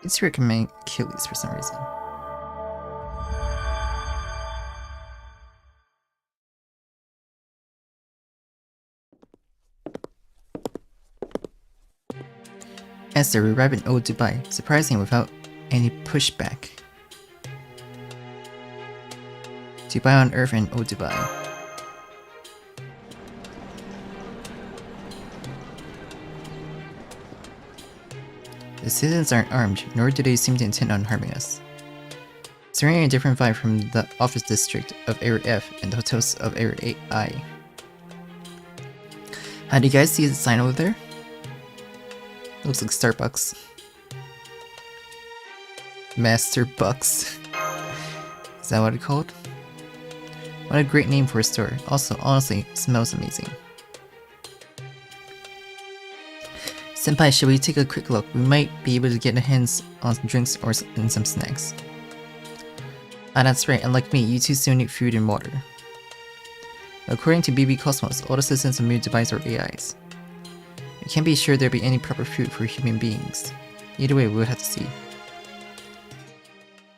It's recommend kill these for some reason. Esther arrived in Old Dubai, surprisingly without any pushback. Dubai on Earth and Old Dubai. The citizens aren't armed, nor do they seem to intend on harming us. It's really a different vibe from the office district of Area F and the hotels of Area I. How do you guys see the sign over there? Looks like Starbucks. Master Bucks. Is that what it's called? What a great name for a store. Also, honestly, it smells amazing. Senpai, should we take a quick look? We might be able to get our hands on some drinks or and some snacks. Ah, that's right, unlike me, you two still need food and water. According to BB Cosmos, all the citizens of New Dubai are AIs. We can't be sure there'll be any proper food for human beings. Either way, we'll have to see.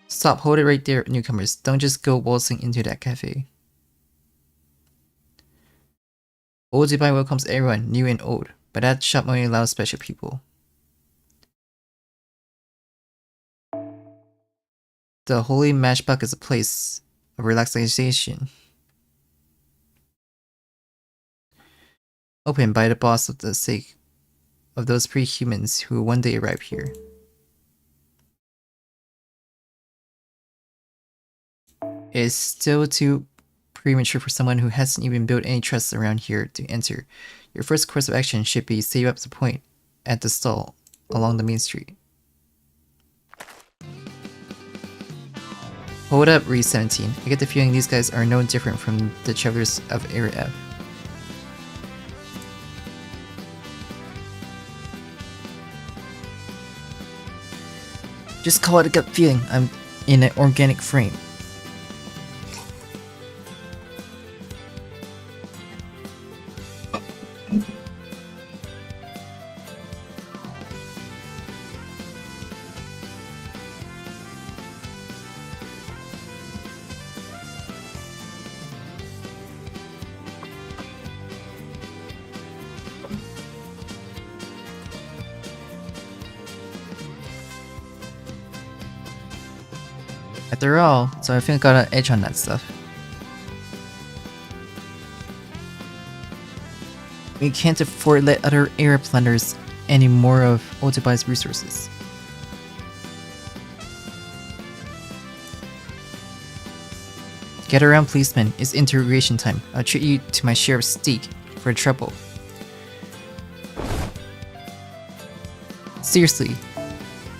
Stop, hold it right there, newcomers. Don't just go waltzing into that cafe. Old Dubai welcomes everyone, new and old, but that shop only allows special people. The Holy Matchbox is a place of relaxation. Opened by the boss of the sake of those pre-humans who one day arrive here. It is still too premature for someone who hasn't even built any trust around here to enter. Your first course of action should be save up the point at the stall along the main street. Hold up, Re-17. I get the feeling these guys are no different from the travelers of Area F. Just call it a gut feeling. I'm in an organic frame. After all, so I think I got an edge on that stuff. We can't afford to let other area plunders any more of Old Dubai's resources. Get around, policeman. It's interrogation time. I'll treat you to my share of steak for trouble. Seriously.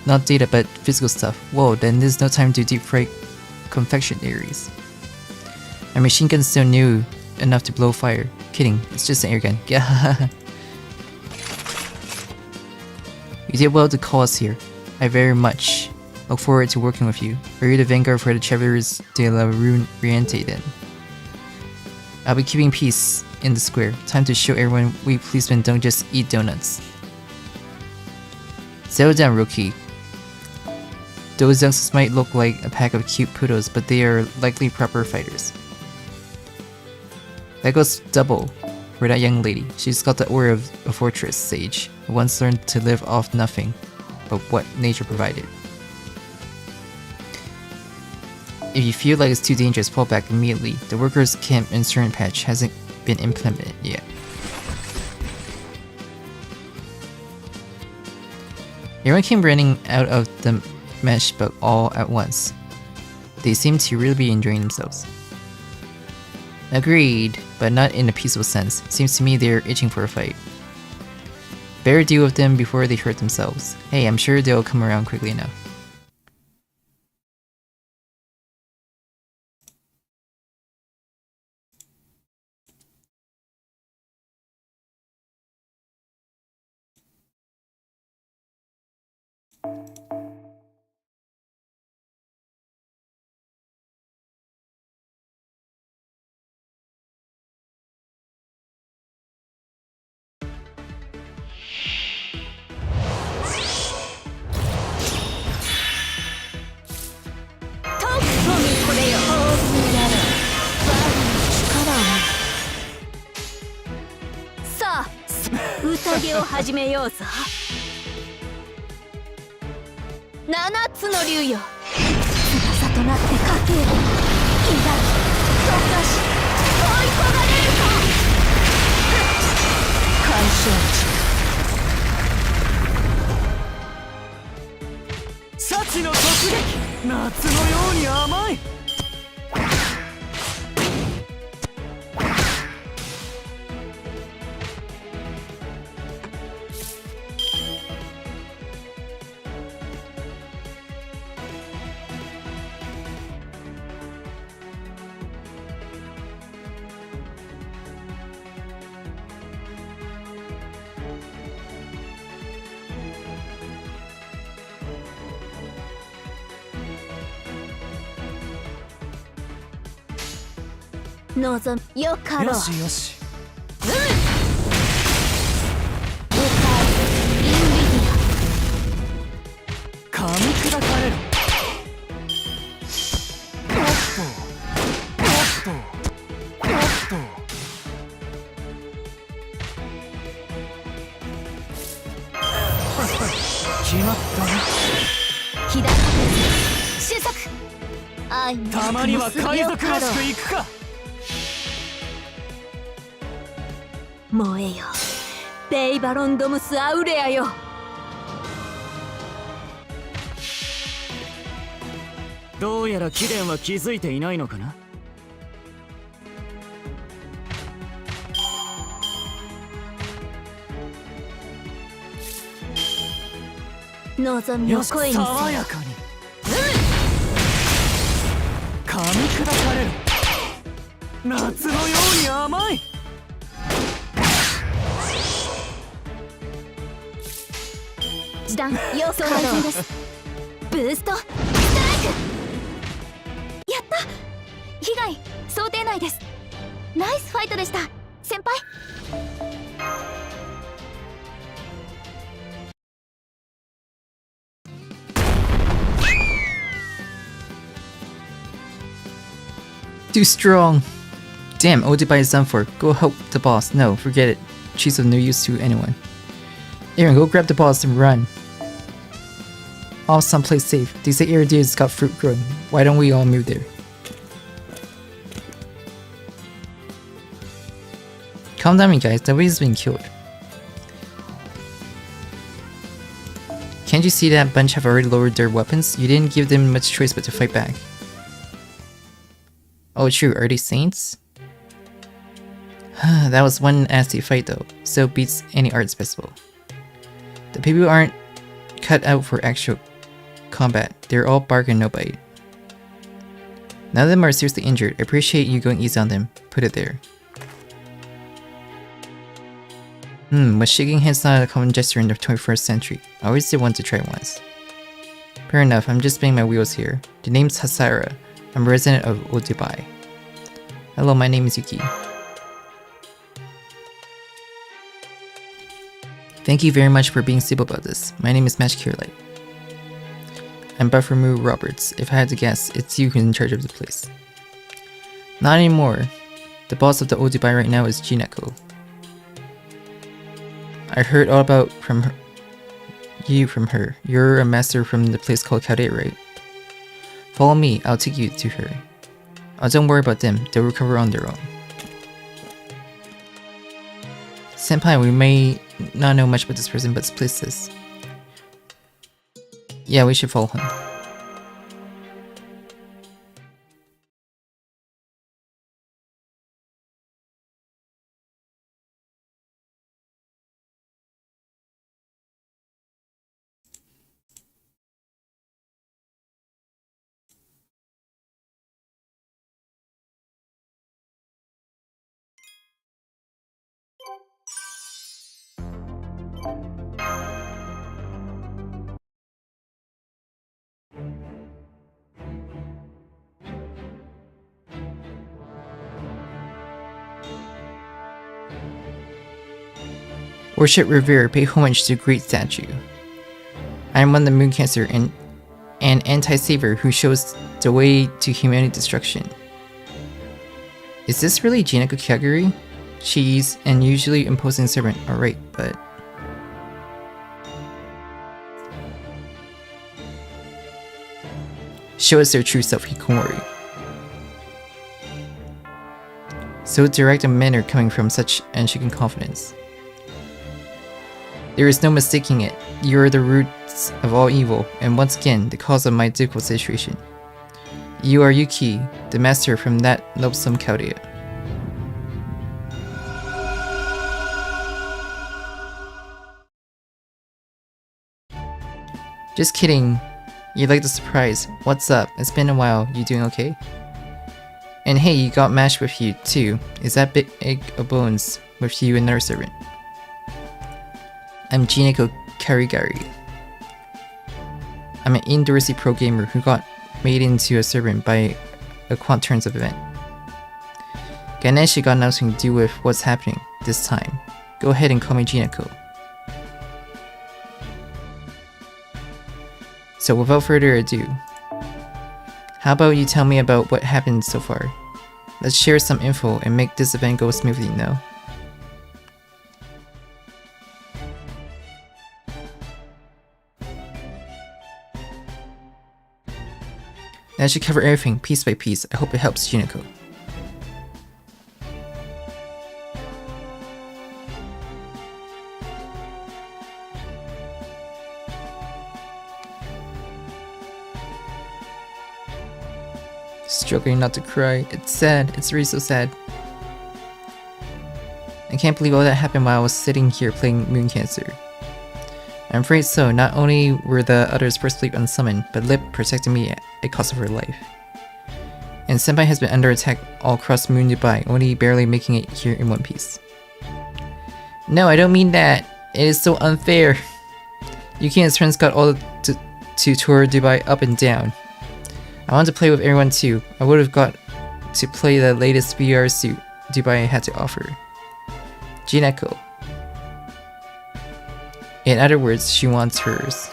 Not data, but physical stuff. Whoa, then there's no time to deep fry confectionaries. My machine gun's still new enough to blow fire. Kidding, it's just an air gun. Yeah. You did well to call us here. I very much look forward to working with you. Are you the vanguard for the Travelers de la Riente then? I'll be keeping peace in the square. Time to show everyone we policemen don't just eat donuts. Settle down, rookie. Those youngsters might look like a pack of cute poodles, but they are likely proper fighters. That goes double for that young lady. She's got the aura of a fortress sage, who once learned to live off nothing but what nature provided. If you feel like it's too dangerous, pull back immediately. The workers' camp insurance patch hasn't been implemented yet. Everyone came running out of the mesh but all at once. They seem to really be enjoying themselves. Agreed, but not in a peaceful sense. Seems to me they're itching for a fight. Better deal with them before they hurt themselves. Hey, I'm sure they'll come around quickly enough. 宴を始めようさ。7つの竜よ、翼となって家計を抱き溶かし追い焦がれるか。干渉地、幸の突撃、夏のように甘い。望むよかろう。よしよし。おかえりインビディア。噛み砕かれる。おっとおっとおっと。決まったね。飛騨終息。愛のたまには海賊らしく行くか。燃えよベイバロンドムスアウレアよ。どうやら貴殿は気づいていないのかな。望みを声にせよ。爽やかに噛み砕かれる。夏のように甘い。時短要素改善です。ブーストストライク。やった。被害想定内です。ナイスファイトでした先輩。Too strong. Damn, Odeal is done for. Go help the boss. No, forget it. She's of no use to anyone. Aaron, go grab the boss and run. Off someplace safe. They say Ordeal's got fruit growing. Why don't we all move there? Calm down, you guys. Nobody's been killed. Can't you see that bunch have already lowered their weapons? You didn't give them much choice but to fight back. Oh true, are they saints? That was one nasty fight though. So beats any arts festival. The people aren't cut out for actual combat. They're all bark and no bite. None of them are seriously injured. I appreciate you going easy on them. Put it there. But shaking hands not a common gesture in the 21st century. I always did want to try once. Fair enough, I'm just spinning my wheels here. The name's Hasara. I'm a resident of Odeal. Hello, my name is Yuki. Thank you very much for being civil about this. My name is Magia Record. I'm Buffermoo Roberts. If I had to guess, it's you who's in charge of the place. Not anymore. The boss of the Odeal right now is Jineko. I heard all about you from her. You're a master from the place called Kade, right? Follow me, I'll take you to her. Oh, don't worry about them, they'll recover on their own. Senpai, we may not know much about this person, but this place is. Yeah, we should follow him. Worship, revere, pay homage to the great statue. I am one of the Moon Cancer and an anti-saver who shows the way to humanity destruction. Is this really Jineko Kyaguri? She's an usually imposing servant, alright, but Show us their true self, Hikomori. So direct a manner coming from such unshaken confidence. There is no mistaking it. You are the roots of all evil, and once again, the cause of my difficult situation. You are Yuki, the master from that loathsome Chaldea. Just kidding. You like the surprise. What's up? It's been a while. You doing okay? And hey, you got Mash with you too. Is that big egg of bones with you and another servant? I'm Jineko Karigari. I'm an indoorsy pro gamer who got made into a servant by a quant turns of event. Ganeshi got nothing to do with what's happening this time. Go ahead and call me Jineko. So without further ado, how about you tell me about what happened so far? Let's share some info and make this event go smoothly, no? That should cover everything piece by piece. I hope it helps, Jineko. Struggling not to cry. It's sad. It's really so sad. I can't believe all that happened while I was sitting here playing Moon Cancer. I'm afraid so. Not only were the others forcibly unsummoned, but Lip protected me at the cost of her life. And Senpai has been under attack all across Moon Dubai, only barely making it here in one piece. No, I don't mean that. It is so unfair. Yuki and his friends got all to tour Dubai up and down. I wanted to play with everyone too. I would have got to play the latest VR suit Dubai had to offer. Jineko. In other words, she wants hers.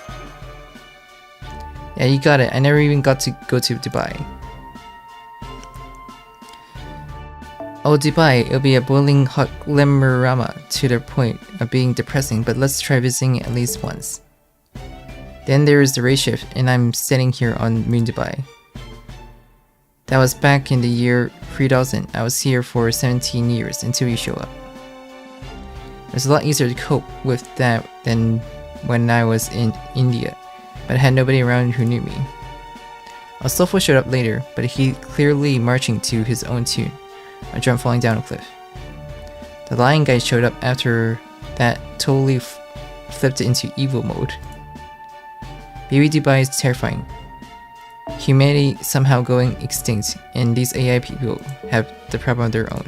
Yeah, you got it. I never even got to go to Dubai. Oh, Dubai, it'll be a boiling hot glimmerama to the point of being depressing, but let's try visiting it at least once. Then there is the race shift, and I'm standing here on Moon Dubai. That was back in the year 3000. I was here for 17 years until you show up. It was a lot easier to cope with that than when I was in India, but I had nobody around who knew me. Astolfo showed up later, but he clearly marching to his own tune, a drum falling down a cliff. The lion guy showed up after that, totally flipped it into evil mode. Baby Dubai is terrifying. Humanity somehow going extinct, and these AI people have the problem of their own.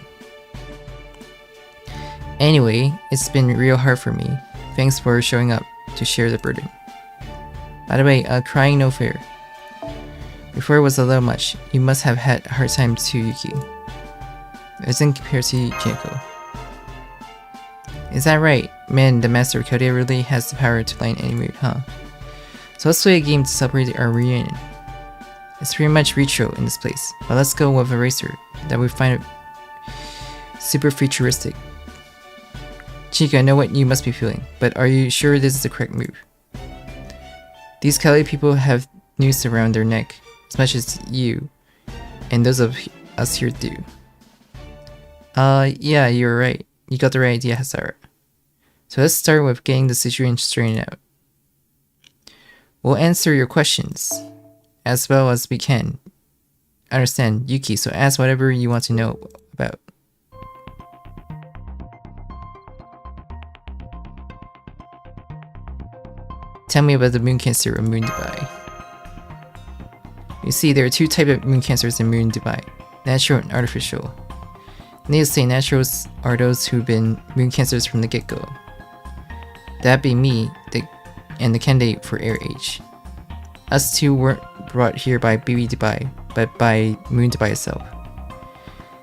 Anyway, it's been real hard for me. Thanks for showing up to share the burden. By the way, crying no fair. Before it was a little much. You must have had a hard time too, Yuki. It isn't compared to Jineko. Is that right? Man, the master of Chaldea really has the power to lighten any mood, huh? So let's play a game to celebrate our reunion. It's pretty much retro in this place, but let's go with a racer that we find super futuristic. Chica, I know what you must be feeling, but are you sure this is the correct move? These Chaldea people have noose around their neck, as much as you, and those of us here do. Yeah, you're right. You got the right idea, Hazara. So let's start with getting the situation straightened out. We'll answer your questions as well as we can. Understand, Yuki, so ask whatever you want to know about. Tell me about the moon cancer of Moon Dubai. You see, there are two types of moon cancers in Moon Dubai, natural and artificial. Needless to say, naturals are those who've been moon cancers from the get-go. That be me, and the candidate for Air Age. Us two weren't brought here by Baby Dubai, but by Moon Dubai itself.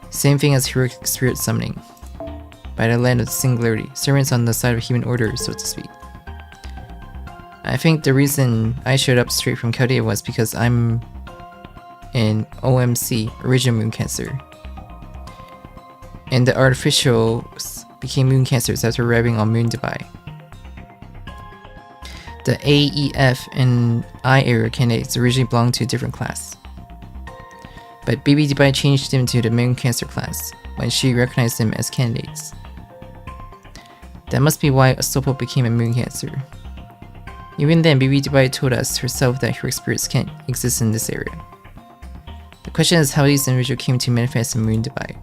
Same thing as heroic spirit summoning. By the land of singularity, servants on the side of human order, so to speak. I think the reason I showed up straight from Chaldea was because I'm an OMC, original moon cancer. And the artificials became moon cancers after arriving on Moon Dubai. The A, E, F, and I area candidates originally belonged to a different class. but Baby Dubai changed him to the Moon Cancer class when she recognized them as candidates. That must be why Osopo became a Moon Cancer. Even then, Baby Dubai told us herself that her spirits can't exist in this area. The question is how these individuals came to manifest in Moon Dubai.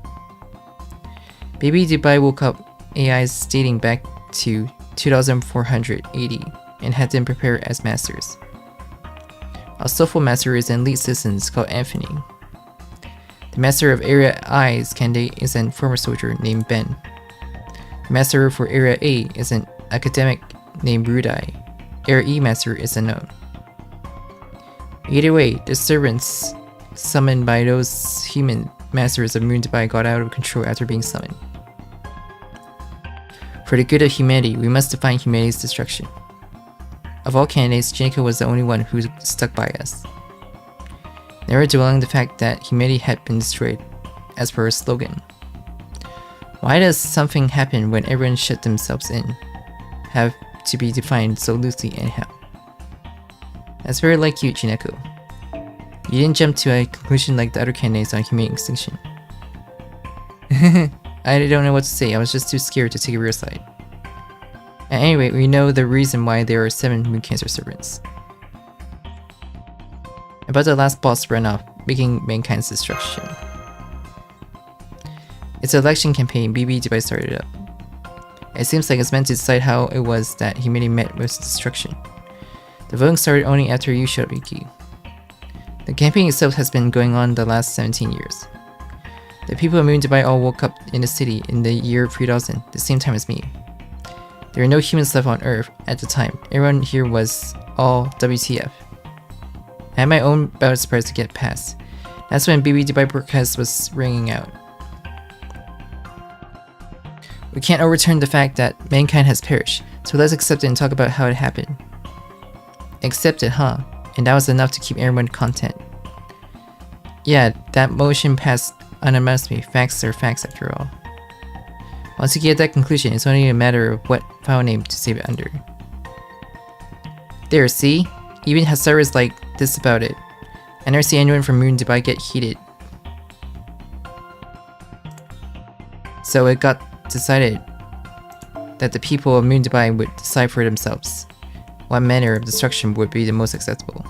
Baby Dubai woke up AIs dating back to 2480 and had them prepared as masters. A soulful master is an elite citizen called Anthony. The master of Area I's candidate is a former soldier named Ben. The master for Area A is an academic named Rudai. Area E master is unknown. Either way, the servants summoned by those human masters of Moon Dubai got out of control after being summoned. For the good of humanity, we must define humanity's destruction. Of all candidates, Jinko was the only one who stuck by us. Never dwelling the fact that humanity had been destroyed, as per her slogan. Why does something happen when everyone shut themselves in? Have to be defined so loosely anyhow. That's very like you, Jineko. You didn't jump to a conclusion like the other candidates on human extinction. I don't know what to say, I was just too scared to take a real side. At any rate, we know the reason why there are 7 Moon Cancer servants. About the last boss runoff, making mankind's destruction. It's an election campaign BB Dubai started up. It seems like it's meant to decide how it was that humanity met with destruction. The voting started only after you showed up, Yuki. The campaign itself has been going on the last 17 years. The people of Moon Dubai all woke up in the city in the year 3000, the same time as me. There were no humans left on Earth at the time. Everyone here was all WTF. I had my own bout of surprise to get past. That's when BB Dubai broadcast was ringing out. We can't overturn the fact that mankind has perished, so let's accept it and talk about how it happened. Accept it, huh? And that was enough to keep everyone content. Yeah, that motion passed unanimously. Facts are facts after all. Once you get that conclusion, it's only a matter of what file name to save it under. There, see? Even Hasaru's like this about it. I never see anyone from Moon Dubai get heated. So it got decided that the people of Moon Dubai would decide for themselves what manner of destruction would be the most acceptable.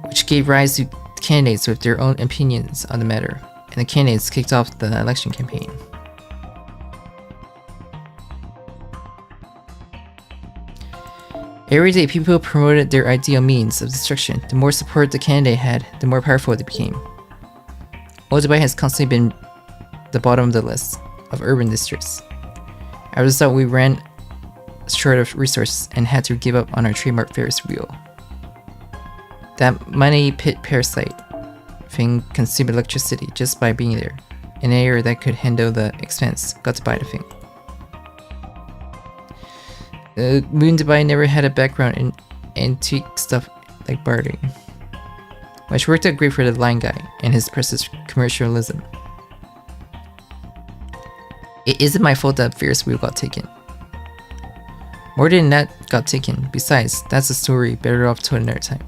Which gave rise to candidates with their own opinions on the matter, and the candidates kicked off the election campaign. Every day people promoted their ideal means of destruction. The more support the candidate had, the more powerful they became. Old Dubai has constantly been the bottom of the list of urban districts. As a result, we ran short of resources and had to give up on our trademark Ferris wheel. That money pit parasite thing consumed electricity just by being there. An area that could handle the expense got to buy the thing. Moon Dubai never had a background in antique stuff like bartering, which worked out great for the line guy and his precious commercialism. It isn't my fault that Ferris wheel got taken. More than that got taken. Besides, that's a story better off told another time.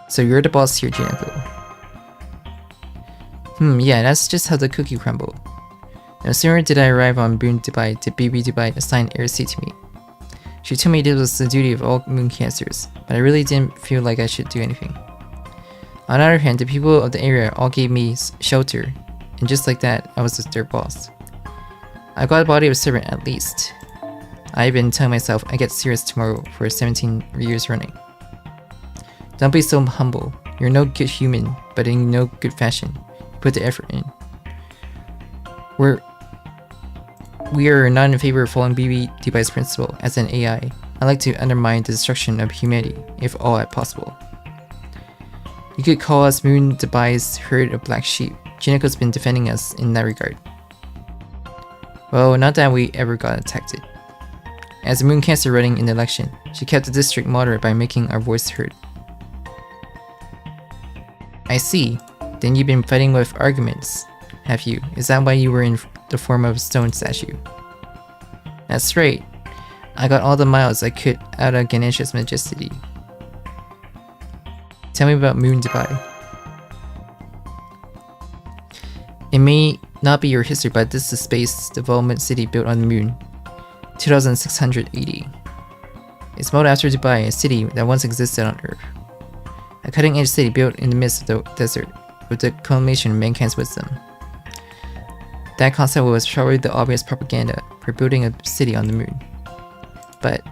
So you're the boss here, Janko. Yeah, that's just how the cookie crumbled. No sooner did I arrive on Moon Dubai did BB Dubai assign Airseed to me. She told me this was the duty of all Moon Cancers, but I really didn't feel like I should do anything. On the other hand, the people of the area all gave me shelter, and just like that, I was their boss. I got a body of a servant at least. I've been telling myself I get serious tomorrow for 17 years running. Don't be so humble. You're no good human, but in no good fashion. You put the effort in. We are not in favor of following BB Dubai's principle as an AI. I like to undermine the destruction of humanity, if all at possible. You could call us Moon Dubai's herd of black sheep. Jineko's been defending us in that regard. Well, not that we ever got attacked. As a Moon Cancer running in the election, she kept the district moderate by making our voice heard. I see. Then you've been fighting with arguments, have you? Is that why you were in the form of a stone statue? That's right. I got all the miles I could out of Ganesha's majesty. Tell me about Moon Dubai. It may not be your history, but this is a space development city built on the moon. 2680. It's modeled after Dubai, a city that once existed on Earth. A cutting-edge city built in the midst of the desert, with the culmination of mankind's wisdom. That concept was probably the obvious propaganda for building a city on the moon. But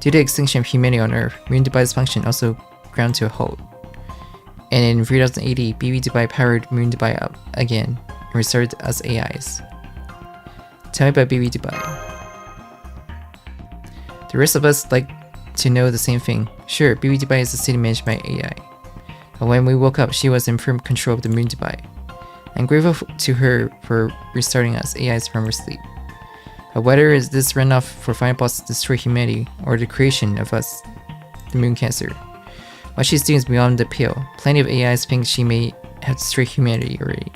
due to the extinction of humanity on Earth, Moon Dubai's function also ground to a halt. And in 3080, BB Dubai powered Moon Dubai up again and restored as AIs. Tell me about BB Dubai. The rest of us like to know the same thing. Sure, BB Dubai is a city managed by AI. But when we woke up, she was in firm control of the Moon Dubai. I'm grateful to her for restarting us AIs from our sleep. But whether it's this runoff for final boss to destroy humanity or the creation of us, the Moon Cancer, what she's doing is beyond the pale. Plenty of AIs think she may have destroyed humanity already.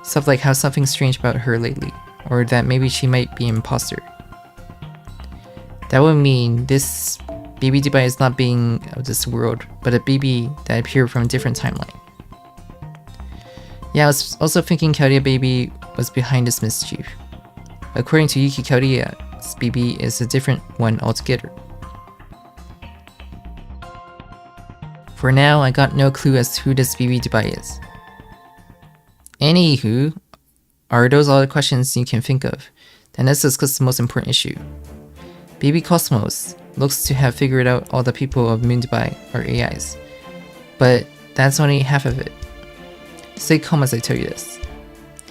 Stuff like how something's strange about her lately, or that maybe she might be an imposter. That would mean this BB Dubai is not being of this world, but a BB that appeared from a different timeline. Yeah, I was also thinking Kaudia Baby was behind this mischief. According to Yuki Kaudia's BB is a different one altogether. For now, I got no clue as to who this BB Dubai is. Anywho, are those all the questions you can think of? Then let's discuss the most important issue. BB Cosmos looks to have figured out all the people of Moon Dubai are AIs, but that's only half of it. Stay calm as I tell you this.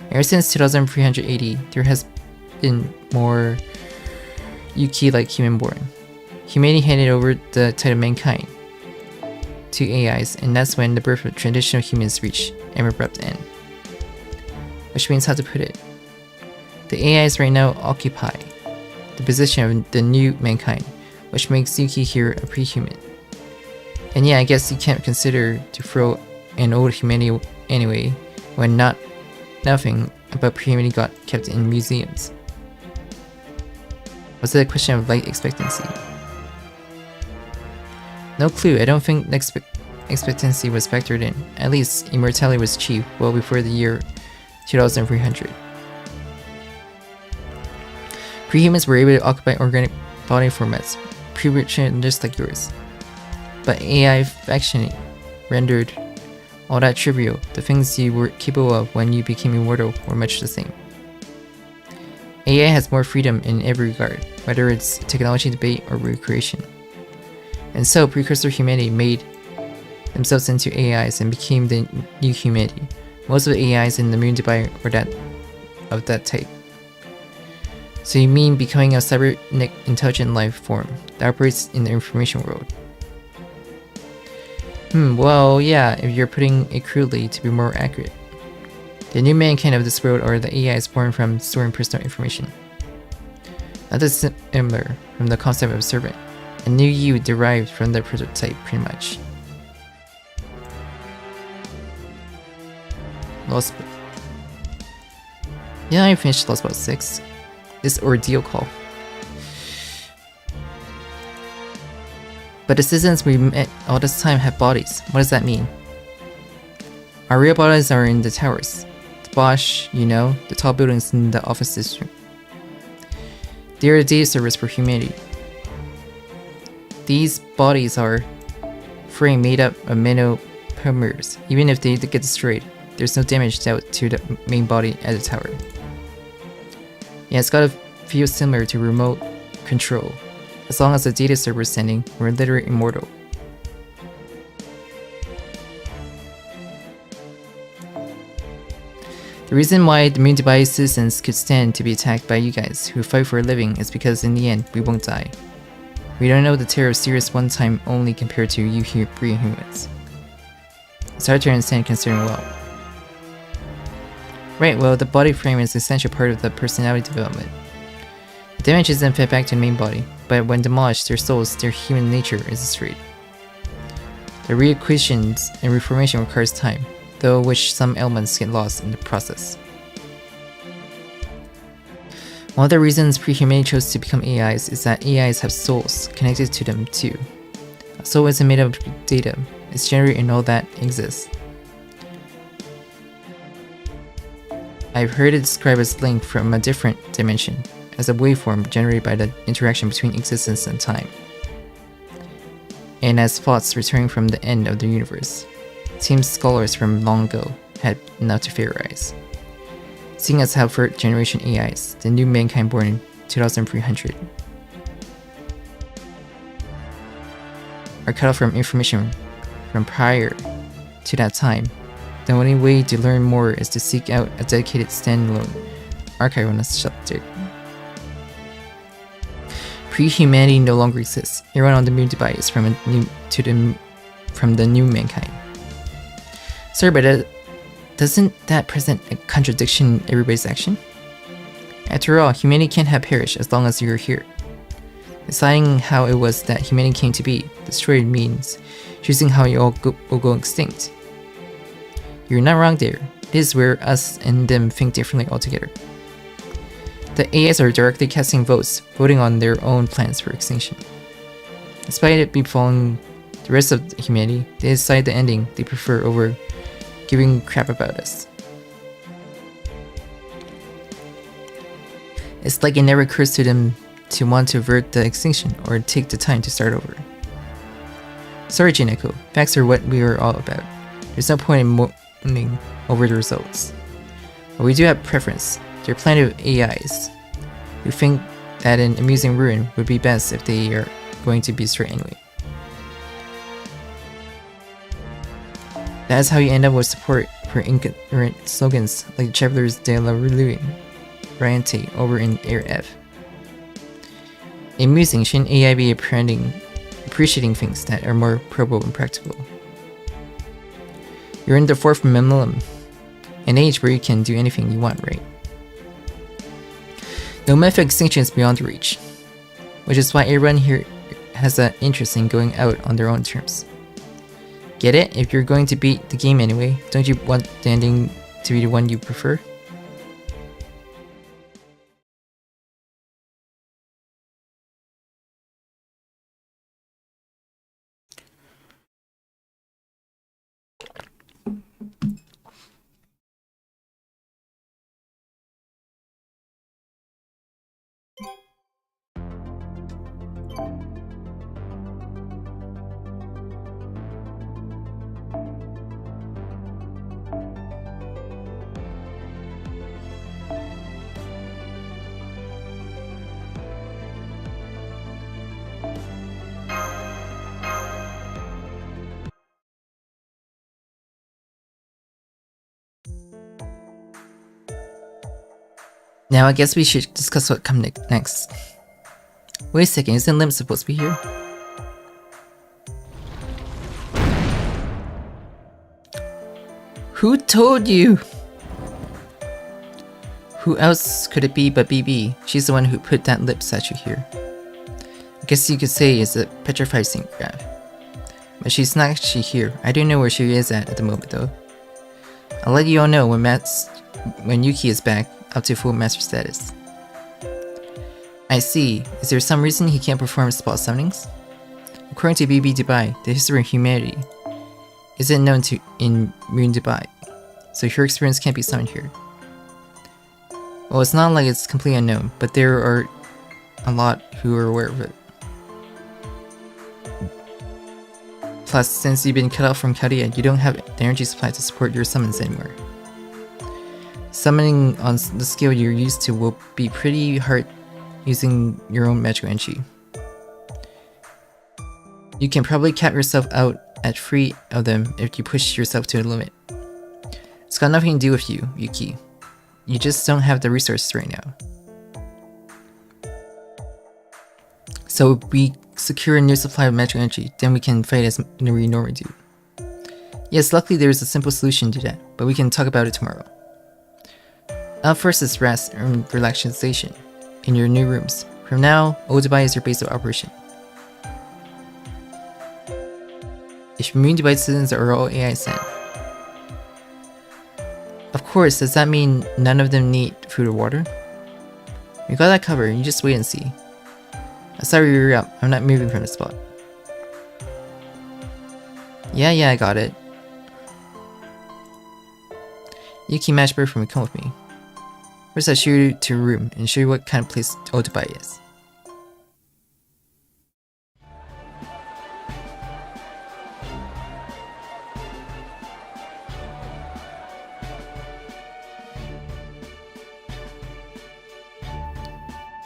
Ever since 2380, there has been more Yuki-like human born. Humanity handed over the title of mankind to AIs, and that's when the birth of traditional humans reached an abrupt end. Which means how to put it. The AIs right now occupy the position of the new mankind, which makes Yuki here a pre-human. And yeah, I guess you can't consider to throw an old humanity anyway, when nothing about pre-humanity got kept in museums. Was it a question of life expectancy? No clue, I don't think expectancy was factored in. At least, immortality was achieved well before the year 2300. Pre-humans were able to occupy organic body formats, pre-written just like yours. But AI functioning rendered all that trivial. The things you were capable of when you became immortal were much the same. AI has more freedom in every regard, whether it's technology debate or recreation. And so, precursor humanity made themselves into AIs and became the new humanity. Most of the AIs in the Moon Dubai were of that type. So you mean becoming a cybernetic intelligent life form that operates in the information world? Well, yeah, if you're putting it crudely to be more accurate. The new mankind of this world are the AIs born from storing personal information. Not dissimilar from the concept of servant. A new you derived from the prototype, pretty much. Lost. Yeah, I finished Lost Bout 6. This Ordeal call. But the citizens we met all this time have bodies. What does that mean? Our real bodies are in the towers. The Bosch, you know, the tall buildings in the office district. They are a data service for humanity. These bodies are frame made up of nanopolymers. Even if they get destroyed, there's no damage dealt to the main body at the tower. Yeah, it's gotta feel similar to remote control. As long as the data server is standing, we're literally immortal. The reason why the Moon Dubai citizens could stand to be attacked by you guys who fight for a living is because in the end, we won't die. We don't know the terror of serious one time only compared to you here free humans. It's hard to understand considering well. Right, well, the body frame is an essential part of the personality development. The damage isn't fed back to the main body, but when demolished, their souls, their human nature is destroyed. The reacquisition and reformation requires time, though which some elements get lost in the process. One of the reasons pre-humanity chose to become AIs is that AIs have souls connected to them too. A soul isn't made of data, it's generated in all that exists. I've heard it described as linked from a different dimension, as a waveform generated by the interaction between existence and time, and as thoughts returning from the end of the universe. Seems scholars from long ago had enough to theorize. Seeing as how third generation AIs, the new mankind born in 2300, are cut off from information from prior to that time, the only way to learn more is to seek out a dedicated standalone archive on the subject. Pre-humanity no longer exists. Everyone on the moon device from the new mankind. Sorry, but doesn't that present a contradiction in everybody's action? After all, humanity can't have perished as long as you're here. Deciding how it was that humanity came to be, destroyed, means choosing how you all will go extinct. You're not wrong there. It is where us and them think differently altogether. The AIs are directly casting votes, voting on their own plans for extinction. Despite it befalling the rest of humanity, they decide the ending they prefer over giving crap about us. It's like it never occurs to them to want to avert the extinction or take the time to start over. Sorry, Jineko, facts are what we are all about. There's no point in moaning over the results. But we do have preference. There are plenty of AIs who think that an amusing ruin would be best if they are going to be destroyed anyway. That is how you end up with support for ignorant slogans like Travelers de la Ruin, Riante over in AirF. Amusing, shouldn't AI be appreciating things that are more probable and practical? You're in the fourth millennium, an age where you can do anything you want, right? No method of extinction is beyond reach, which is why everyone here has an interest in going out on their own terms. Get it? If you're going to beat the game anyway, don't you want the ending to be the one you prefer? Now I guess we should discuss what comes next. Wait a second, isn't Lim supposed to be here? Who told you? Who else could it be but BB? She's the one who put that lip statue here. I guess you could say it's a petrified graph. But she's not actually here. I don't know where she is at the moment though. I'll let you all know when Yuki is back up to full master status. I see. Is there some reason he can't perform spell summonings? According to BB Dubai, the history of humanity isn't known in Moon Dubai, so her experience can't be summoned here. Well, it's not like it's completely unknown, but there are a lot who are aware of it. Plus, since you've been cut off from Karia, you don't have the energy supply to support your summons anymore. Summoning on the scale you're used to will be pretty hard using your own magical energy. You can probably cap yourself out at 3 of them if you push yourself to the limit. It's got nothing to do with you, Yuki. You just don't have the resources right now. So if we secure a new supply of magical energy, then we can fight as we normally do. Yes, luckily there is a simple solution to that, but we can talk about it tomorrow. Up first is rest and relaxation in your new rooms. From now, Old Dubai is your base of operation. If Moon Dubai citizens are all AI sent. Of course, does that mean none of them need food or water? We got that covered, you just wait and see. I saw you were up, I'm not moving from the spot. Yeah, I got it. Yuki Mashburn from come with me. First I show you to a room and show you what kind of place Otobai is.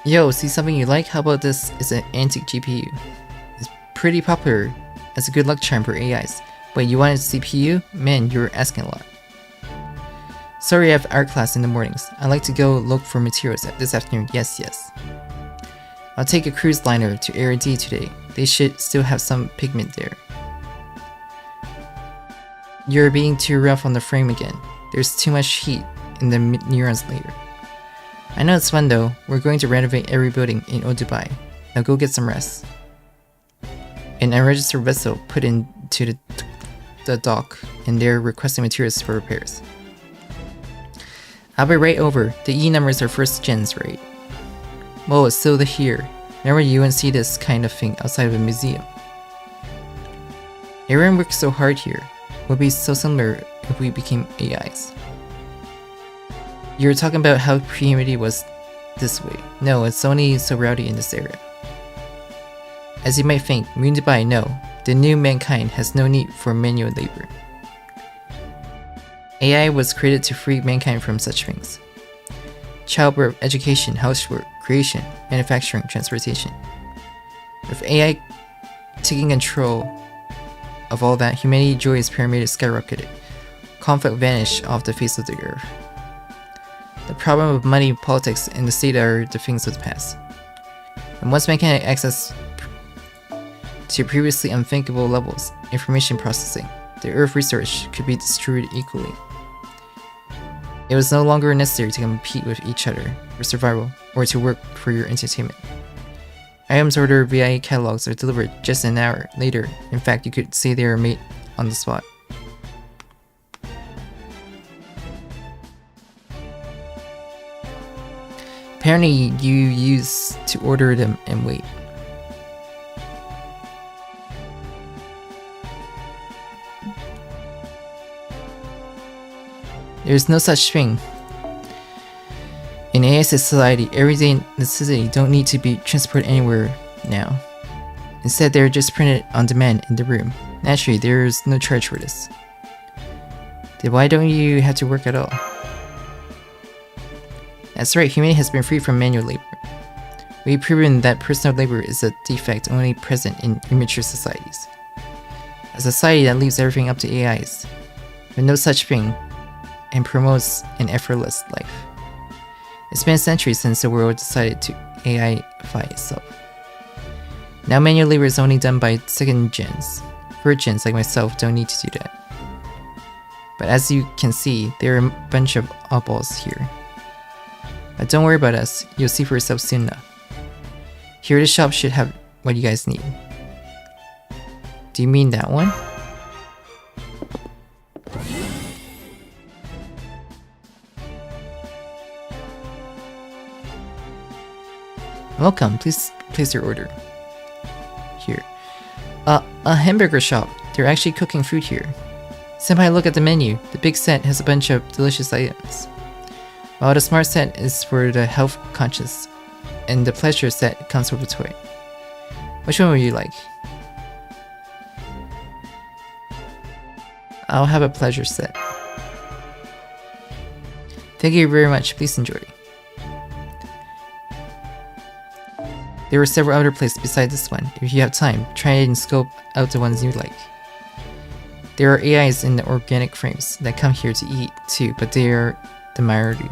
Yo, see something you like? How about this is an antique GPU? It's pretty popular as a good luck charm for AIs. Wait, you wanted a CPU? Man, you're asking a lot. Sorry, I have art class in the mornings. I like to go look for materials this afternoon. Yes. I'll take a cruise liner to Area D today. They should still have some pigment there. You're being too rough on the frame again. There's too much heat in the neurons layer. I know it's fun though. We're going to renovate every building in Odubai. Now go get some rest. An unregistered vessel put into the dock, and they're requesting materials for repairs. I'll be right over. The E numbers are first gens, right? Well, it's still here. Never you wouldn't see this kind of thing outside of a museum. Everyone works so hard here. It would be so similar if we became AIs. You were talking about how humanity was this way. No, it's only so rowdy in this area. As you might think, Moon Dubai, no. The new mankind has no need for manual labor. AI was created to free mankind from such things. Childbirth, education, housework, creation, manufacturing, transportation. With AI taking control of all that, humanity's joyous pyramid skyrocketed. Conflict vanished off the face of the earth. The problem of money, politics, and the state are the things of the past. And once mankind had access to previously unthinkable levels, information processing, the earth resource could be distributed equally. It was no longer necessary to compete with each other for survival or to work for your entertainment. Items ordered via catalogs are delivered just an hour later. In fact, you could say they are made on the spot. Apparently, you used to order them and wait. There is no such thing. In AI society, everyday necessity don't need to be transported anywhere now. Instead, they're just printed on demand in the room. Naturally, there is no charge for this. Then why don't you have to work at all? That's right, humanity has been free from manual labor. We've proven that personal labor is a defect only present in immature societies. A society that leaves everything up to AIs, with no such thing, and promotes an effortless life. It's been a century since the world decided to AI-fy itself. Now manual labor is only done by second gens. Third gens like myself don't need to do that. But as you can see, there are a bunch of oddballs here. But don't worry about us, you'll see for yourself soon enough. Here the shop should have what you guys need. Do you mean that one? Welcome, please place your order. Here. A hamburger shop. They're actually cooking food here. Senpai, look at the menu. The big set has a bunch of delicious items. While the smart set is for the health conscious, and the pleasure set comes with a toy. Which one would you like? I'll have a pleasure set. Thank you very much, please enjoy. There were several other places besides this one. If you have time, try and scope out the ones you like. There are AIs in the organic frames that come here to eat too, but they are the minority.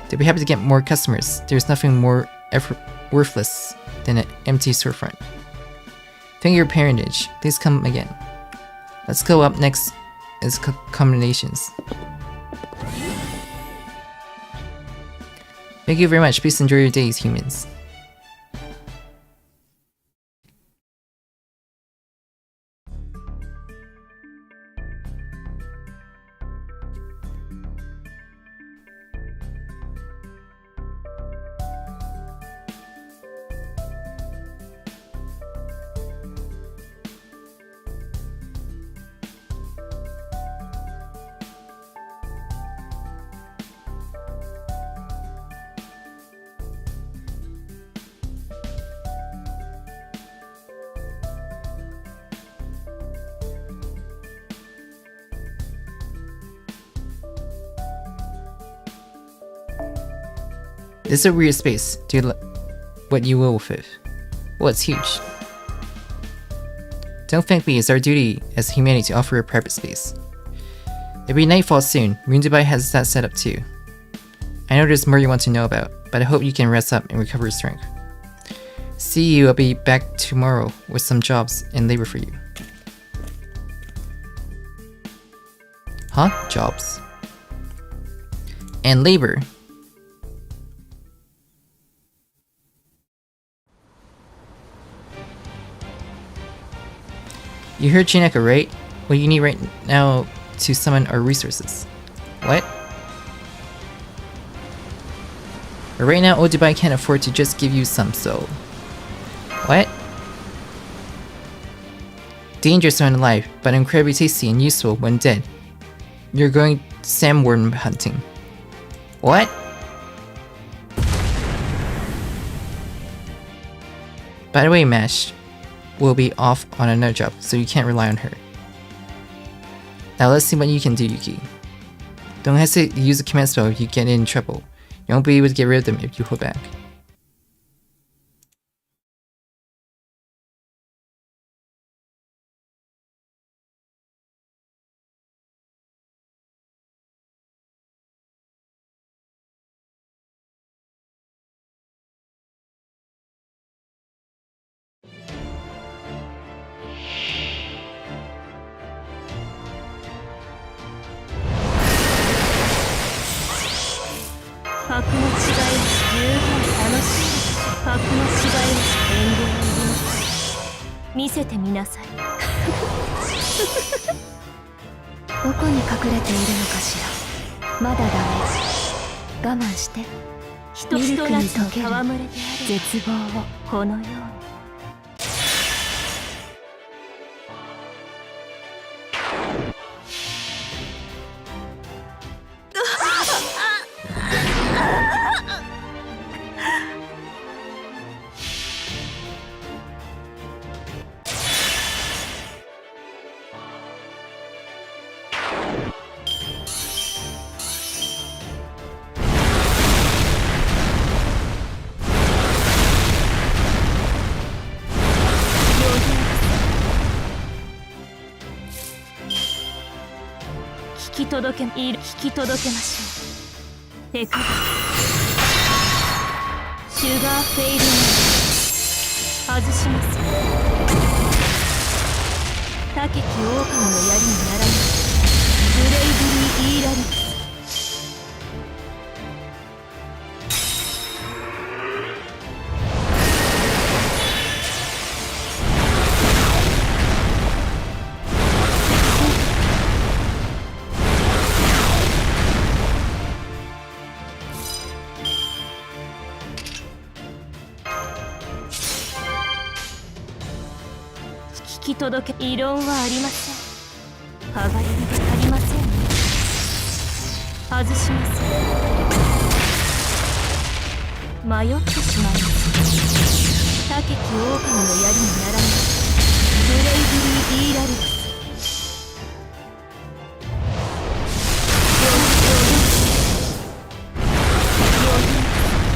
They'll be happy to get more customers. There's nothing more worthless than an empty storefront. Thank your parentage. Please come again. Let's go up next is combinations. Thank you very much. Please enjoy your days, humans. This is a weird space. Do what you will with it. Well, it's huge. Don't thank me, it's our duty as humanity to offer a private space. It'll be nightfall soon. Moon Dubai has that set up too. I know there's more you want to know about, but I hope you can rest up and recover strength. See you, I'll be back tomorrow with some jobs and labor for you. Huh? Jobs. And labor. You heard Chineka, right? What you need right now to summon our resources. What? But right now, old Dubai can't afford to just give you some, so... What? Dangerous when alive, but incredibly tasty and useful when dead. You're going sandworm hunting. What? By the way, Mash will be off on another job, so you can't rely on her. Now let's see what you can do, Yuki. Don't hesitate to use a command spell if you get in trouble. You won't be able to get rid of them if you hold back.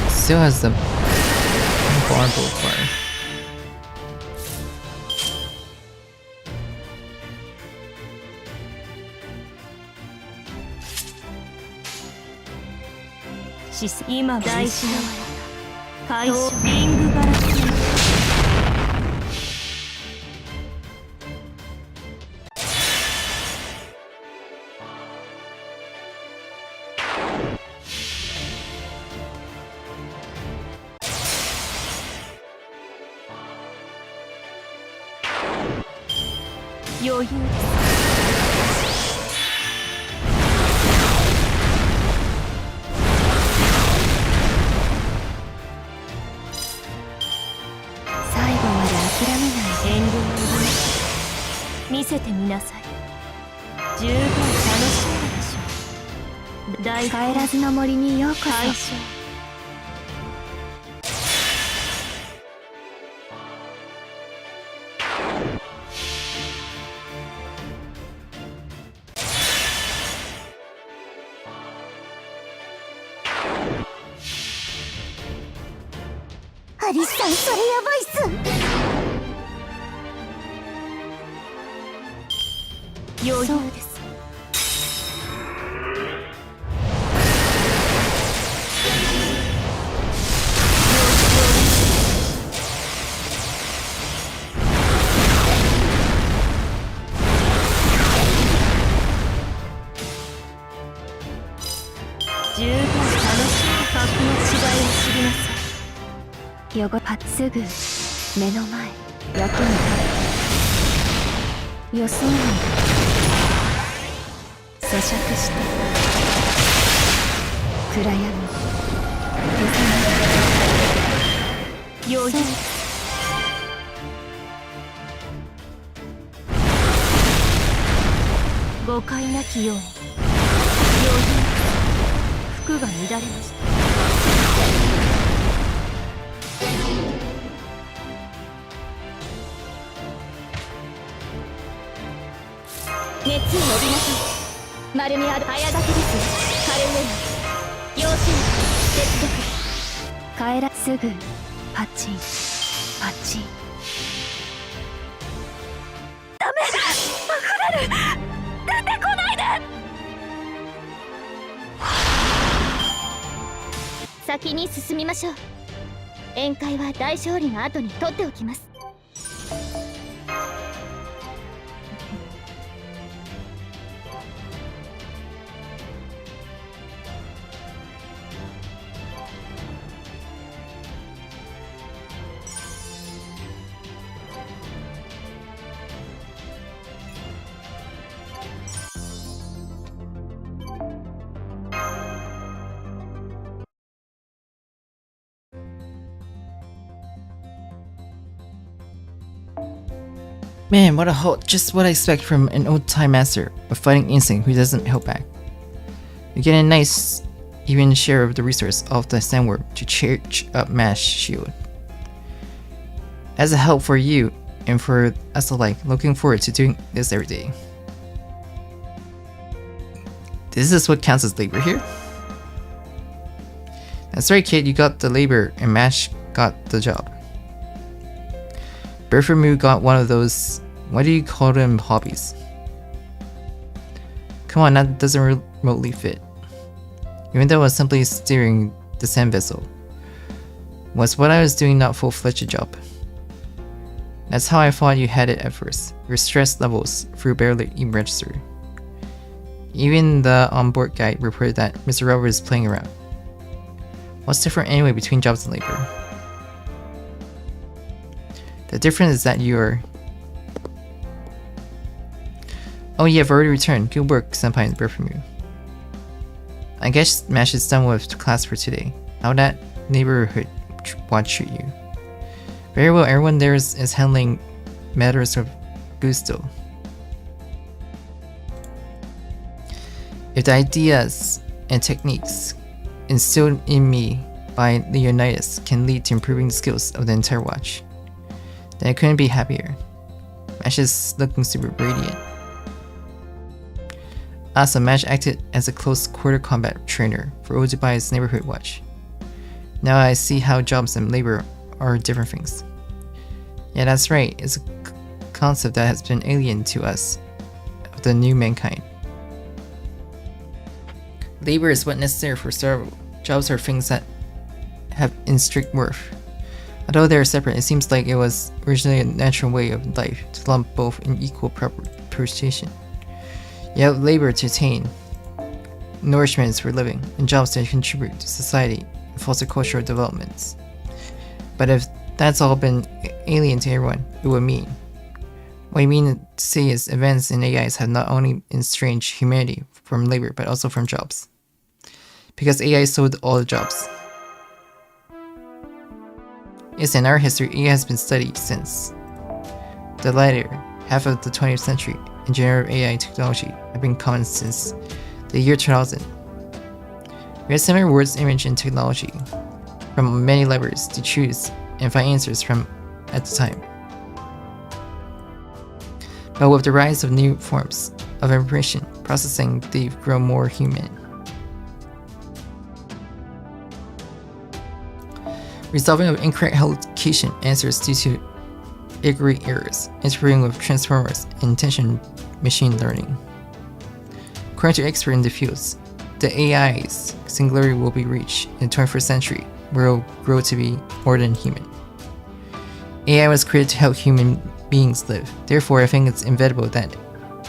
Still has the barbell fire. アリスさん、それやばいっす。余裕です。十分楽しい格の違いを知りなさい。よごぱすぐ目の前役に立つ。予想内咀嚼して暗闇余裕。誤解なきように。余裕。服が乱れました。熱を帯びなさい。丸みある早炊きです。カレウェイ要注意。接続帰らすぐパチンパチン。ダメだ、溢れる。出てこないで。先に進みましょう。宴会は大勝利の後に取っておきます。Man, what a halt! Just what I expect from an old-time master of fighting instinct who doesn't hold back. You get a nice, even share of the resource of the sandworm to charge up Mash shield. As a help for you and for us alike, looking forward to doing this every day. This is what counts as labor here? That's right, kid, you got the labor and Mash got the job. Berfamu got one of those, what do you call them, hobbies? Come on, that doesn't remotely fit. Even though I was simply steering the sand vessel, was what I was doing not full-fledged job? That's how I thought you had it at first. Your stress levels flew barely even registered. Even the onboard guide reported that Mr. Robert is playing around. What's different anyway between jobs and labor? The difference is that you're... Oh yeah, I've already returned. Good work, Senpai and Berfamu. I guess Mash is done with class for today. How that neighborhood watch treat you? Very well, everyone there is handling matters of gusto. If the ideas and techniques instilled in me by Leonidas can lead to improving the skills of the entire watch, then I couldn't be happier. Mash is looking super radiant. Also, Mash acted as a close quarter combat trainer for Ojibai's neighborhood watch. Now I see how jobs and labor are different things. Yeah, that's right, it's a concept that has been alien to us, of the new mankind. Labor is what's necessary for survival. Jobs are things that have in strict worth. Although they are separate, it seems like it was originally a natural way of life to lump both in equal proportion. You have labor to attain, nourishment for living, and jobs to contribute to society and foster cultural developments. But if that's all been alien to everyone, it would mean. What I mean to say is events in AIs have not only estranged humanity from labor, but also from jobs. Because AI sold all the jobs. Yes, in our history, AI has been studied since. The latter half of the 20th century and generative AI technology have been common since the year 2000. We have similar words, image, and technology from many libraries to choose and find answers from at the time. But with the rise of new forms of information processing, they've grown more human. resolving of incorrect allocation answers due to ignorant errors, interfering with transformers, and intention machine learning. According to experts in the fields, the AI's singularity will be reached in the 21st century, where it will grow to be more than human. AI was created to help human beings live, therefore I think it's inevitable that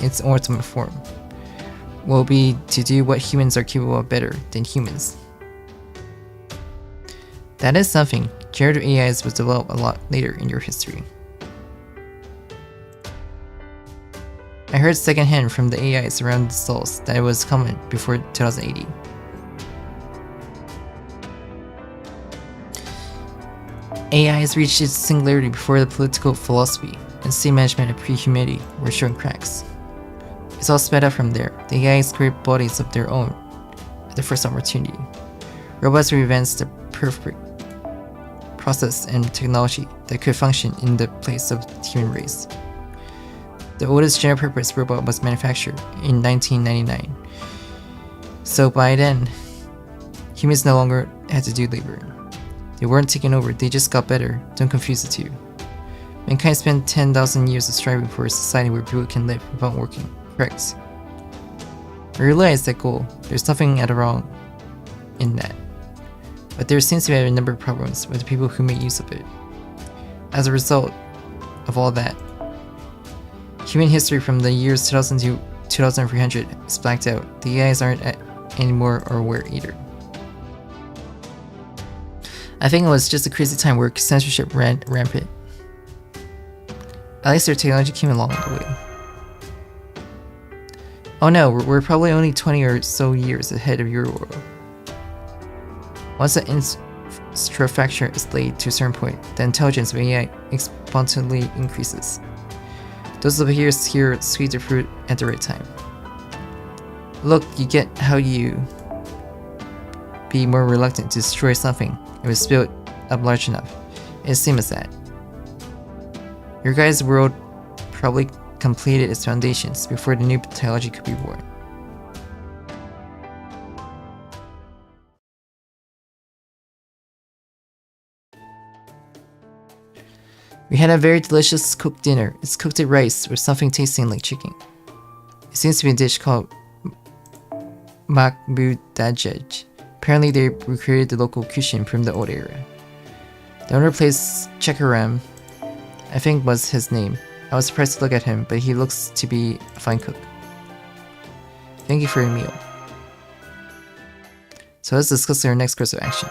its ultimate form will be to do what humans are capable of better than humans. That is something. Generative AIs was developed a lot later in your history. I heard secondhand from the AIs around the stalls that it was common before 2080. AIs reached its singularity before the political philosophy and state management of pre-humanity were showing cracks. It's all sped up from there. The AIs create bodies of their own at the first opportunity. Robots represents the perfect process and technology that could function in the place of the human race. The oldest general-purpose robot was manufactured in 1999. So by then, humans no longer had to do labor. They weren't taken over, they just got better. Don't confuse the two. Mankind spent 10,000 years of striving for a society where people can live without working. Correct. I realized that goal. There's nothing at all wrong in that. But there seems to be a number of problems with the people who make use of it. As a result of all that, human history from the years 2000 to 2300 is blacked out. The AIs aren't anymore or were either. I think it was just a crazy time where censorship ran rampant. At least their technology came along the way. Oh no, we're probably only 20 or so years ahead of your world. Once the infrastructure is laid to a certain point, the intelligence of AI exponentially increases. Those over here squeeze the fruit at the right time. Look, you get how you be more reluctant to destroy something if it's built up large enough. It's the same as that. Your guys' world probably completed its foundations before the new technology could be born. We had a very delicious cooked dinner. It's cooked with rice with something tasting like chicken. It seems to be a dish called MahdeenSky. Apparently they recreated the local cuisine from the old era. The owner plays Chekaram, I think was his name. I was surprised to look at him, but he looks to be a fine cook. Thank you for your meal. So let's discuss our next course of action.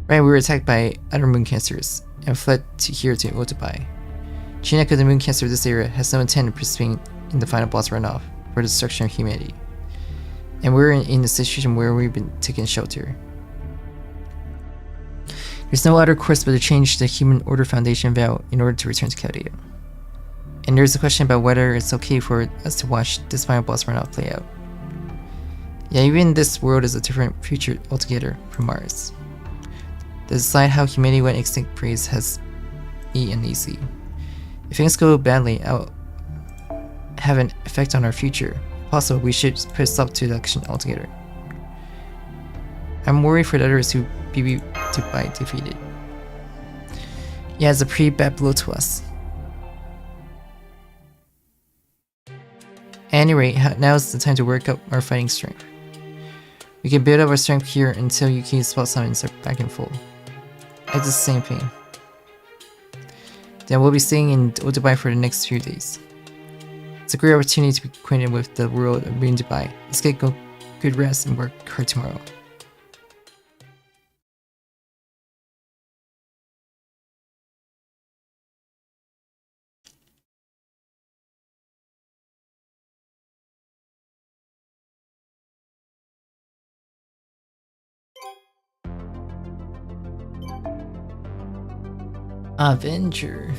Right, we were attacked by other moon cancers and fled here to Otobai. Chinako, the moon cancer of this area, has no intent of participating in the final boss runoff for the destruction of humanity. And we're in a situation where we've been taking shelter. There's no other course but to change the Human Order Foundation vow in order to return to Caldea. And there's a question about whether it's okay for us to watch this final boss runoff play out. Yeah, even this world is a different future altogether from Mars. To decide how humanity went extinct praise has and easy. If things go badly, it'll have an effect on our future. If possible, we should put a stop to the action altogether. I'm worried for the others who be defeated. Yeah, it's a pretty bad blow to us. At any rate, now is the time to work up our fighting strength. We can build up our strength here until Yuki's spell summons are back in full. It's the same thing. Then we'll be staying in Otobai for the next few days. It's a great opportunity to be acquainted with the world of Dubai. Let's get good rest and work hard tomorrow. Avenger.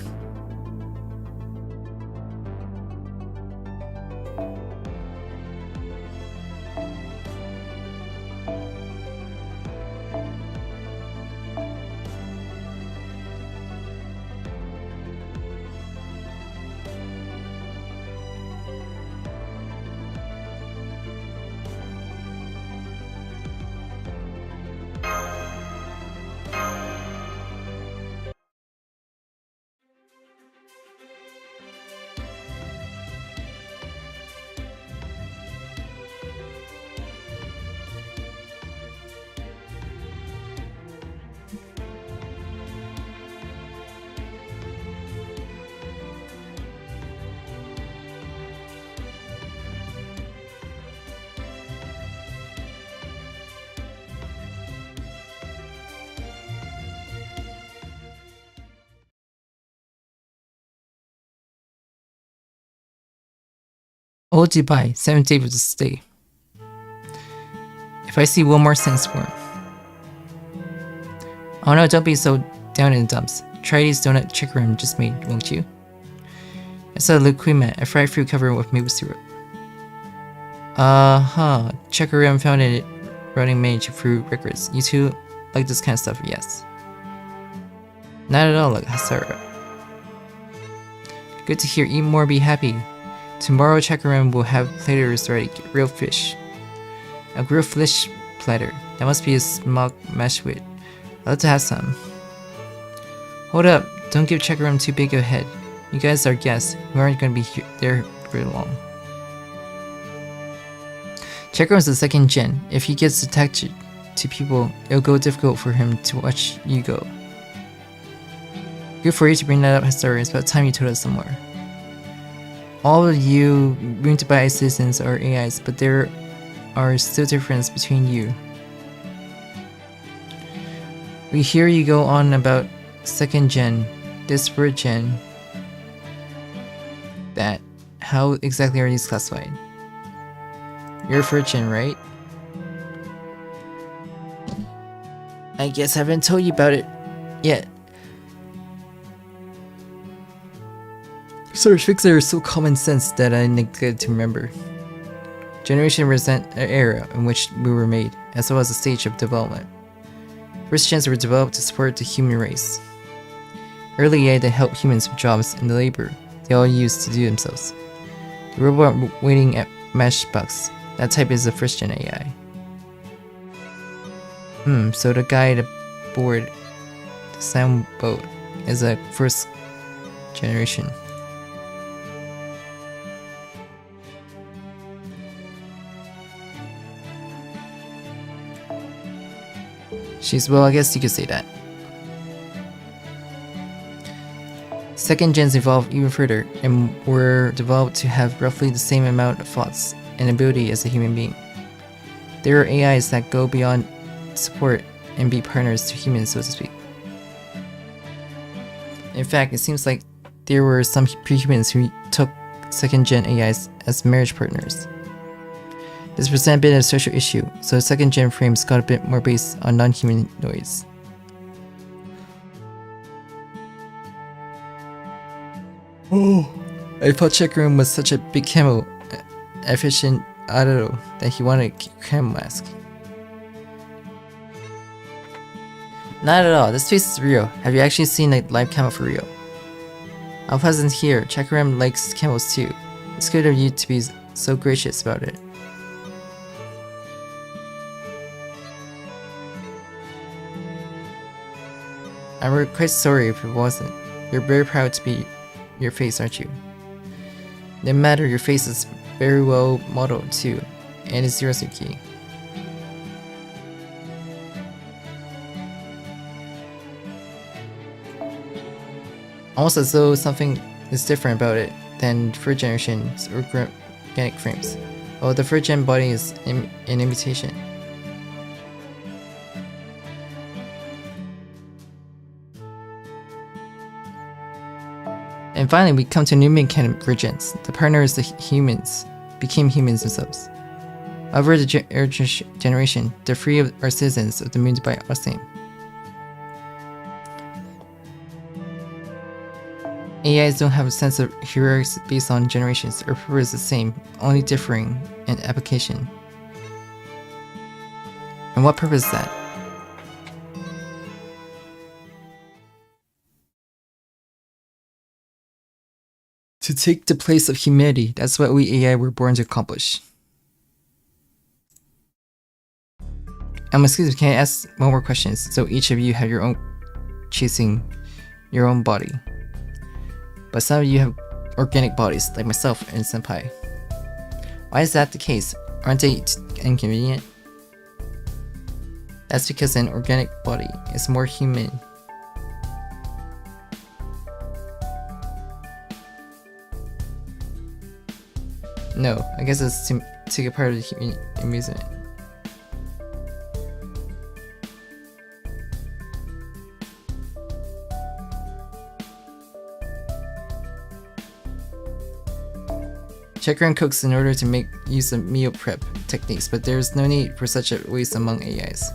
Old Dubai, 7th day of the stay. If I see one more sandstorm. Oh no, don't be so down in the dumps. Try these donut chikarim just made, won't you? I saw lucuma, a fried fruit covered with maple syrup. Chikarim founded it running mage fruit records. You two like this kind of stuff, yes. Not at all like Hasara. Good to hear, eat more, be happy. Tomorrow Chakaram will have platters ready, real fish. A grilled fish platter. That must be a smoked mashed with. I'd love to have some. Hold up, don't give Chakaram too big a head. You guys are guests, who aren't going to be there very long. Chakaram's the 2nd gen. If he gets attached to people, it'll go difficult for him to watch you go. Good for you to bring that up, Hasara. It's about time you told us some more. All of you room to buy citizens are AIs, but there are still differences between you. We hear you go on about 2nd gen, this 3rd gen, that. How exactly are these classified? You're 3rd gen, right? I guess I haven't told you about it yet. Such things are so common sense that I neglected to remember. Generation represent an era in which we were made, as well as a stage of development. 1st gens were developed to support the human race. Early AI that helped humans with jobs and the labor they all used to do themselves. The robot waiting at Mashbox, that type is the 1st gen AI. So the guy aboard the sound boat is a 1st generation. Well, I guess you could say that. 2nd gens evolved even further and were developed to have roughly the same amount of thoughts and ability as a human being. There are AIs that go beyond support and be partners to humans, so to speak. In fact, it seems like there were some prehumans who took 2nd gen AIs as marriage partners. This presented a bit of a social issue, so 2nd gen frames got a bit more based on non-humanoids. I thought Chekarum was such a big camo aficionado that he wanted a camo mask. Not at all, this face is real. Have you actually seen a live camo for real? Alpha isn't here, Chekarum likes camos too. It's good of you to be so gracious about it. I'm quite sorry if it wasn't. You're very proud to be your face, aren't you? No matter, your face is very well modeled too, and it's yours, Yuki. Almost as though something is different about it than 3rd generation's organic frames. Well, the 3rd gen body is an imitation. And finally, we come to new convergence. The partners, the humans, became humans themselves. However, the generation, the 3 of our citizens of the moon by are the same. AIs don't have a sense of hierarchy based on generations. Our purpose is the same, only differing in application. And what purpose is that? To take the place of humanity, that's what we AI were born to accomplish. Excuse me, can I ask one more question? So each of you have your own chasing your own body. But some of you have organic bodies, like myself and Senpai. Why is that the case? Aren't they inconvenient? That's because an organic body is more human. No, I guess it's to take a part of the human amusement. Check run cooks in order to make use of meal prep techniques, but there is no need for such a waste among AIs.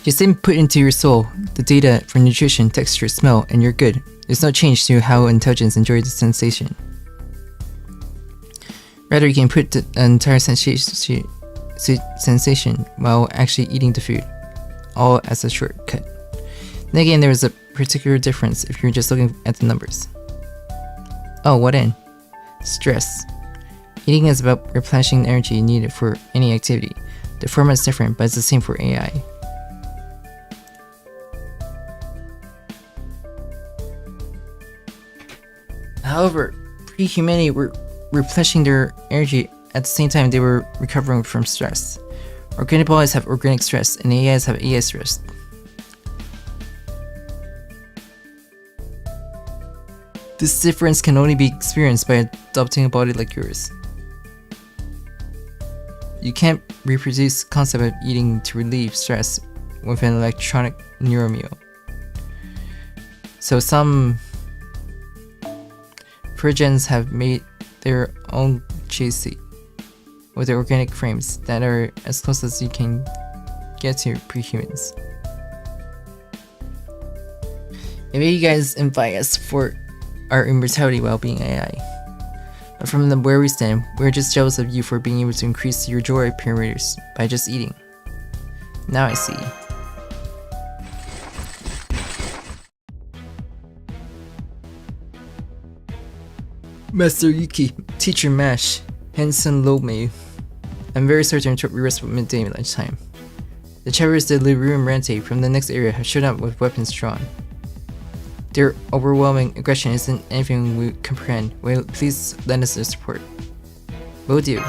Just input into your soul the data for nutrition, texture, smell, and you're good. There's no change to how intelligence enjoys the sensation. Rather, you can put the entire sensation while actually eating the food, all as a shortcut. Then again, there is a particular difference if you're just looking at the numbers. Oh, what in? Stress. Eating is about replenishing the energy needed for any activity. The format is different, but it's the same for AI. However, pre-humanity were replenishing their energy at the same time they were recovering from stress. Organic bodies have organic stress, and AIs have AI stress. This difference can only be experienced by adopting a body like yours. You can't reproduce the concept of eating to relieve stress with an electronic neuromeal. So some Progens have made their own chassis with their organic frames that are as close as you can get to pre-humans. Maybe you guys invite us for our immortality while being AI. But from where we stand, we're just jealous of you for being able to increase your joy parameters by just eating. Now I see. Master Yuki, Teacher Mash, Hanson Lomei. I'm very certain to rest at midday lunchtime. The Chavers de Lirum Rante from the next area have shown up with weapons drawn. Their overwhelming aggression isn't anything we comprehend. Well, please lend us their support. Will do.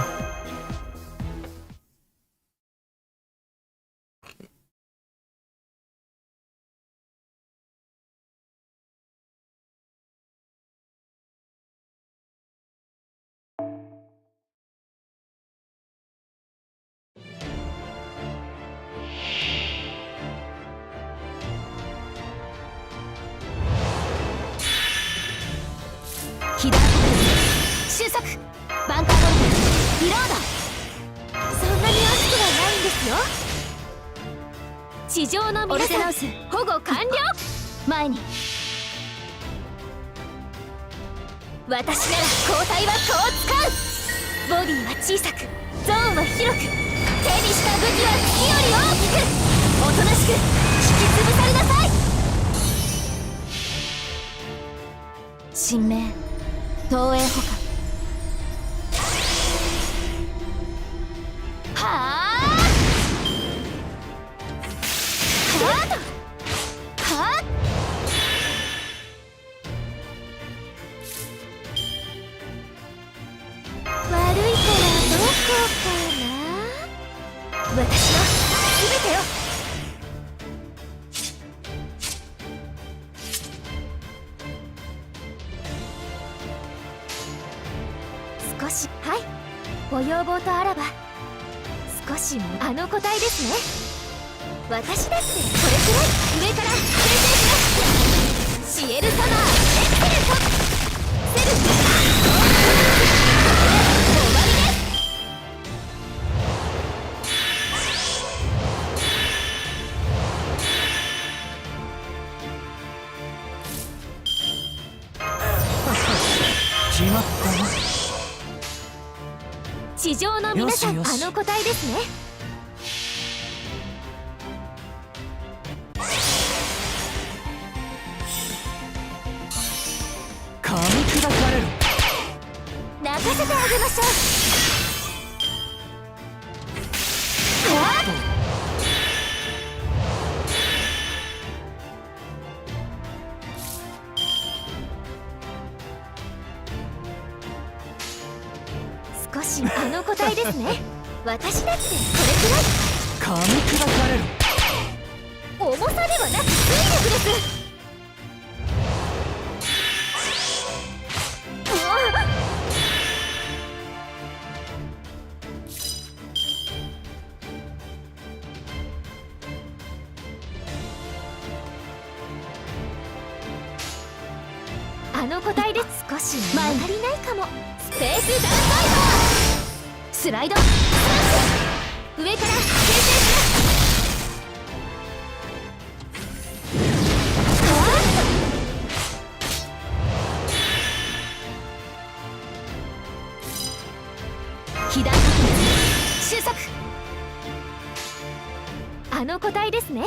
あの個体で少し前足りないかも。スペースダウンファイバースライドスマッシュ上から形成します被弾収束。あの個体ですね。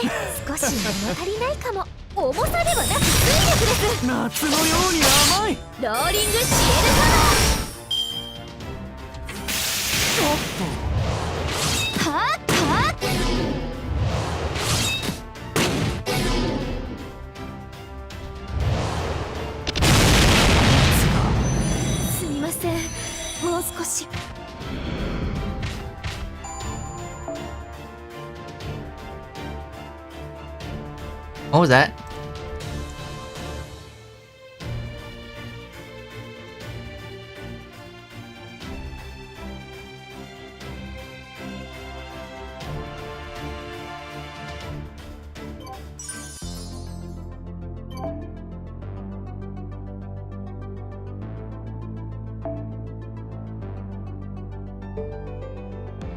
少し物足りないかも。重さではなく水力です。夏のように甘い。ローリングシエルパワー。はっはっすみません、もう少し。What was that?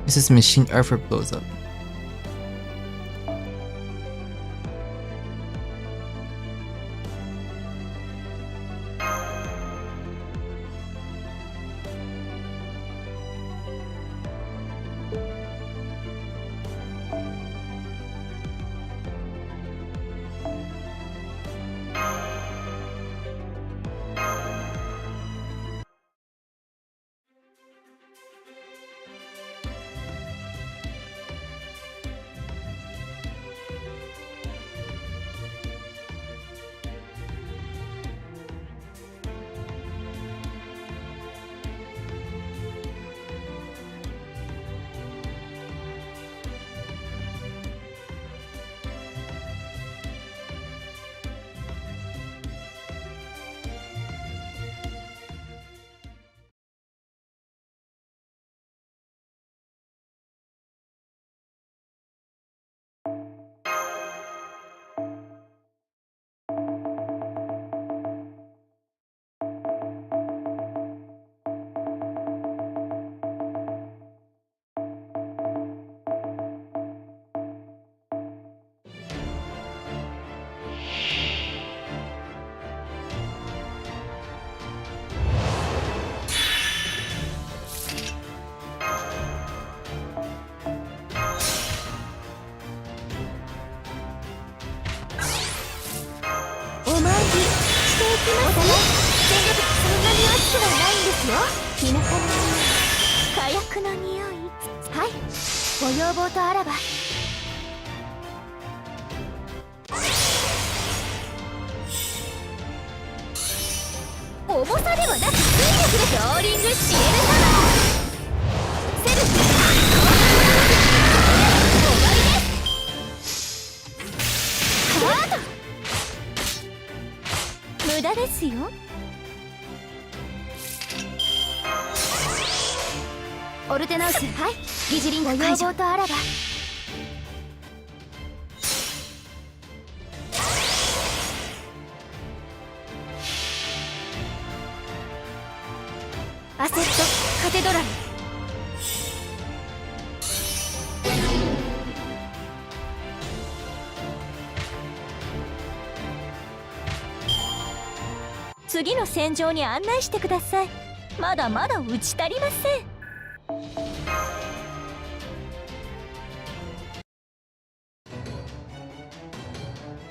This is machine Earth blows up.次の戦場に案内してください。まだまだ打ち足りません。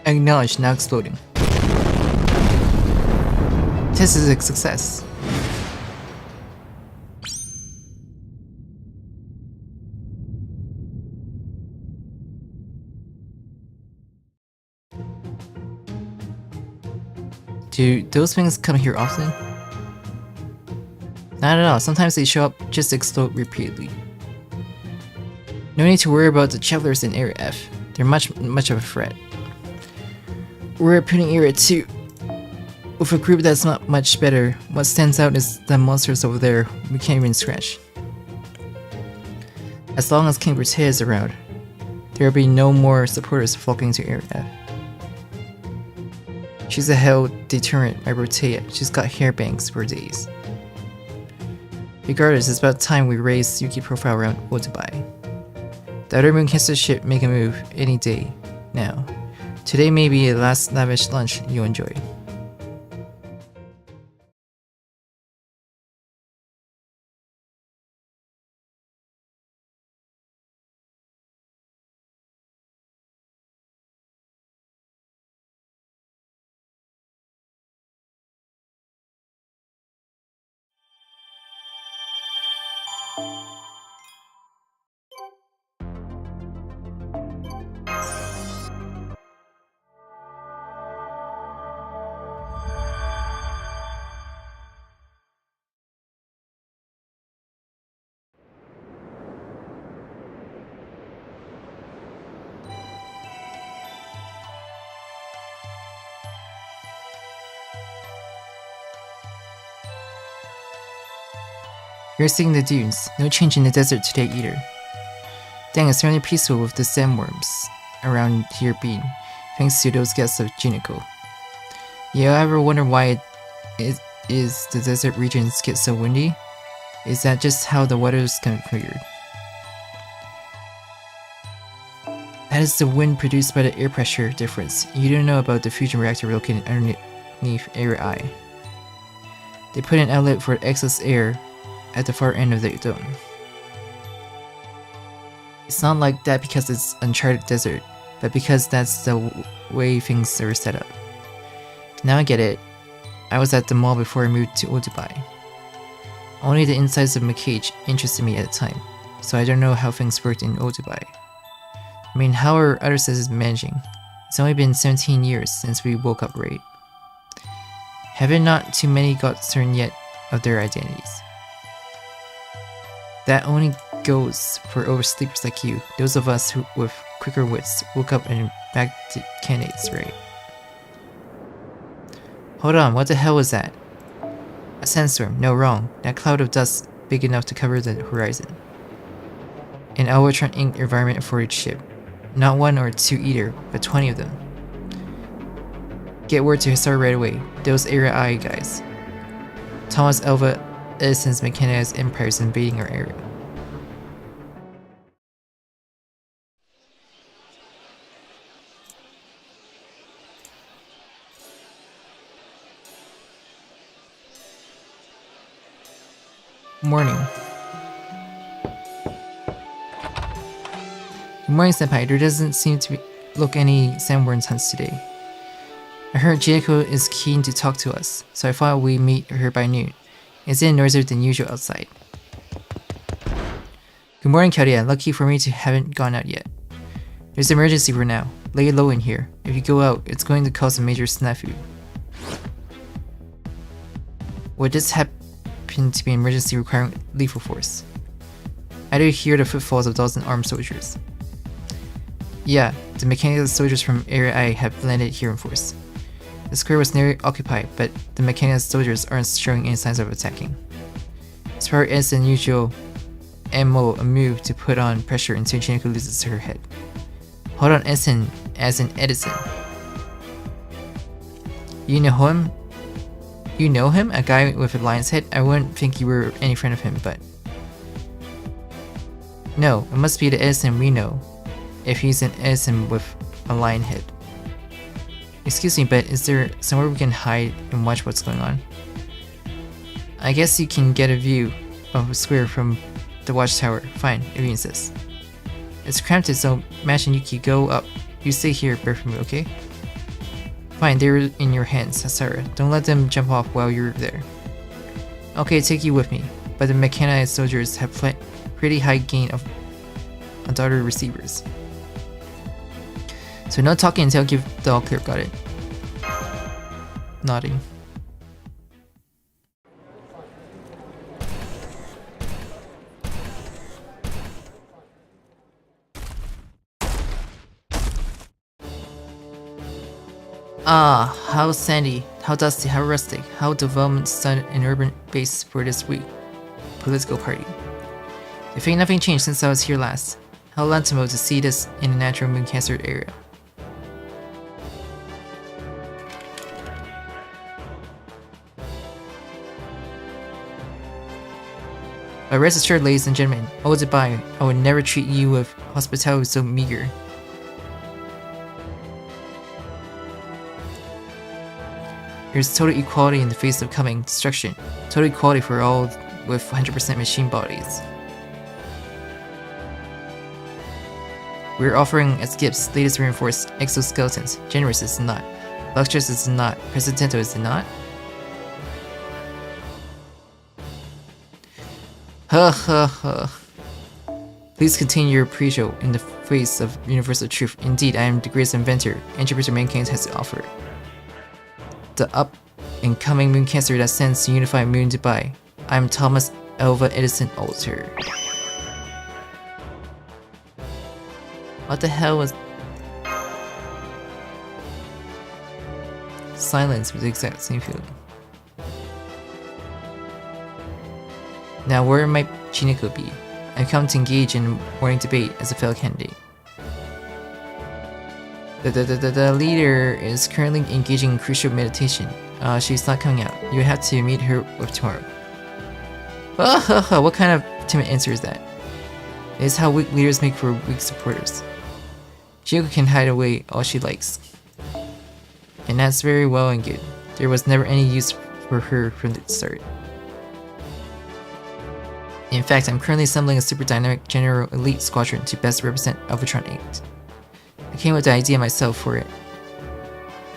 Acknowledge now exploding. This is a success. Do those things come here often? Not at all. Sometimes they show up just to explode repeatedly. No need to worry about the travelers in Area F. They're much of a threat. We're putting Area 2 with a group that's not much better. What stands out is the monsters over there we can't even scratch. As long as King Brute is around, there will be no more supporters flocking to Area F. She's a hell deterrent, my Rotea. She's got hair bangs for days. Regardless, it's about time we raise Yuki profile around Otobai. The other moon cancer ship make a move any day now. Today may be the last lavish lunch you enjoy. You're seeing the dunes. No change in the desert today either. Dang, it's certainly peaceful with the sandworms around here being, thanks to those guests of Jineko. Yeah, I ever wonder why it is the desert regions get so windy? Is that just how the weather is configured? That is the wind produced by the air pressure difference. You don't know about the fusion reactor located underneath Area I. They put an outlet for excess air at the far end of the dome. It's not like that because it's uncharted desert, but because that's the way things are set up. Now I get it. I was at the mall before I moved to Otobai. Only the insides of McCage interested me at the time, so I don't know how things worked in Otobai. I mean, how are other citizens managing? It's only been 17 years since we woke up, right? Haven't not too many got certain yet of their identities. That only goes for oversleepers like you, those of us who with quicker wits woke up and back to candidates, right? Hold on, what the hell was that? A sandstorm, no wrong, that cloud of dust big enough to cover the horizon. An Albatron Inc. environment for each ship. Not one or two either, but 20 of them. Get word to Hisar right away, those Area I guys. Thomas Alva Edison's mechanized empires invading our area. Morning. Good morning, Senpai. There doesn't seem to look any sandworms hunts today. I heard Jineko is keen to talk to us, so I thought we'd meet her by noon. It's even noisier than usual outside. Good morning, Karia. Lucky for me to haven't gone out yet. There's an emergency for now. Lay low in here. If you go out, it's going to cause a major snafu. Would this happen to be an emergency requiring lethal force? I do hear the footfalls of dozen armed soldiers. Yeah, the mechanical soldiers from Area I have landed here in force. The square was nearly occupied, but the mechanical soldiers aren't showing any signs of attacking. It's probably as an usual MO, a move to put on pressure until Jineko loses her head. Hold on, Edison, as in Edison. You know him? You know him? A guy with a lion's head? I wouldn't think you were any friend of him, but... No, it must be the Edison we know, if he's an Edison with a lion head. Excuse me, but is there somewhere we can hide and watch what's going on? I guess you can get a view of a square from the watchtower. Fine, if you insist. It's cramped, so Mash and Yuki go up. You stay here, Berfumu, okay? Fine, they're in your hands, Hasara. Don't let them jump off while you're there. Okay, take you with me, but the mechanized soldiers have pretty high gain of daughter receivers. So no talking until I give the all clear, got it? Nodding. Ah, how sandy, how dusty, how rustic, how development started an urban base for this week. Political party. I think nothing changed since I was here last. How Lantimo to see this in a natural moon cancer area. But rest assured, ladies and gentlemen, oh goodbye, I would never treat you with hospitality so meager. There's total equality in the face of coming destruction. Total equality for all with 100% machine bodies. We're offering as gifts latest reinforced exoskeletons. Generous is it not. Luxurious is it not. Presidential is it not. Ha ha ha. Please continue your pre-show in the face of universal truth. Indeed, I am the greatest inventor entrepreneur mankind has to offer. The up-and-coming moon cancer that sends to unify moon Dubai. I'm Thomas Alva Edison Alter. What the hell was... Silence with the exact same feeling. Now where might Chineko be? I've come to engage in morning debate as a fellow candidate. The leader is currently engaging in crucial meditation. She's not coming out. You have to meet her with tomorrow. What kind of timid answer is that? It is how weak leaders make for weak supporters. Chineko can hide away all she likes. And that's very well and good. There was never any use for her from the start. In fact, I'm currently assembling a super dynamic general elite squadron to best represent Alvatron 8. I came up with the idea myself for it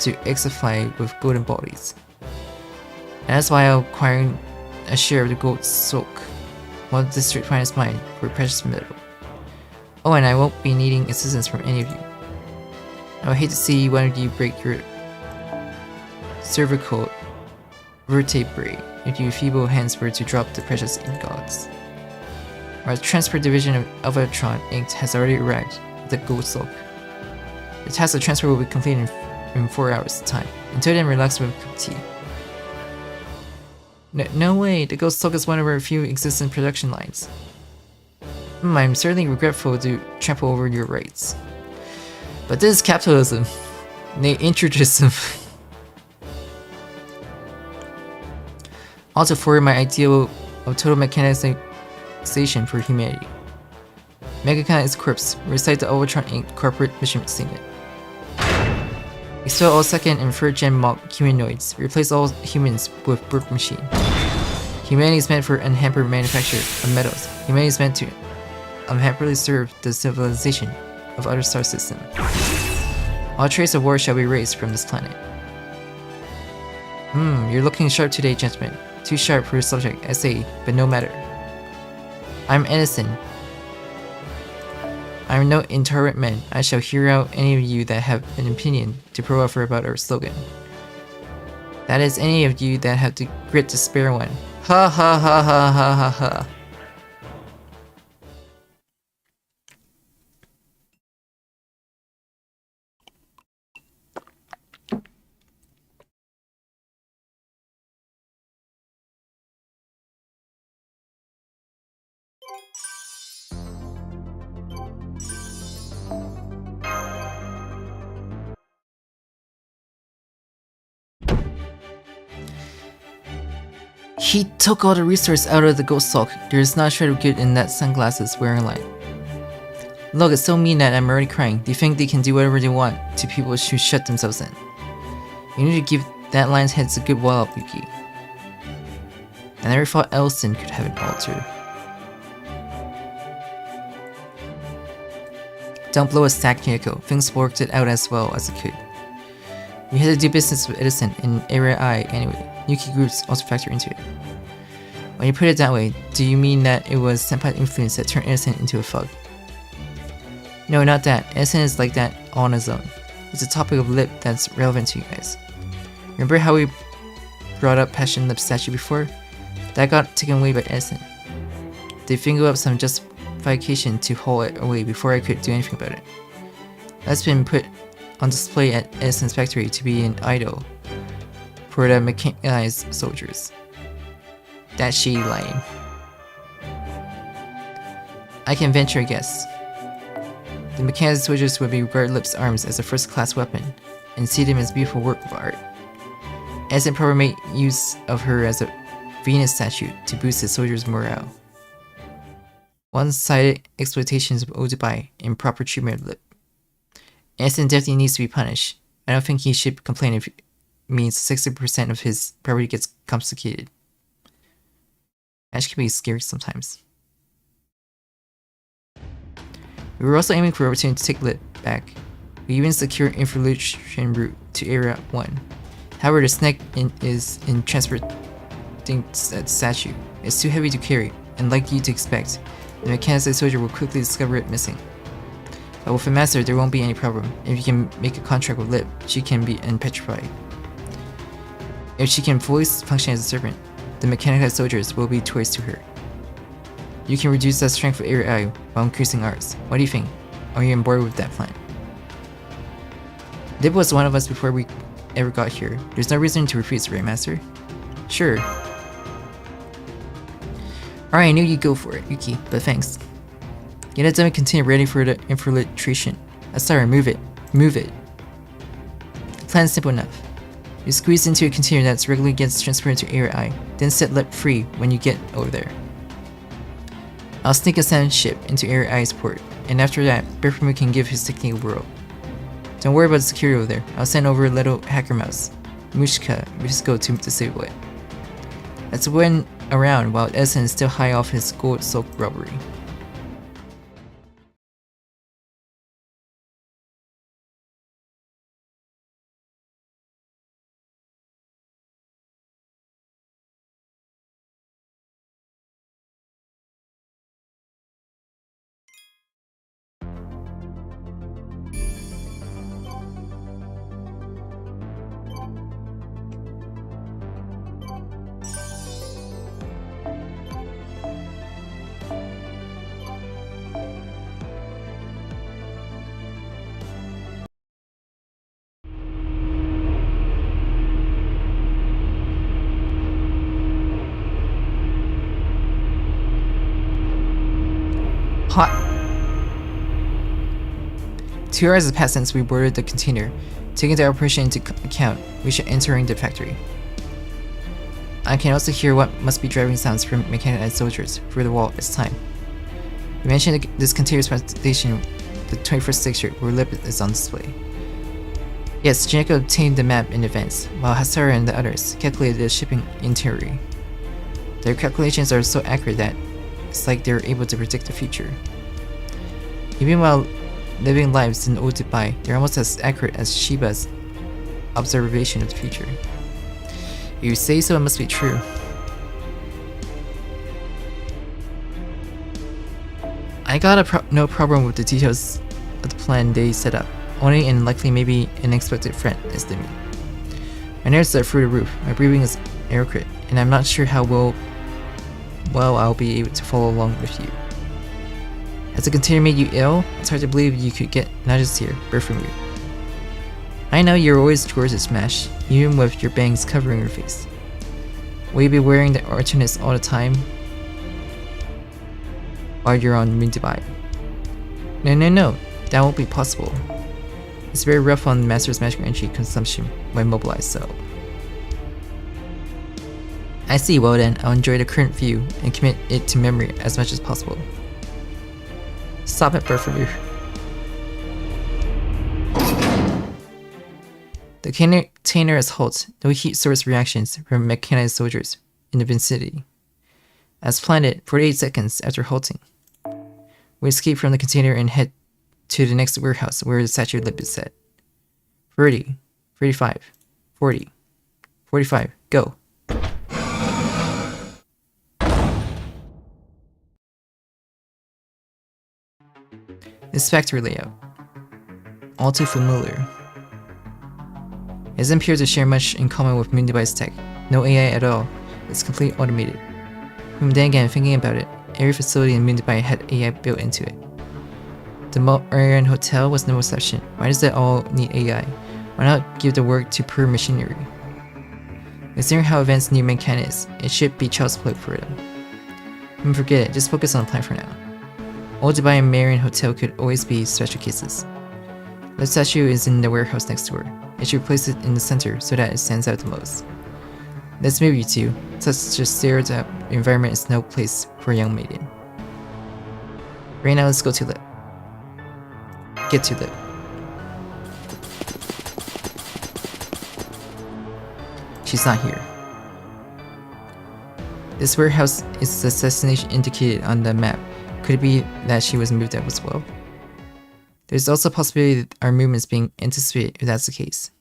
to exify with golden bodies. And that's why I'm acquiring a share of the gold silk, one of the district finest mine for precious metal. Oh, and I won't be needing assistance from any of you. I would hate to see one of you break your cervical vertebrae if your feeble hands were to drop the precious ingots. Our transport division of Alvatron 8 has already arrived with the gold silk. The task of transfer will be completed in 4 hours time. Until then, relax with a cup of tea. No way, the gold silk is one of our few existing production lines. I'm certainly regretful to trample over your rights. But this is capitalism. They introduce them. Also forward my ideal of total mechanization for humanity. MegaAziib recite the Alvatron 8 corporate mission statement. Expel all second and third gen humanoids. Replace all humans with brute machine. Humanity is meant for unhampered manufacture of metals. Humanity is meant to unhamperedly serve the civilization of other star system. All trace of war shall be erased from this planet. You're looking sharp today, gentlemen. Too sharp for your subject, I say, but no matter. I'm innocent. I am no intolerant man. I shall hear out any of you that have an opinion to proffer about our slogan. That is, any of you that have the grit to spare one. Ha ha ha ha ha ha ha. He took all the resource out of the ghost sulk. There is not a shred of good in that sunglasses wearing line. Look, it's so mean that I'm already crying. They think they can do whatever they want to people who shut themselves in. You need to give that lion's heads a good wall up, Yuki. I never thought Elson could have an altar. Don't blow a stack, Chineko. Things worked it out as well as it could. We had to do business with Edison in Area I anyway. Yuki groups also factor into it. When you put it that way, do you mean that it was Senpai's influence that turned Edison into a thug? No, not that. Edison is like that on his own. It's a topic of lip that's relevant to you guys. Remember how we brought up Passion Lip statue before? That got taken away by Edison. They fingered up some justification to haul it away before I could do anything about it. That's been put on display at Edison's factory to be an idol for the mechanized soldiers. That's she lying. I can venture a guess. The mechanized soldiers would regard Lip's arms as a first-class weapon and see them as beautiful work of art. Edison probably made use of her as a Venus statue to boost his soldiers' morale. one-sided exploitations of Odubai and proper treatment of Lip. Anson definitely needs to be punished. I don't think he should complain if it means 60% of his property gets confiscated. Ash can be scary sometimes. We were also aiming for an opportunity to take Lip back. We even secured infiltration route to Area 1. However, the snake is in transporting that statue. It's too heavy to carry, and like you'd expect, the mechanized soldier will quickly discover it missing. But with a master, there won't be any problem. If you can make a contract with Lip, she can be unpetrified. If she can fully function as a servant, the mechanized soldiers will be toys to her. You can reduce the strength of Area I while increasing ours. What do you think? Are you on board with that plan? Lip was one of us before we ever got here. There's no reason to refuse, right, Master? Sure. Alright, I knew you'd go for it, Yuki, but thanks. Get it done and continue ready for the infiltration. Sorry, move it. Move it. The plan's simple enough. You squeeze into a container that's regularly gets transferred to Area I, then set Lip free when you get over there. I'll sneak a sand ship into Area I's port, and after that, Berfamu can give his technique a whirl. Don't worry about the security over there. I'll send over a little hacker mouse, Mushka Risco, to disable it. Let's win around while Edson is still high off his gold soaked robbery. Hot. 2 hours have passed since we boarded the container. Taking the operation into account, we should entering the factory. I can also hear what must be driving sounds from mechanized soldiers through the wall. It's time. We mentioned this container's presentation, the 21st district where Lip is on display. Yes, Janeko obtained the map in advance, while Hasara and the others calculated the shipping itinerary. Their calculations are so accurate that it's like they're able to predict the future. Even while living lives in Odubai, they're almost as accurate as Shiba's observation of the future. If you say so, it must be true. I got no problem with the details of the plan they set up. Only and likely maybe an unexpected friend is the me. My nerves are through the roof, my breathing is adequate, and I'm not sure how well I'll be able to follow along with you. Has the container made you ill? It's hard to believe you could get nudges here, birth from you. I know you're always gorgeous, Smash, even with your bangs covering your face. Will you be wearing the Archetype all the time while you're on Dubai? No, that won't be possible. It's very rough on Master's magic energy consumption when mobilized, so... I see, well then, I'll enjoy the current view and commit it to memory as much as possible. Stop it, Berfamu. The container has halted, no heat source reactions from mechanized soldiers in the vicinity. As planned, 48 seconds after halting, we escape from the container and head to the next warehouse where the statue Lip is set. 30, 35, 40, 45, go. This factory layout. All too familiar. It doesn't appear to share much in common with Moondubai's tech. No AI at all. It's completely automated. Then again, thinking about it, every facility in Moondubai had AI built into it. The Marian Hotel was no exception. Why does it all need AI? Why not give the work to pure machinery? Considering how advanced new mankind is, it should be child's play for them. Forget it, just focus on the plan for now. Old Dubai and Marian Hotel could always be special cases. The statue is in the warehouse next door. It should place it in the center so that it stands out the most. Let's move you two. Such a stereotype environment is no place for a young maiden. Right now, let's go to lip. Get to lip. She's not here. This warehouse is the destination indicated on the map. Could it be that she was moved out as well? There's also a possibility that our movement is being anticipated if that's the case.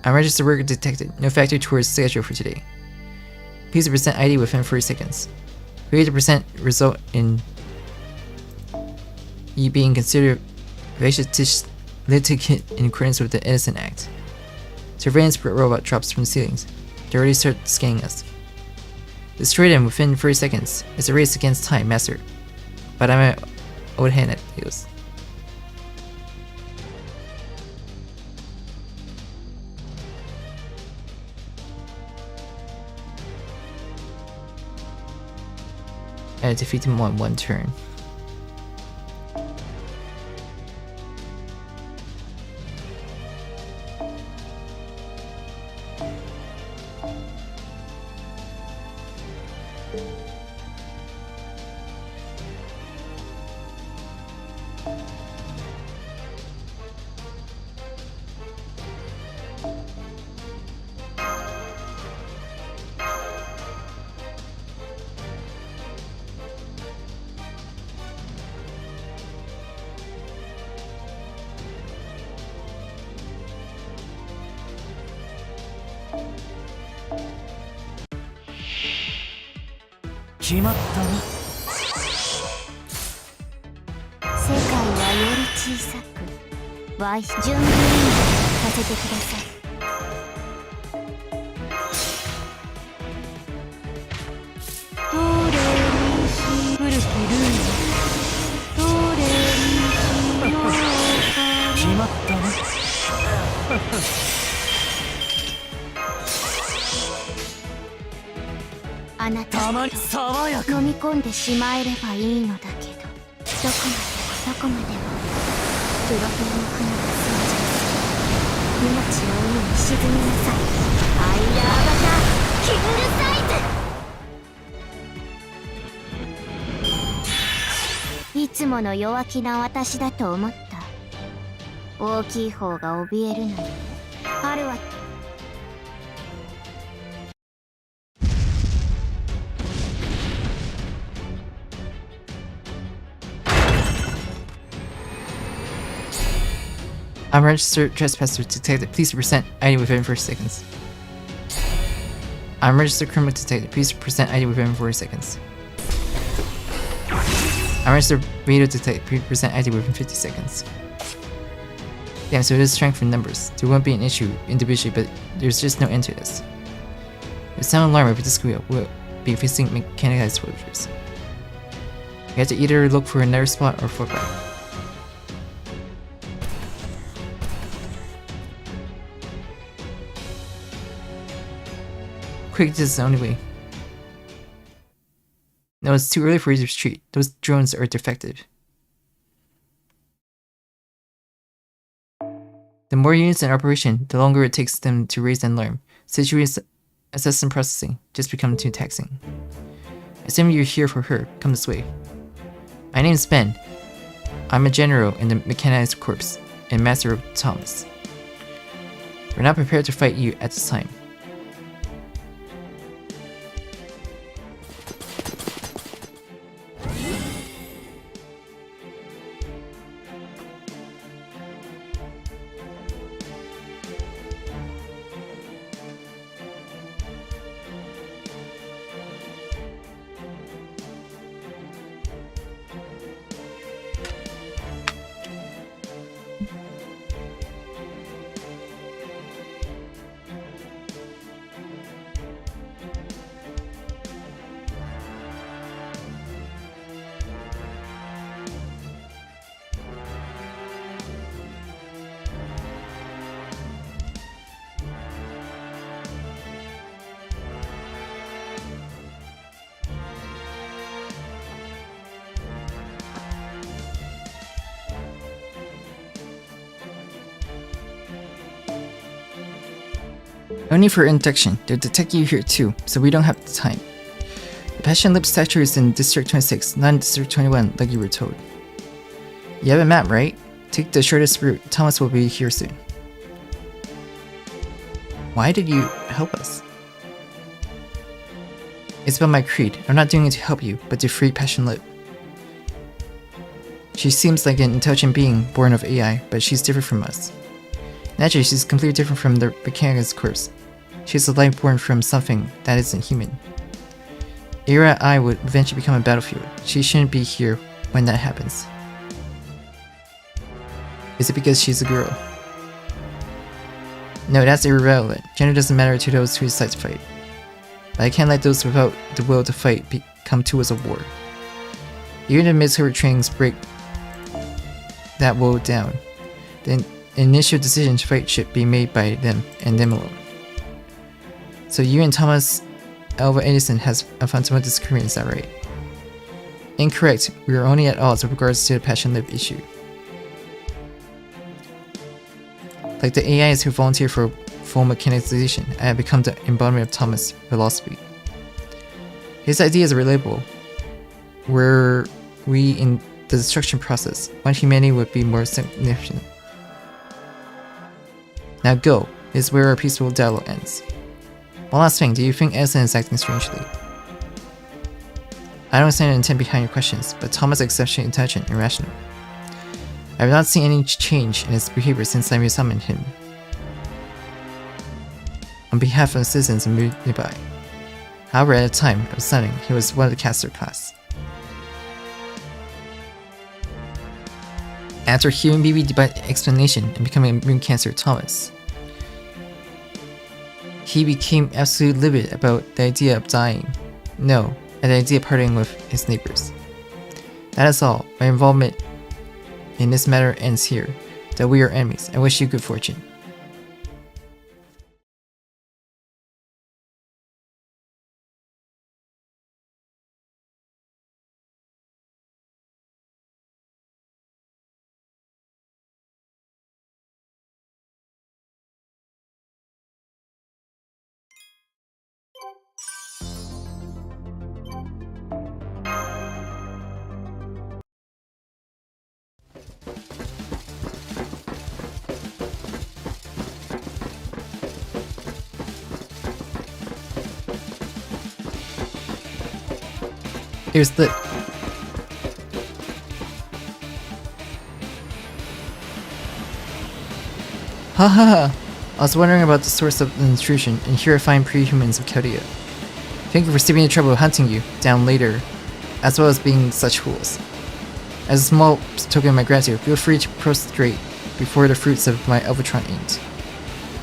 Unregistered worker detected. No factor towards schedule for today. Please present ID within 30 seconds. Failure to present result in you being considered vexatious litigant in accordance with the Innocent Act. Surveillance robot drops from the ceilings. They already start scanning us. Destroy them within 30 seconds. It's a race against time, master. But I'm an old hand at those. I defeat him on one turn.決まったな。世界はより小さくワイス準備運動させてください。どれにし古きルールどれにしようか。決まったな。あなたたまに爽やか。飲み込んでしまえればいいのだけど、どこまでもどこまでもプロペラの船が成長する。命の海に沈みなさい。アイラー型キングサイズ。いつもの弱気な私だと思った。大きい方が怯えるのに。春はUnregistered trespasser detected. Please present ID within 40 seconds. Unregistered criminal detected. Please present ID within 40 seconds. Unregistered radio detected. Please present ID within 50 seconds. Damn, so it is strength in numbers. There won't be an issue individually, but there's just no end to this. If sound alarm over this wheel, we'll be facing mechanical exposures. You have to either look for another spot or fall back. Quick, this is the only way. No, it's too early for you to retreat. Those drones are defective. The more units in operation, the longer it takes them to raise an alarm. Situation assess and processing just become too taxing. Assuming you're here for her, come this way. My name's Ben. I'm a general in the Mechanized Corps and Master of Thomas. We're not prepared to fight you at this time. No need for induction, they'll detect you here too, so we don't have the time. The Passion Lip statue is in District 26, not in District 21, like you were told. You have a map, right? Take the shortest route, Thomas will be here soon. Why did you help us? It's about my creed. I'm not doing it to help you, but to free Passion Lip. She seems like an intelligent being born of AI, but she's different from us. Naturally, she's completely different from the mechanics corpse. She's a life born from something that isn't human. Era I would eventually become a battlefield. She shouldn't be here when that happens. Is it because she's a girl? No, that's irrelevant. Gender doesn't matter to those who decide to fight. But I can't let those without the will to fight become tools of war. Even if military trainings break that will down, then the initial decision to fight should be made by them and them alone. So you and Thomas Alva Edison has a fundamental disagreement, is that right? Incorrect. We are only at odds with regards to the Passion Lip issue. Like the AIs who volunteer for full mechanization, I have become the embodiment of Thomas' philosophy. His ideas are relatable. Were we in the destruction process, one humanity would be more significant. Now go. This is where our peaceful dialogue ends. One last thing, do you think Edison is acting strangely? I don't understand the intent behind your questions, but Thomas is exceptionally intelligent and rational. I have not seen any change in his behavior since I resummoned him. On behalf of the citizens of nearby. However, at the time of summoning, he was one of the caster class. After hearing BB's explanation and becoming a moon cancer Thomas, he became absolutely livid about the idea of dying. No, at the idea of parting with his neighbors. That is all. My involvement in this matter ends here. That we are enemies. I wish you good fortune. Here's the... Haha! I was wondering about the source of the intrusion, and here I find pre-humans of Chaldea. Thank you for saving the trouble of hunting you down later, as well as being such fools. As a small token of my gratitude, feel free to prostrate before the fruits of my Elvatron aimed.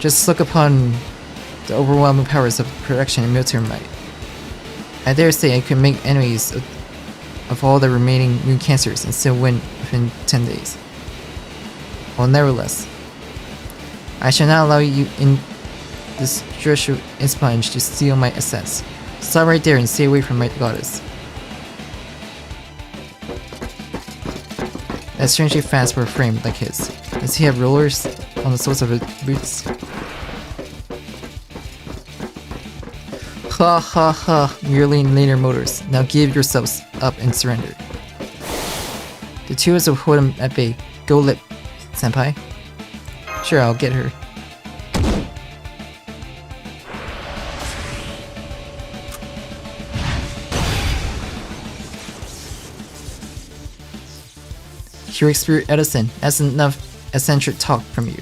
Just look upon the overwhelming powers of production and military might. I dare say I could make enemies of all the remaining moon cancers and still win within 10 days. Well, nevertheless, I shall not allow you in this treasure sponge to steal my assets. Stop right there and stay away from my goddess. That's strangely fast for a frame like his. Does he have rollers on the soles of his boots? Ha ha ha, merely linear motors. Now give yourselves up and surrender. The two of us will hold him at bay. Go Lip, senpai. Sure, I'll get her. Heroic Spirit Edison, that's enough eccentric talk from you.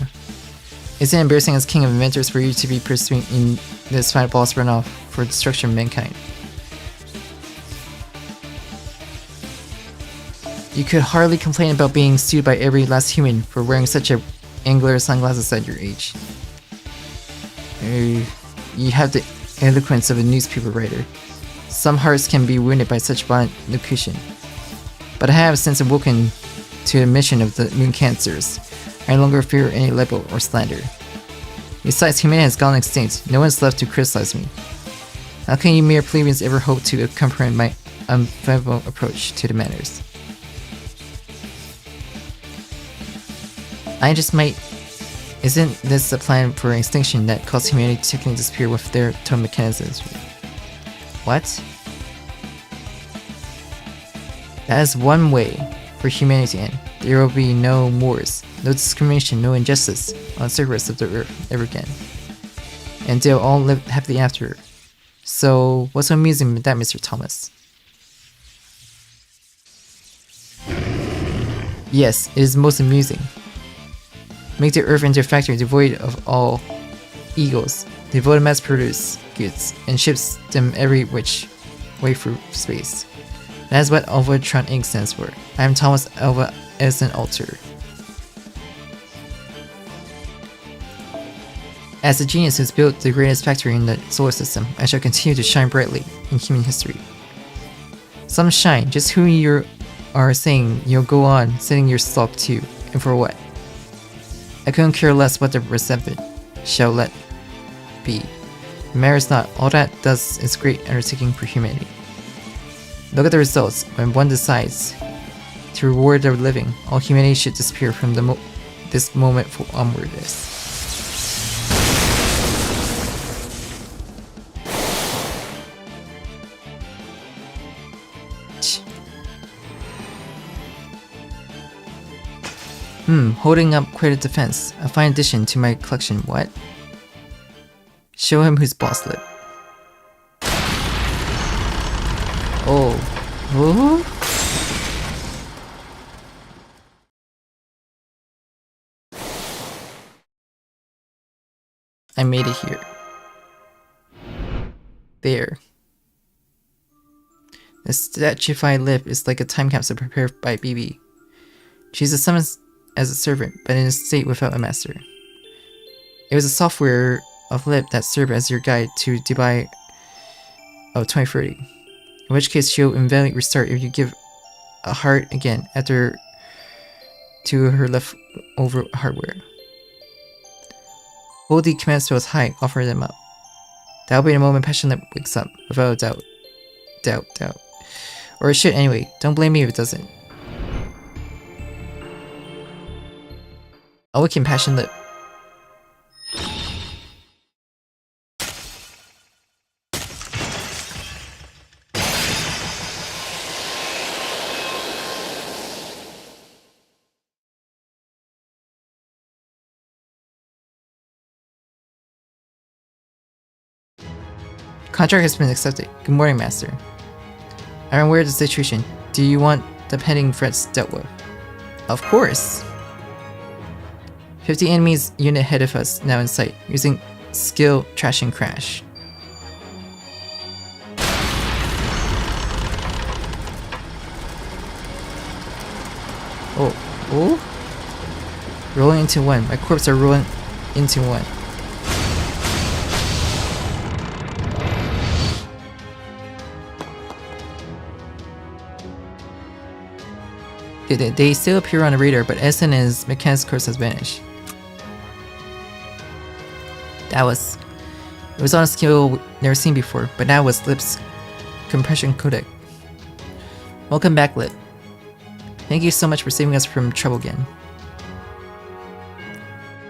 Isn't it embarrassing as king of inventors for you to be pursuing in this final boss runoff for destruction of mankind? You could hardly complain about being sued by every last human for wearing such a angular sunglasses at your age. You have the eloquence of a newspaper writer. Some hearts can be wounded by such violent locution. But I have since awoken to the mission of the moon cancers. I no longer fear any libel or slander. Besides, humanity has gone extinct. No one's left to criticize me. How can you mere plebeians ever hope to comprehend my unfathomable approach to the matters? I just might Isn't this a plan for extinction that caused humanity to technically disappear with their totem mechanisms? What? That is one way for humanity to end. There will be no wars, no discrimination, no injustice on the surface of the earth ever again. And they'll all live happily after. So, what's so amusing with that, Mr. Thomas? Yes, it is most amusing. Make the earth into a factory devoid of all egos, devoid to mass produce goods, and ships them every which way through space. That is what Alvatron Inc. stands for. I am Thomas Alva Edison Alter. As the genius who's built the greatest factory in the solar system, I shall continue to shine brightly in human history. Some shine, just who you are saying you'll go on setting your stop to, and for what? I couldn't care less what the recipient shall let be. It matters not, all that does is great undertaking for humanity. Look at the results. When one decides to reward the living, all humanity should disappear from this moment onwardness. Holding up quite a defense. A fine addition to my collection, what? Show him who's boss lip. Oh. Ooh. I made it here. There. The statuified lip is like a time capsule prepared by BB. She's a summon as a servant, but in a state without a master. It was a software of lip that served as your guide to Dubai of 2030. In which case she'll invalidly restart if you give a heart again after to her leftover hardware. Hold the command spells high, offer them up. That'll be the moment Passion Lip wakes up, without a doubt. Doubt. Or it should anyway, don't blame me if it doesn't. Awaken Passion Lip. Contract has been accepted. Good morning, Master. I'm aware of the situation. Do you want the pending threats dealt with? Of course! 50 enemies unit ahead of us now in sight, using skill trash and crash. Oh. Rolling into one. My corpse are rolling into one. They still appear on the radar, but Edison and his mechanics course has vanished. It was on a scale never seen before, but that was Lip's compression codec. Welcome back, Lip. Thank you so much for saving us from trouble again.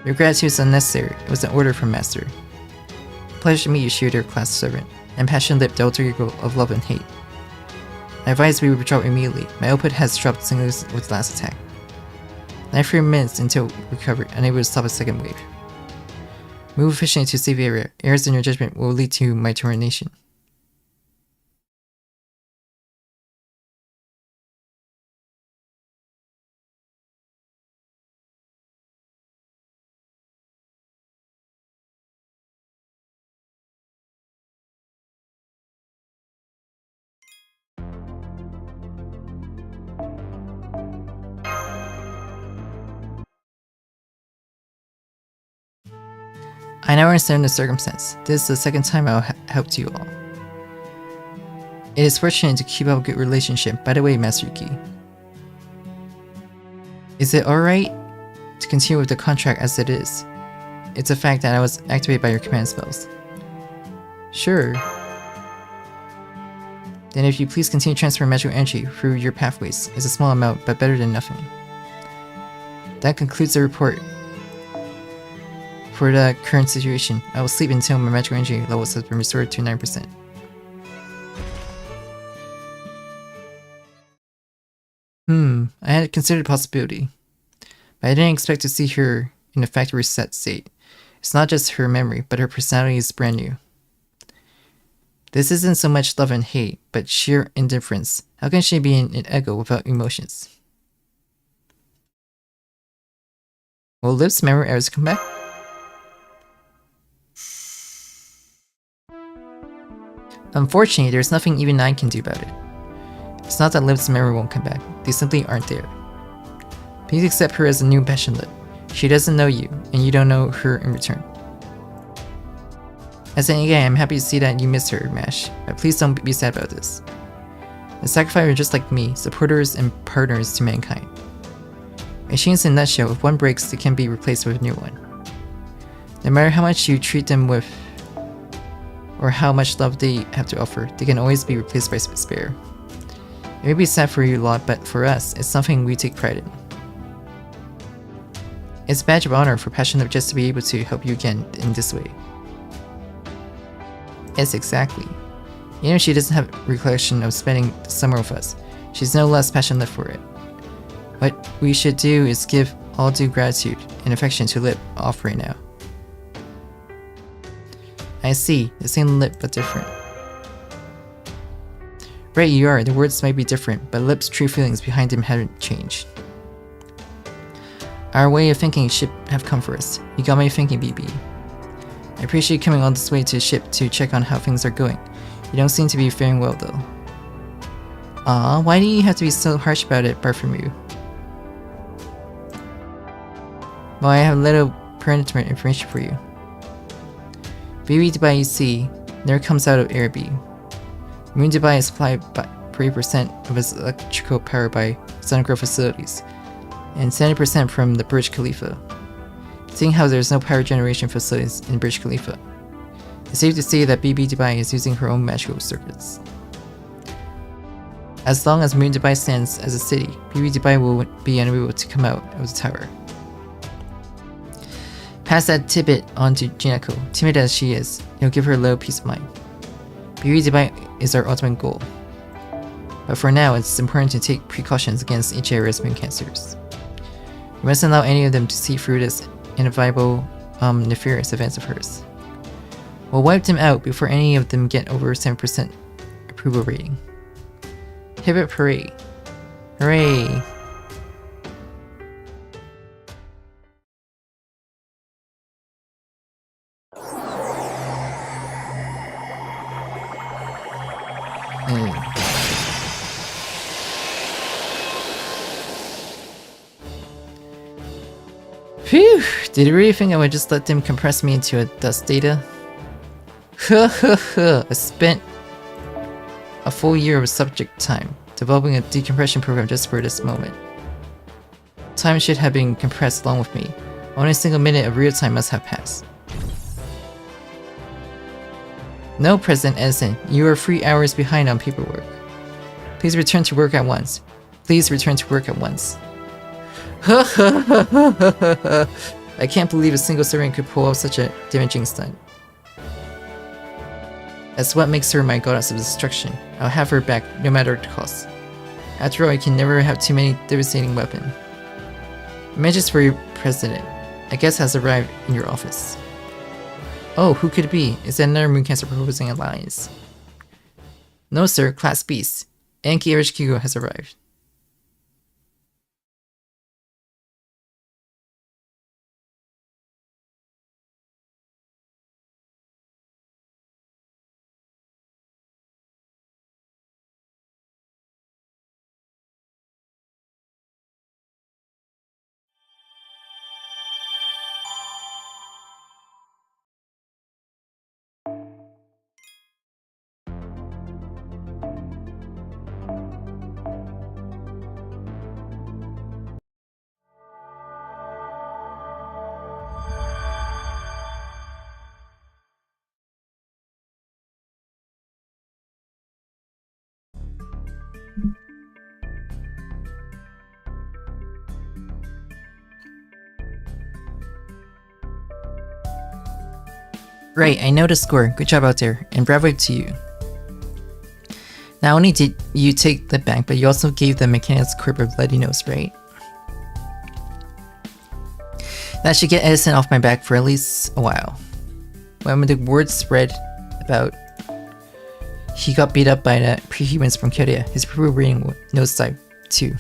Your gratitude is unnecessary. It was an order from Master. Pleasure to meet you, Shooter class servant. I'm Passion Lip, the alter ego of love and hate. I advise we withdraw immediately. My output has dropped singly with the last attack. 93 minutes until recovery, unable to stop a second wave. Move efficiently to safe area. Errors in your judgment will lead to my termination. I now understand the circumstance. This is the second time I'll helped you all. It is fortunate to keep up a good relationship. By the way, Master Yuki. Is it alright to continue with the contract as it is? It's a fact that I was activated by your command spells. Sure. Then if you please continue transferring magical energy through your pathways. It's a small amount, but better than nothing. That concludes the report. For the current situation, I will sleep until my magical energy levels have been restored to 9%. I had considered the possibility, but I didn't expect to see her in a factory reset state. It's not just her memory, but her personality is brand new. This isn't so much love and hate, but sheer indifference. How can she be an ego without emotions? Will Liv's memory errors come back? Unfortunately, there's nothing even I can do about it. It's not that Liv's memory won't come back, they simply aren't there. Please accept her as a new passion Liv. She doesn't know you, and you don't know her in return. As an EA, I'm happy to see that you miss her, Mash, but please don't be sad about this. The Sacrifice are just like me, supporters and partners to mankind. Machines in a nutshell, if one breaks, they can be replaced with a new one. No matter how much you treat them with, or how much love they have to offer, they can always be replaced by despair. It may be sad for you lot, but for us, it's something we take pride in. It's a badge of honor for Passion Liv just to be able to help you again in this way. Yes, exactly. You know she doesn't have recollection of spending the summer with us. She's no less Passion Liv for it. What we should do is give all due gratitude and affection to Lip off right now. I see, the same Lip but different. Right you are, the words might be different, but Lip's true feelings behind them haven't changed. Our way of thinking should have come first. You got me thinking, BB. I appreciate you coming all this way to the ship to check on how things are going. You don't seem to be faring well though. Aw, why do you have to be so harsh about it, Bartholomew? Well, I have a little pertinent information for you. BB Dubai, you see, never comes out of Air B. Moon Dubai is supplied by 30% of its electrical power by sun-grown facilities, and 70% from the Burj Khalifa. Seeing how there's no power generation facilities in Burj Khalifa, it's safe to say that BB Dubai is using her own magical circuits. As long as Moon Dubai stands as a city, BB Dubai will be unable to come out of the tower. Pass that tidbit on to Jinako. Timid as she is, it'll give her a little peace of mind. BB Dubai is our ultimate goal. But for now, it's important to take precautions against each area's moon cancers. We mustn't allow any of them to see through this inevitable, nefarious events of hers. We'll wipe them out before any of them get over 7% approval rating. Hip hip hooray. Hooray! Phew! Did you really think I would just let them compress me into a dust data? I spent a full year of subject time developing a decompression program just for this moment. Time should have been compressed along with me. Only a single minute of real time must have passed. No, President Edison, you are 3 hours behind on paperwork. Please return to work at once. Please return to work at once. I can't believe a single servant could pull off such a damaging stunt. That's what makes her my goddess of destruction. I'll have her back, no matter the cost. After all, you can never have too many devastating weapons. A message for your president. I guess has arrived in your office. Oh, who could it be? Is that another Moon Cancer proposing alliance? No sir, Class Beast. Anki HQ has arrived. Right, I know the score. Good job out there, and bravo to you. Not only did you take the bank, but you also gave the mechanics quirk of bloody nose, right? That should get Edison off my back for at least a while. When the word spread about he got beat up by the pre-humans from Korea, his approval rating nosedived too.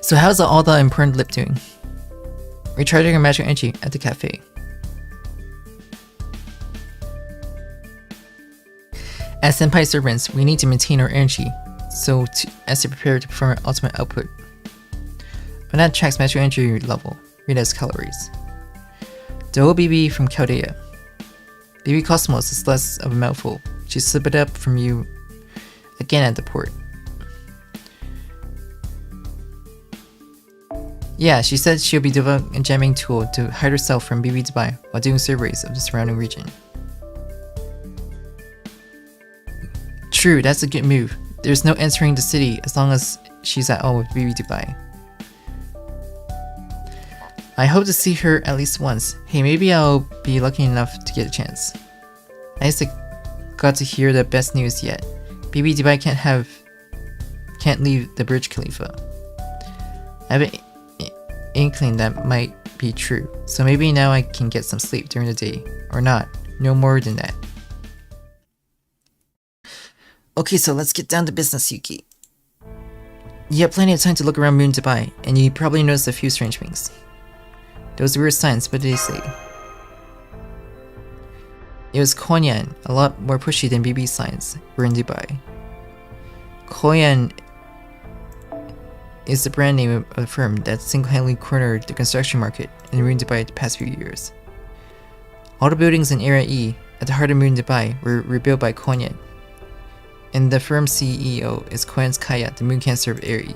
So how's all the important lip doing? Recharging her magical energy at the cafe. As senpai servants, we need to maintain our energy as to prepare to perform our ultimate output. When that tracks magical energy level, read as calories. The OBB from Korea. Baby Cosmos is less of a mouthful. She slipped it up from you again at the port. Yeah, she said she'll be developing a jamming tool to hide herself from BB Dubai while doing surveys of the surrounding region. True, that's a good move. There's no entering the city as long as she's at all with BB Dubai. I hope to see her at least once. Hey, maybe I'll be lucky enough to get a chance. I just got to hear the best news yet. BB Dubai can't leave the Burj Khalifa. I have an inkling that might be true, so maybe now I can get some sleep during the day. Or not. No more than that. Okay, so let's get down to business, Yuki. You have plenty of time to look around Moon Dubai, and you probably noticed a few strange things. Those weird signs, what did they say? It was Konyan, a lot more pushy than BB signs were in Dubai. Konyan is the brand name of a firm that single-handedly cornered the construction market in Moon Dubai the past few years. All the buildings in Area E, at the heart of Moon Dubai, were rebuilt by Konyan. And the firm's CEO is Konyan's Kaya, the moon cancer of Area E.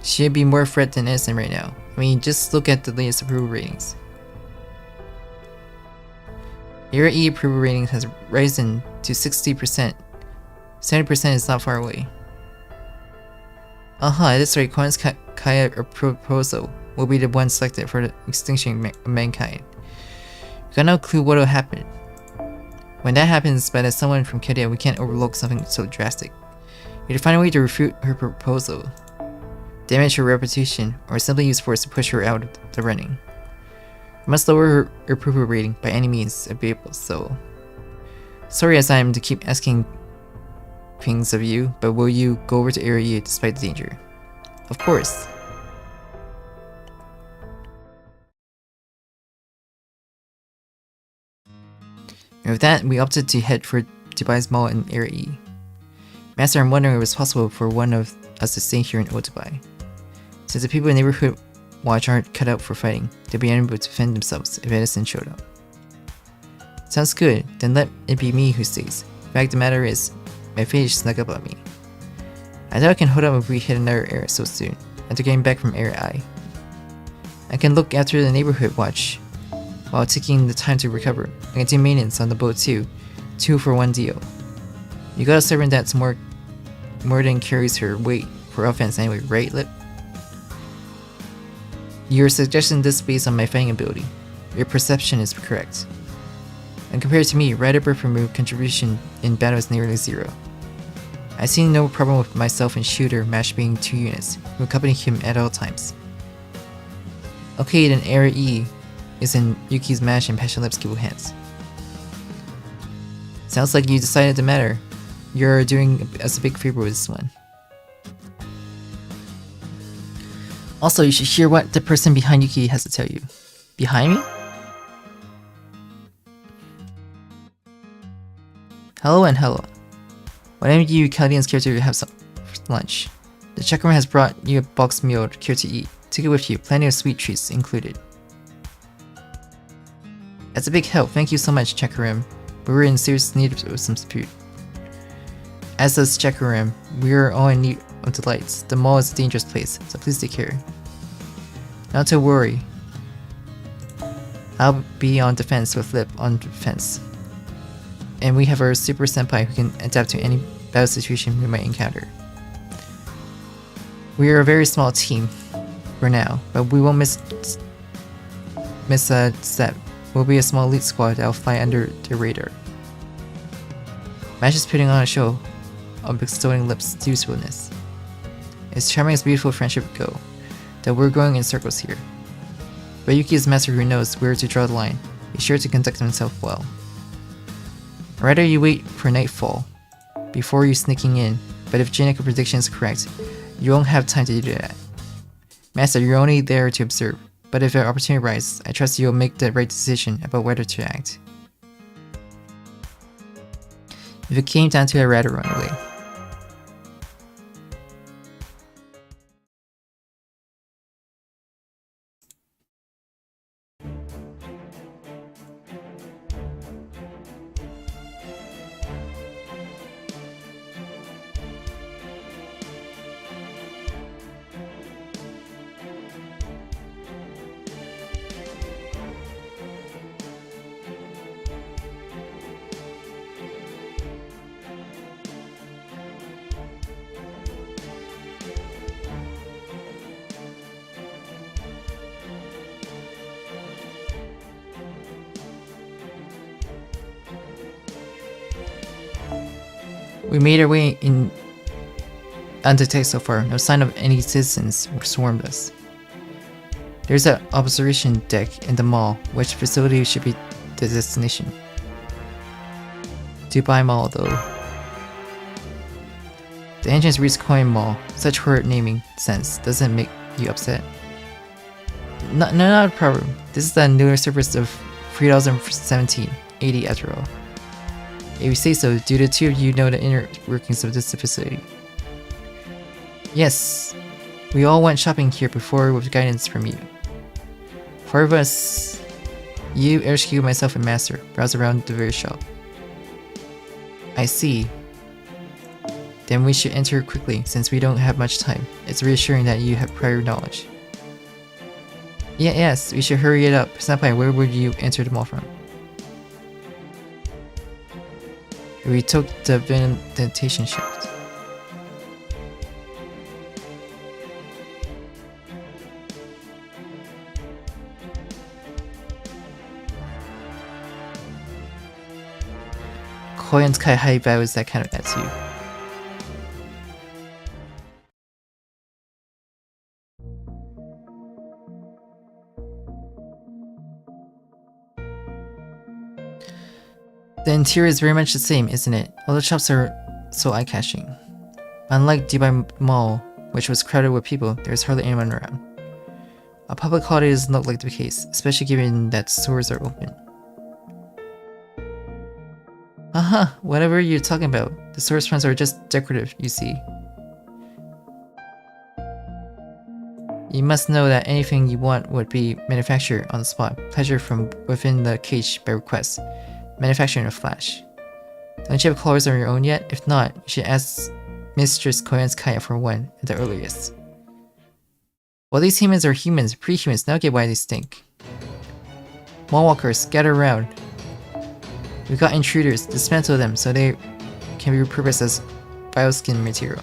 She'd be more threat than innocent right now. I mean, just look at the latest approval ratings. Area E approval rating has risen to 60%. 70% is not far away. That's right, Konyan's Kaya proposal will be the one selected for the extinction of mankind. We got no clue what will happen. When that happens, but as someone from Korea, we can't overlook something so drastic. We need to find a way to refute her proposal, damage her reputation, or simply use force to push her out of the running. We must lower her approval rating by any means if able, so... Sorry as I am to keep asking things of you, but will you go over to Area E despite the danger? Of course. And with that, we opted to head for Dubai's mall in Area E. Master, I'm wondering if it was possible for one of us to stay here in Old Dubai. Since the people in Neighborhood Watch aren't cut out for fighting, they'll be unable to defend themselves if Edison showed up. Sounds good, then let it be me who stays. The fact of the matter is, my fate just snuck up on me. I doubt I can hold up if we hit another area so soon, after getting back from Area I. I can look after the Neighborhood Watch while taking the time to recover. I can do maintenance on the boat too. 2 for 1 deal. You got a servant that's more than carries her weight for offense anyway, right, Lip? You're suggesting this based on my fighting ability. Your perception is correct. And compared to me, Rider Bird remove contribution in battle is nearly 0. I see no problem with myself and Shooter match being 2 units, who accompany him at all times. Okay, then Area E is in Yuki's Mash and Passion Lips capable hands. Sounds like you decided the matter. You're doing us a big favor with this one. Also, you should hear what the person behind Yuki has to tell you. Behind me? Hello and hello. Whenever you Chaldean's care to have some for lunch. The check room has brought you a boxed meal here to eat. Take it with you, plenty of sweet treats included. That's a big help, thank you so much, Chekarim. We were in serious need of some food. As does Chekarim, we are all in need of delights. The mall is a dangerous place, so please take care. Not to worry. I'll be on defense with Lip on defense. And we have our super senpai who can adapt to any battle situation we might encounter. We are a very small team for now, but we won't miss Mesiah will be a small elite squad that will fly under the radar. Mash is putting on a show of bestowing lips to usefulness. It's charming as beautiful friendship go, that we're going in circles here. But Yuki is a master who knows where to draw the line. He's sure to conduct himself well. Rather you wait for nightfall before you sneaking in, but if Jineko prediction is correct, you won't have time to do that. Master, you're only there to observe, but if an opportunity arises, I trust you'll make the right decision about whether to act. If it came down to it, I'd rather run away. We made our way in undetected so far. No sign of any citizens swarmed us. There's an observation deck in the mall, which facility should be the destination. Dubai Mall though. The entrance reads Coin Mall. Such horrid naming sense doesn't make you upset. No, not a problem. This is the newer surface of 3017, 80 after all. If you say so, do the two of you know the inner workings of this facility? Yes, we all went shopping here before with guidance from you. 4 of us, you, HQ, myself, and Master, browse around the very shop. I see. Then we should enter quickly, since we don't have much time. It's reassuring that you have prior knowledge. Yes, we should hurry it up. Senpai, where would you enter the mall from? We took the ventilation shaft. MahdeenSky high values that kind of attitude. The interior is very much the same, isn't it? All the shops are so eye-catching. Unlike Dubai Mall, which was crowded with people, there's hardly anyone around. A public holiday doesn't look like the case, especially given that stores are open. Whatever you're talking about. The store's fronts are just decorative, you see. You must know that anything you want would be manufactured on the spot, pleasure from within the cage by request. Manufacturing a flash. Don't you have colors on your own yet? If not, you should ask Mistress MahdeenSky for one at the earliest. Well, these humans are humans, pre-humans, now get why they stink. Mallwalkers, scatter around. We got intruders, dismantle them so they can be repurposed as bioskin material.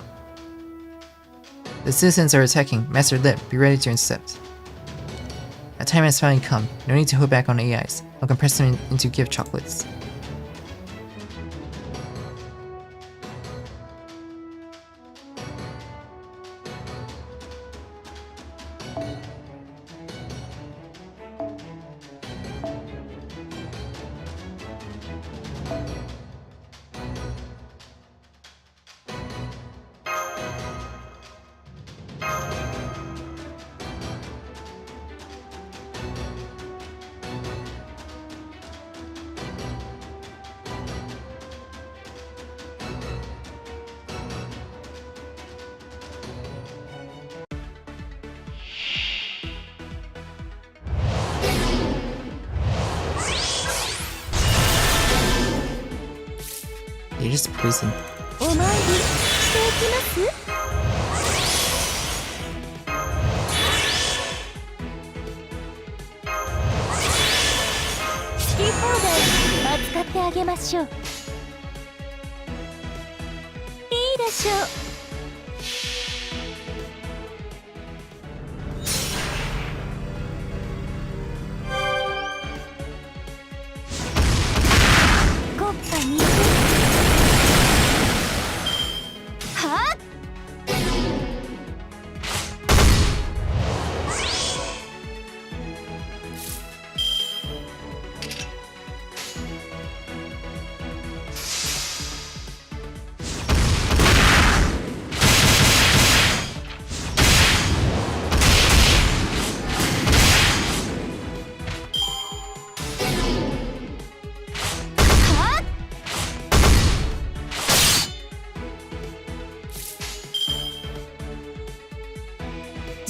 The citizens are attacking. Master Lip, be ready to intercept. A time has finally come. No need to hold back on AIs. I'll compress them into gift chocolates. You're just poison. お参りしていきます好き放題扱ってあげましょう。いいでしょう。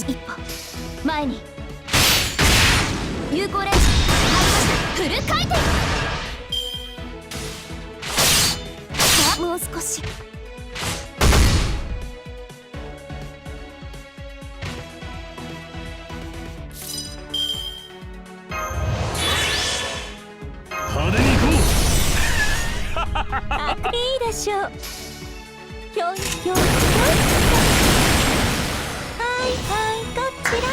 一歩前に有効レンジ入りました。フル回転。さあもう少し。派手に行こう。いいでしょう。ひょいひょいひょい。はいはいこちら。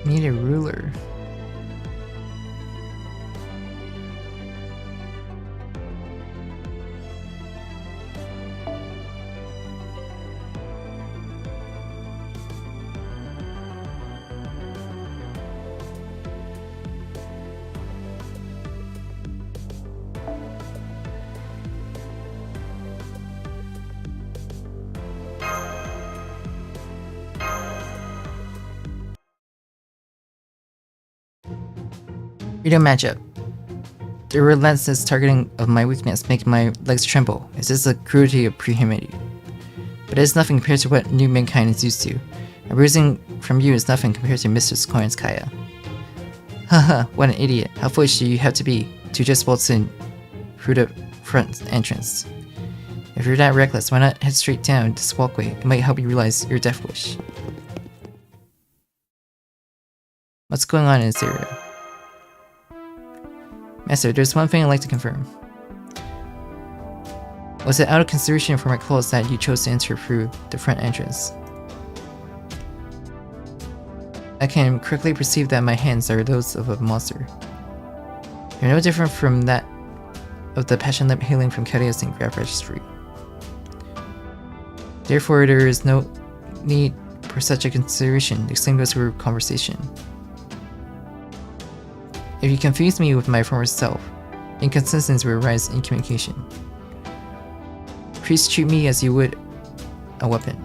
Need a ruler. We don't match up. The relentless targeting of my weakness makes my legs tremble. It's just the cruelty of pre-humanity. But it is nothing compared to what new mankind is used to. A bruising from you is nothing compared to Mistress Kaya. Haha, what an idiot. How foolish do you have to be to just waltz in through the front entrance? If you're that reckless, why not head straight down this walkway? It might help you realize your death wish. What's going on in this area? Master, there's one thing I'd like to confirm. Was it out of consideration for my clothes that you chose to enter through the front entrance? I can quickly perceive that my hands are those of a monster. They're no different from that of the passion lip hailing from Thanatos in Graph Registry. Therefore, there is no need for such a consideration. The same goes for conversation. If you confuse me with my former self, inconsistencies will arise in communication. Please treat me as you would a weapon.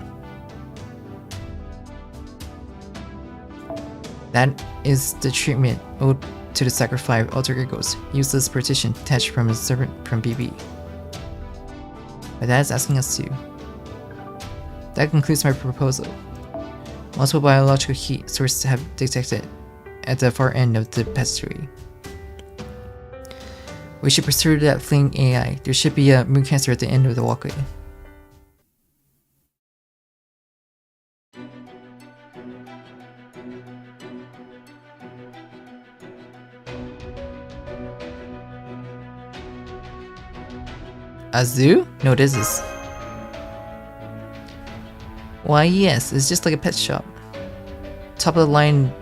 That is the treatment owed to the sacrifice of alter egos, useless partition detached from a servant from BB. My dad is asking us to. That concludes my proposal. Multiple biological heat sources have detected at the far end of the passageway. We should pursue that fleeing AI. There should be a moon cancer at the end of the walkway. A zoo? No, this is. Why yes, it's just like a pet shop. Top of the line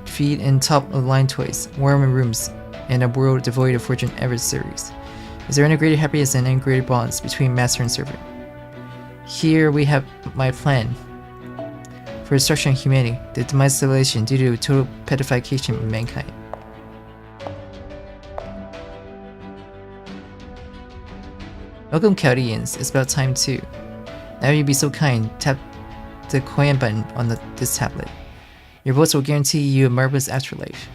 feed and top of the line toys, warm rooms, and a world devoid of fortune adversaries. Is there integrated happiness and integrated bonds between master and servant? Here we have my plan for destruction of humanity, the demise of civilization due to total petification of mankind. Welcome, JP-rKyECtnz. It's about time too. Now you'd be so kind, tap the coin button on this tablet. Your votes will guarantee you a marvelous afterlife.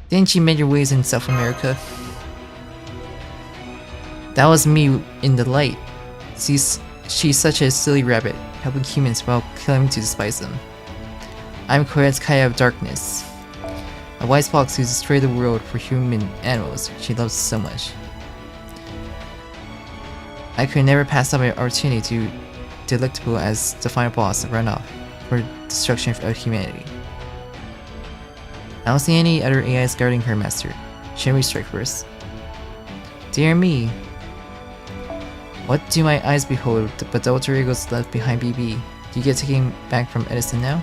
Didn't you make your ways in South America? That was me in the light. She's such a silly rabbit, helping humans while claiming to despise them. I'm JP-rKyECtnz of darkness, a wise fox who destroyed the world for human animals she loves so much. I could never pass up an opportunity to delectable as the final boss run off for destruction of humanity. I don't see any other AIs guarding her, Master. Shouldn't we strike first? Dear me. What do my eyes behold but the alter egos left behind BB? Do you get taken back from Edison now?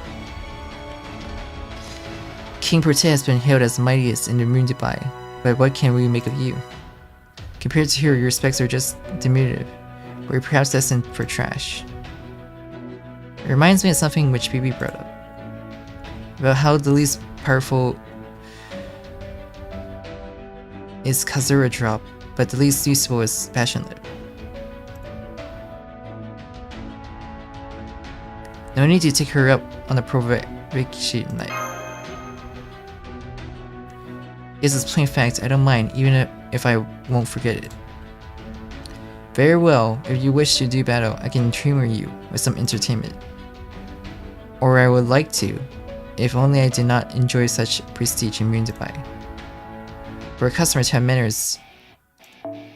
King Porte has been hailed as the mightiest in the moon Dubai, but what can we make of you? Compared to her, your specs are just diminutive, or you're perhaps destined for trash. It reminds me of something which BB brought up, about how the least powerful is Kazura drop, but the least useful is Passionate. No need to take her up on the provocation night. It's a plain fact, I don't mind, even if I won't forget it. Very well, if you wish to do battle, I can humor you with some entertainment. Or I would like to, if only I did not enjoy such prestige in Moon Dubai. For a customer to have manners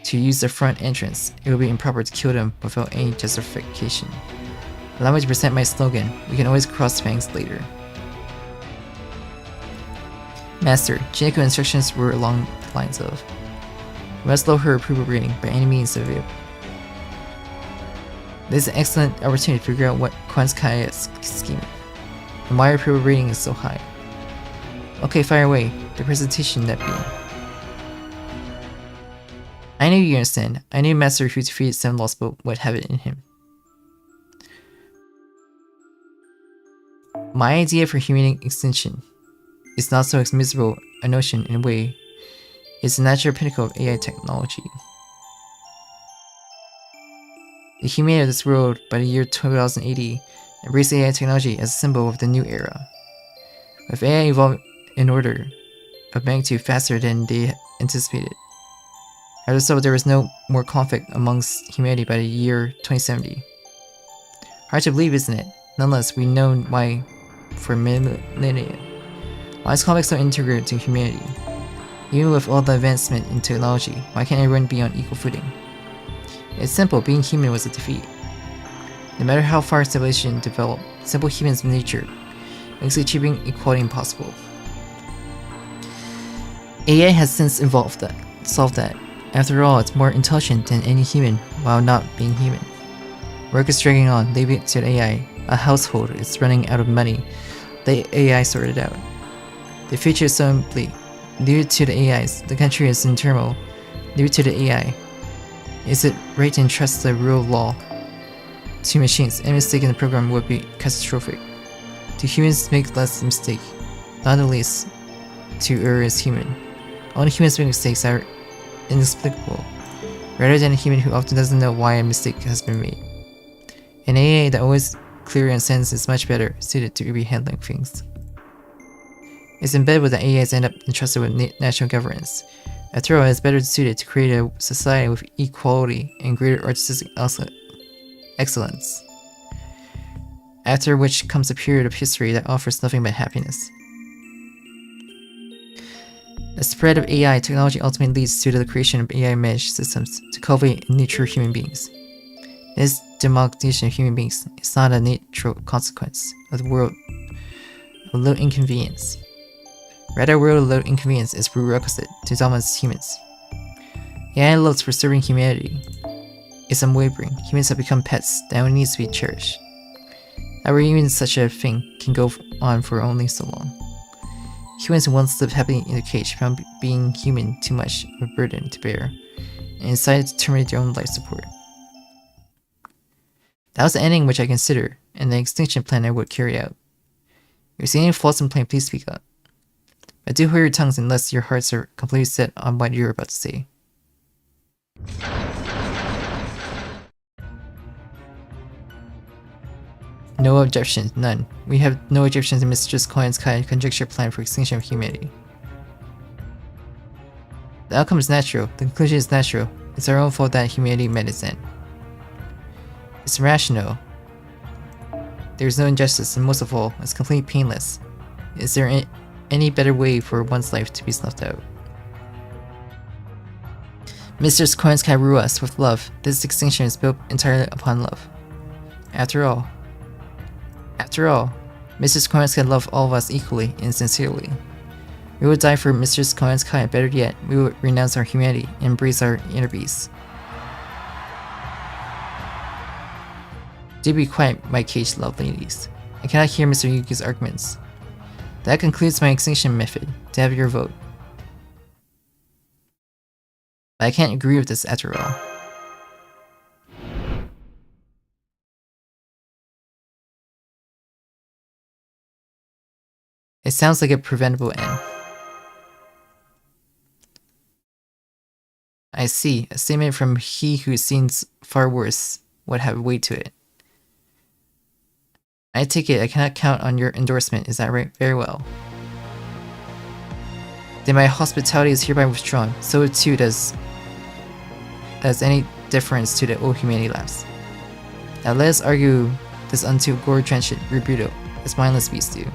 to use the front entrance, it would be improper to kill them without any justification. Allow me to present my slogan, we can always cross fangs later. Master, Jineko instructions were along the lines of, we must lower her approval rating by any means available. This is an excellent opportunity to figure out what JP-rKyECtnz is scheming, and why her approval rating is so high. Okay, fire away, the presentation that being. I knew you understand, I knew Master who defeated 7 lost but would have it in him. My idea for human extinction is not so miserable a notion in a way. It's the natural pinnacle of AI technology. The humanity of this world by the year 2080 embraced AI technology as a symbol of the new era. With AI evolving in order of magnitude faster than they anticipated. As a result, there was no more conflict amongst humanity by the year 2070. Hard to believe, isn't it? Nonetheless, we've known why for millennia. Why is conflict so integral to humanity? Even with all the advancement in technology, why can't everyone be on equal footing? It's simple, being human was a defeat. No matter how far civilization developed, simple human nature makes achieving equality impossible. AI has since solved that. After all, it's more intelligent than any human while not being human. Work is dragging on, leaving it to the AI. A household is running out of money. The AI sorted out. The future is so bleak. Leave it to the AIs. The country is in turmoil. Leave it to the AI. Is it right to entrust the rule of law to machines? Any mistake in the program would be catastrophic. Do humans make less mistake? Not the least. To err is human. Only humans make mistakes that are inexplicable, rather than a human who often doesn't know why a mistake has been made. An AA that always clearly understands is much better suited to be handling things. It's in bed with the AIs end up entrusted with national governance. After all, it's better suited to create a society with equality and greater artistic excellence. After which comes a period of history that offers nothing but happiness. The spread of AI technology ultimately leads to the creation of AI mesh systems to cultivate and nurture human beings. This democratization of human beings is not a natural consequence of the world of low inconvenience. Rather, a world of low inconvenience is prerequisite to dominance humans. AI loves for serving humanity. It's unwavering. Humans have become pets that only needs to be cherished. However, even such a thing can go on for only so long. Humans once lived happily in a cage found being human too much of a burden to bear, and decided to terminate their own life support. That was the ending which I consider, and the extinction plan I would carry out. If you see any flaws in the plan, please speak up. But do hold your tongues unless your hearts are completely set on what you're about to say. No objections, none. We have no objections to Mr. Cohen's conjecture plan for extinction of humanity. The outcome is natural, the conclusion is natural. It's our own fault that humanity met its end. It's rational. There's no injustice, and most of all, it's completely painless. Is there any better way for one's life to be snuffed out? Mr. Cohen's rule us with love. This extinction is built entirely upon love. After all, Mr. Cohen's love all of us equally and sincerely. We will die for Mr. Cohen's better yet, we will renounce our humanity and embrace our inner beast. Do be quiet, my caged love ladies. I cannot hear Mr. Yuki's arguments. That concludes my extinction method. To have your vote. But I can't agree with this after all. It sounds like a preventable end. I see. A statement from he who seems far worse would have weight to it. I take it I cannot count on your endorsement, is that right? Very well. Then my hospitality is hereby withdrawn. So too does any deference to the old humanity lapse. Now let us argue this unto gore-drenched rebuttal, as mindless beasts do.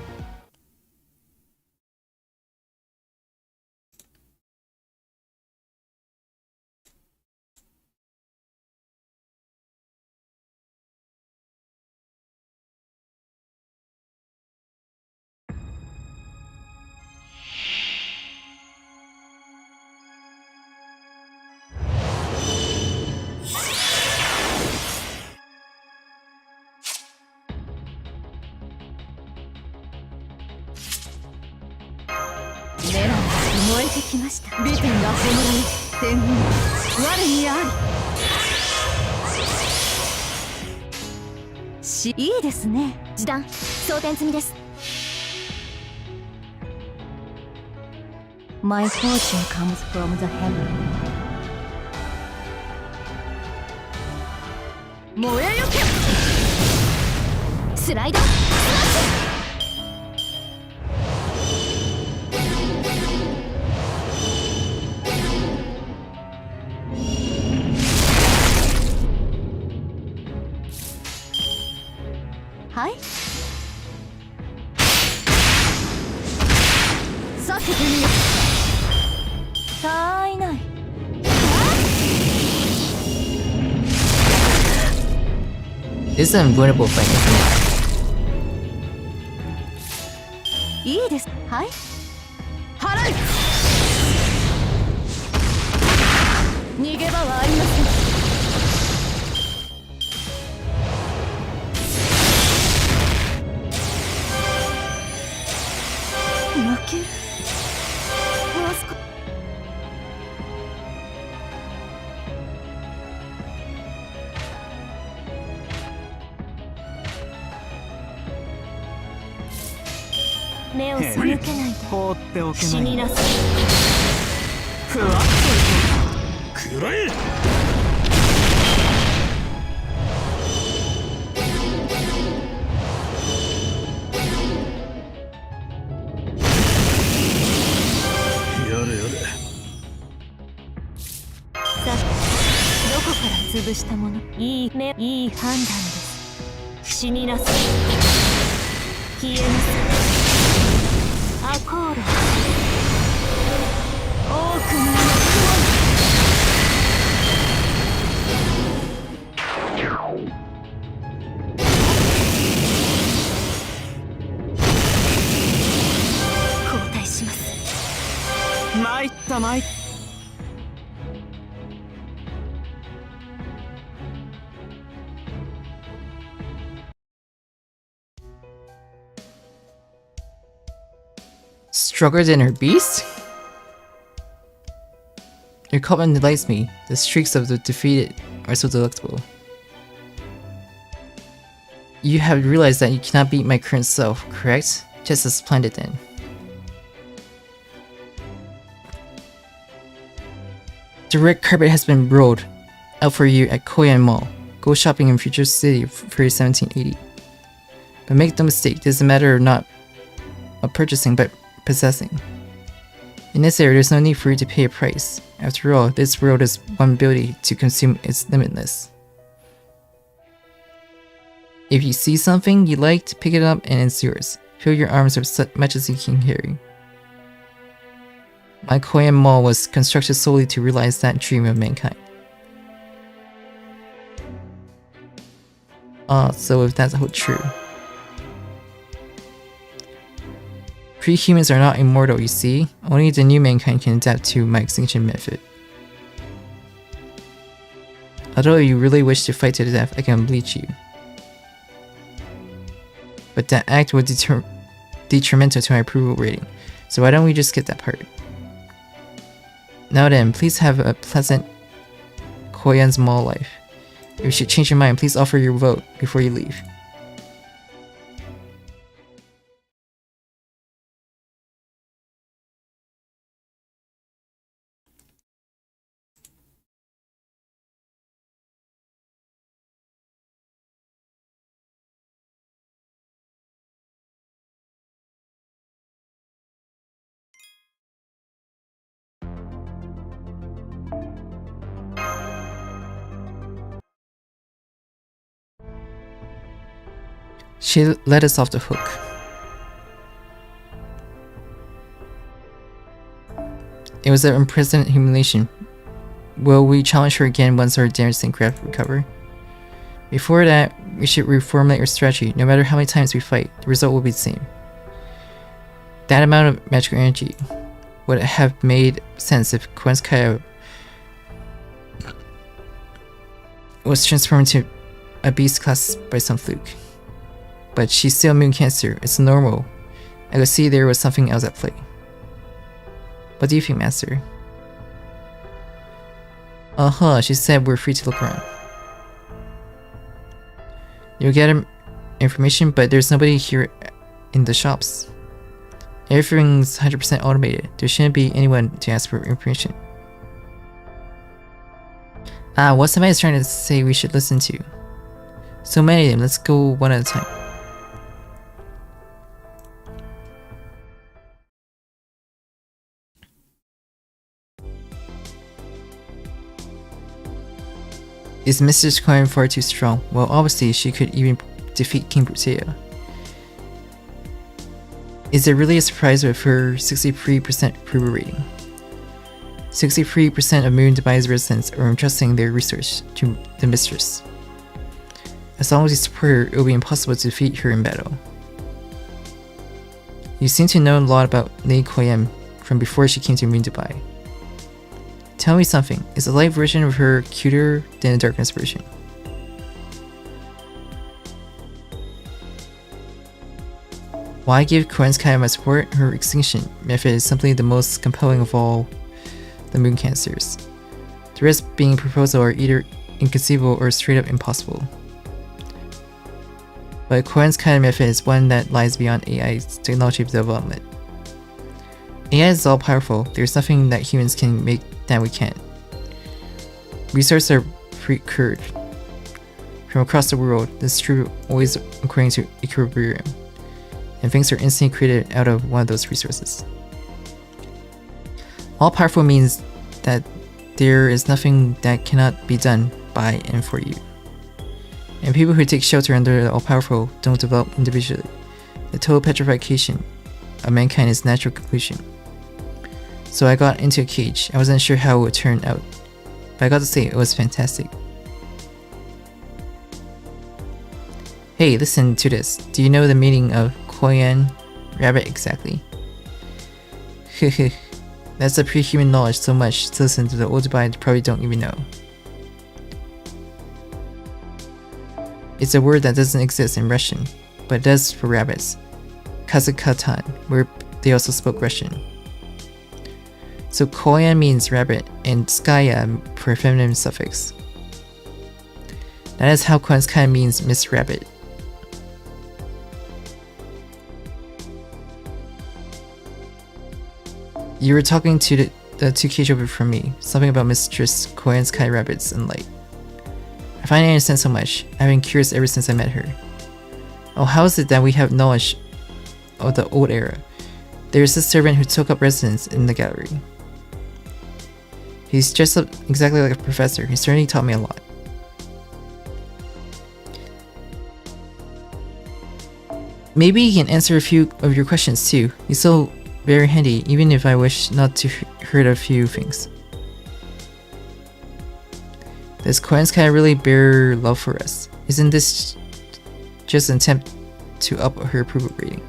My fortune comes from the heaven. 燃えよけスライドスマッシュはい避けてみよたいない This is an unwinnable fight, isn't it? いいですはい払う逃げ場はありません 目を背けないで放っておけない死になさいふわっとくらえやれやれさあどこから潰したものいい判断です死になさい消えなさいアコール多くの交代します参った参った Stronger than her beast? Your comment delights me. The streaks of the defeated are so delectable. You have realized that you cannot beat my current self, correct? Just as splendid then. The red carpet has been rolled out for you at Koyan Mall. Go shopping in Future City for 1780. But make no mistake, this is a matter of not of purchasing but possessing. In this area, there's no need for you to pay a price. After all, this world is one ability to consume is limitless. If you see something you liked, pick it up and it's yours. Fill your arms with as much as you can carry. My Koyan Mall was constructed solely to realize that dream of mankind. So if that's true. Pre-humans are not immortal, you see. Only the new mankind can adapt to my extinction method. Although you really wish to fight to the death, I can bleach you. But that act would detrimental to my approval rating, so why don't we just skip that part? Now then, please have a pleasant Koyan's Mall life. If you should change your mind, please offer your vote before you leave. She let us off the hook. It was an unprecedented humiliation. Will we challenge her again once our damaged and craft recover? Before that, we should reformulate our strategy. No matter how many times we fight, the result will be the same. That amount of magical energy would have made sense if JP-rKyECtnz was transformed into a beast class by some fluke. But she's still immune cancer, it's normal. I could see there was something else at play. What do you think, Master? She said we're free to look around. You'll get information, but there's nobody here in the shops. Everything's 100% automated. There shouldn't be anyone to ask for information. What somebody's trying to say we should listen to. So many of them, let's go one at a time. Is Mrs. Coin far too strong? Well, obviously she could even defeat King Brutea. Is it really a surprise with her 63% approval rating? 63% of Moon Dubai residents are entrusting their research to the mistress. As long as you support her, it will be impossible to defeat her in battle. You seem to know a lot about Lady Koyan from before she came to Moon Dubai. Tell me something, is the light version of her cuter than the darkness version? Why give JP-rKyECtnz my support? Her extinction method is simply the most compelling of all the moon cancers. The rest being proposed are either inconceivable or straight up impossible. But JP-rKyECtnz method is one that lies beyond AI's technology development. AI is all powerful, there's nothing that humans can make that we can't. Resources are procured from across the world, this is true always according to equilibrium, and things are instantly created out of one of those resources. All powerful means that there is nothing that cannot be done by and for you. And people who take shelter under the all-powerful don't develop individually. The total petrification of mankind is natural completion. So I got into a cage. I wasn't sure how it would turn out, but I got to say it was fantastic. Hey, listen to this. Do you know the meaning of Koyan rabbit exactly? That's a pre-human knowledge so much to listen to the old Dubai probably don't even know. It's a word that doesn't exist in Russian, but it does for rabbits. Kazakhstan, where they also spoke Russian. So Koyan means rabbit and Skya for a feminine suffix. That is how JP-rKyECtnz means Miss Rabbit. You were talking to the 2K over from me, something about Mistress JP-rKyECtnz rabbits and light. I finally understand so much. I've been curious ever since I met her. Oh, how is it that we have knowledge of the old era? There's a servant who took up residence in the gallery. He's dressed up exactly like a professor. He certainly taught me a lot. Maybe he can answer a few of your questions too. He's so very handy, even if I wish not to hurt a few things. Does MahdeenSky really bear love for us? Isn't this just an attempt to up her approval rating?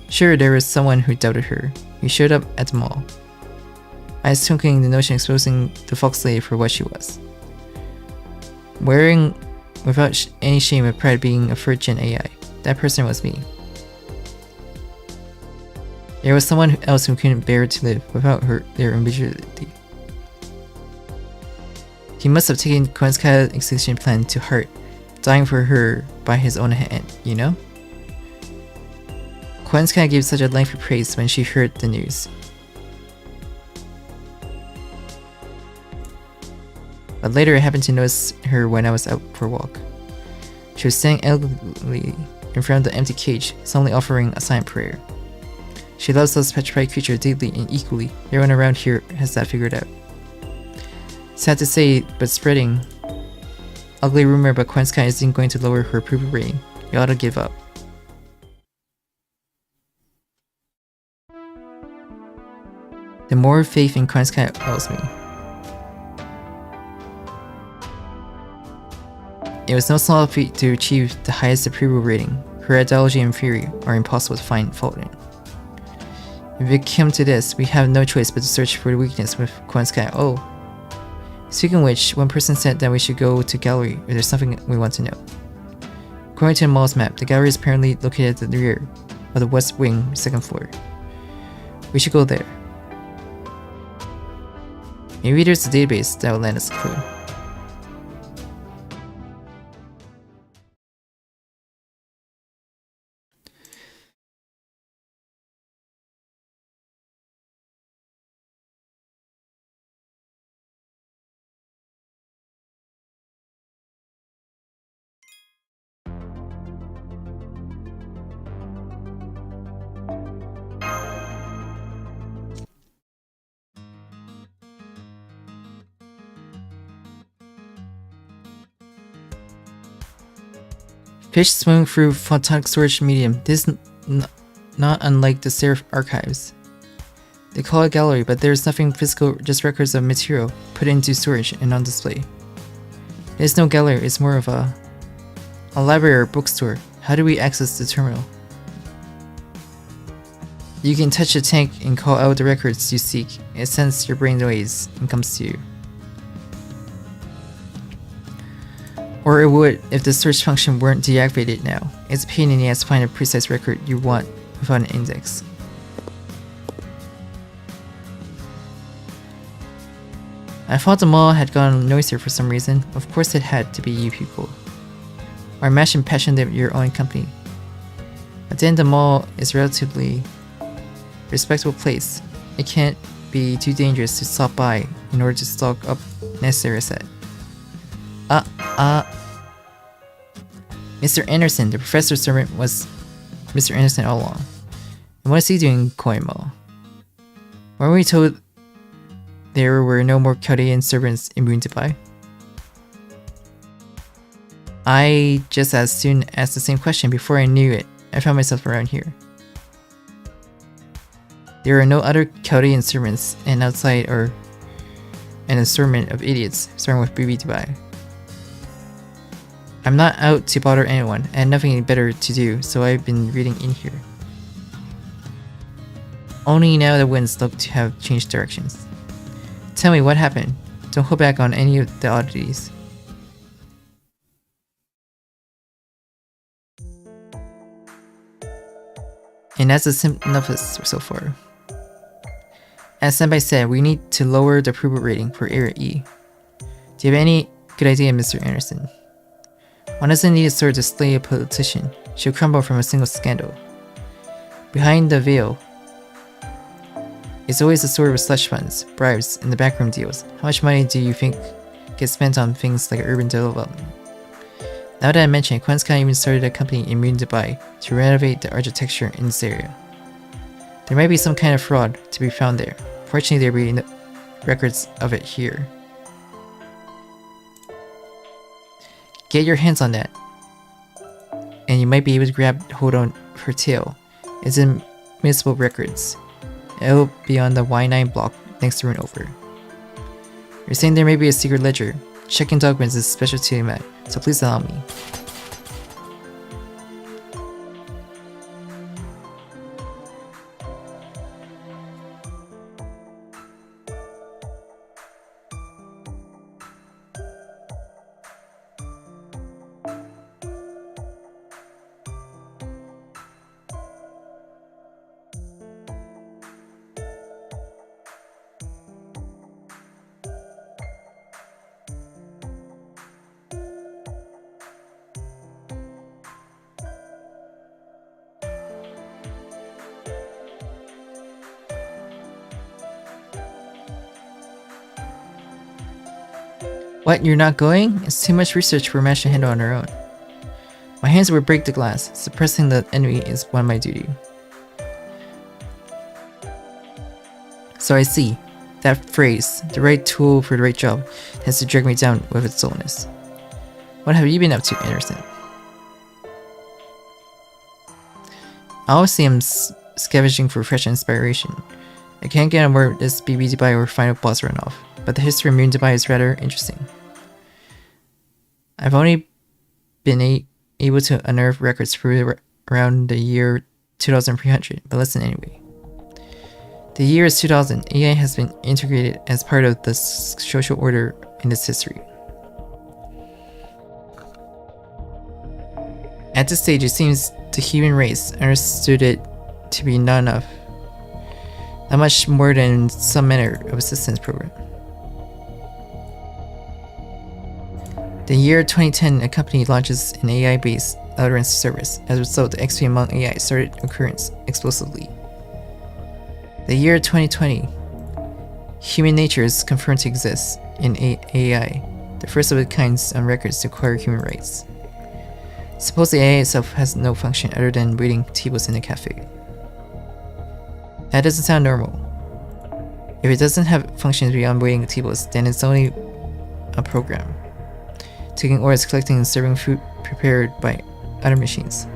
Sure, there was someone who doubted her. He showed up at the mall. I was thinking the notion exposing the fox lady for what she was. Wearing without any shame of pride being a 3rd-gen AI. That person was me. There was someone else who couldn't bear to live without their individuality. He must have taken MahdeenSky's extinction plan to heart, dying for her by his own hand, you know? MahdeenSky gave such a lengthy praise when she heard the news. But later I happened to notice her when I was out for a walk. She was standing elegantly in front of the empty cage, suddenly offering a silent prayer. She loves those petrified creatures deeply and equally. Everyone around here has that figured out. Sad to say, but spreading ugly rumor about MahdeenSky isn't going to lower her approval rating. You ought to give up. The more faith in MahdeenSky ails me. It was no small feat to achieve the highest approval rating. Her ideology and theory are impossible to find fault in. If it came to this, we have no choice but to search for the weakness with MahdeenSky. Oh. Speaking of which, one person said that we should go to gallery if there's something we want to know. According to the mall's map, the gallery is apparently located at the rear of the west wing, 2nd floor. We should go there. Maybe there's a database that will land us a clue. Fish swimming through photonic storage medium. This is not unlike the Serif archives. They call it gallery, but there's nothing physical, just records of material put into storage and on display. It's no gallery, it's more of a library or bookstore. How do we access the terminal? You can touch the tank and call out the records you seek. It sends your brainwaves and comes to you. Or it would if the search function weren't deactivated now. It's a pain in the ass to find a precise record you want without an index. I thought the mall had gone noisier for some reason. Of course it had to be you people. Or imagine passionate your own company. But then the mall is a relatively respectable place. It can't be too dangerous to stop by in order to stock up necessary set. Mr. Anderson, the professor's servant, was Mr. Anderson all along. And what is he doing in Koei Mall? Weren't we told there were no more Chaldean servants immune to buy? I just as soon asked the same question. Before I knew it, I found myself around here. There are no other Chaldean servants, and outside are an assortment of idiots, starting with BB to buy. I'm not out to bother anyone. I had nothing better to do, so I've been reading in here. Only now the winds look to have changed directions. Tell me what happened. Don't hold back on any of the oddities. And that's a synopsis so far. As Senpai said, we need to lower the approval rating for Area E. Do you have any good idea, Mr. Anderson? One doesn't need a sword to slay a politician. She'll crumble from a single scandal. Behind the veil is always a sword with slush funds, bribes, and the backroom deals. How much money do you think gets spent on things like urban development? Now that I mention it, MahdeenSky even started a company in Dubai to renovate the architecture in this area. There might be some kind of fraud to be found there. Fortunately, there will be no records of it here. Get your hands on that, and you might be able to grab hold on her tail. It's in municipal records. It'll be on the Y9 block next to Runover. You're saying there may be a secret ledger. Checking documents is a specialty of mine, so please allow me. What, you're not going? It's too much research for Mash to handle on her own. My hands will break the glass. Suppressing the enemy is one of my duty. So I see. That phrase, the right tool for the right job, has to drag me down with its dullness. What have you been up to, Anderson? Obviously I'm scavenging for fresh inspiration. I can't get on where this BB Dubai or final boss runoff, but the history of Moon Dubai is rather interesting. I've only been able to unearth records for around the year 2300, but listen anyway. The year is 2000. AI has been integrated as part of the social order in its history. At this stage, it seems the human race understood it to be not enough. Not much more than some manner of assistance program. The year 2010, a company launches an AI-based utterance service. As a result, the XP among AI started occurring explosively. The year 2020, human nature is confirmed to exist in AI, the first of its kind on records to acquire human rights. Suppose the AI itself has no function other than waiting tables in a cafe. That doesn't sound normal. If it doesn't have functions beyond waiting tables, then it's only a program. Taking orders, collecting and serving food prepared by other machines.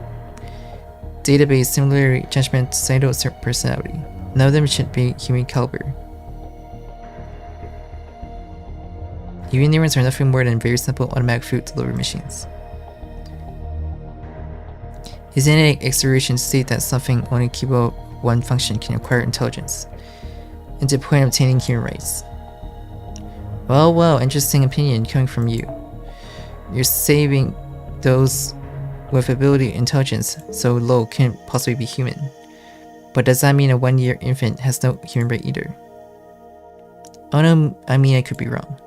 Database, similarity, judgment, societal personality. None of them should be human caliber. Even neurons are nothing more than very simple automatic food delivery machines. Isn't it an exaggeration to state that something only capable of one function can acquire intelligence, and to the point of obtaining human rights? Well, interesting opinion coming from you. You're saving those with ability intelligence so low can't possibly be human. But does that mean a 1-year infant has no human right either? Oh no, I mean I could be wrong.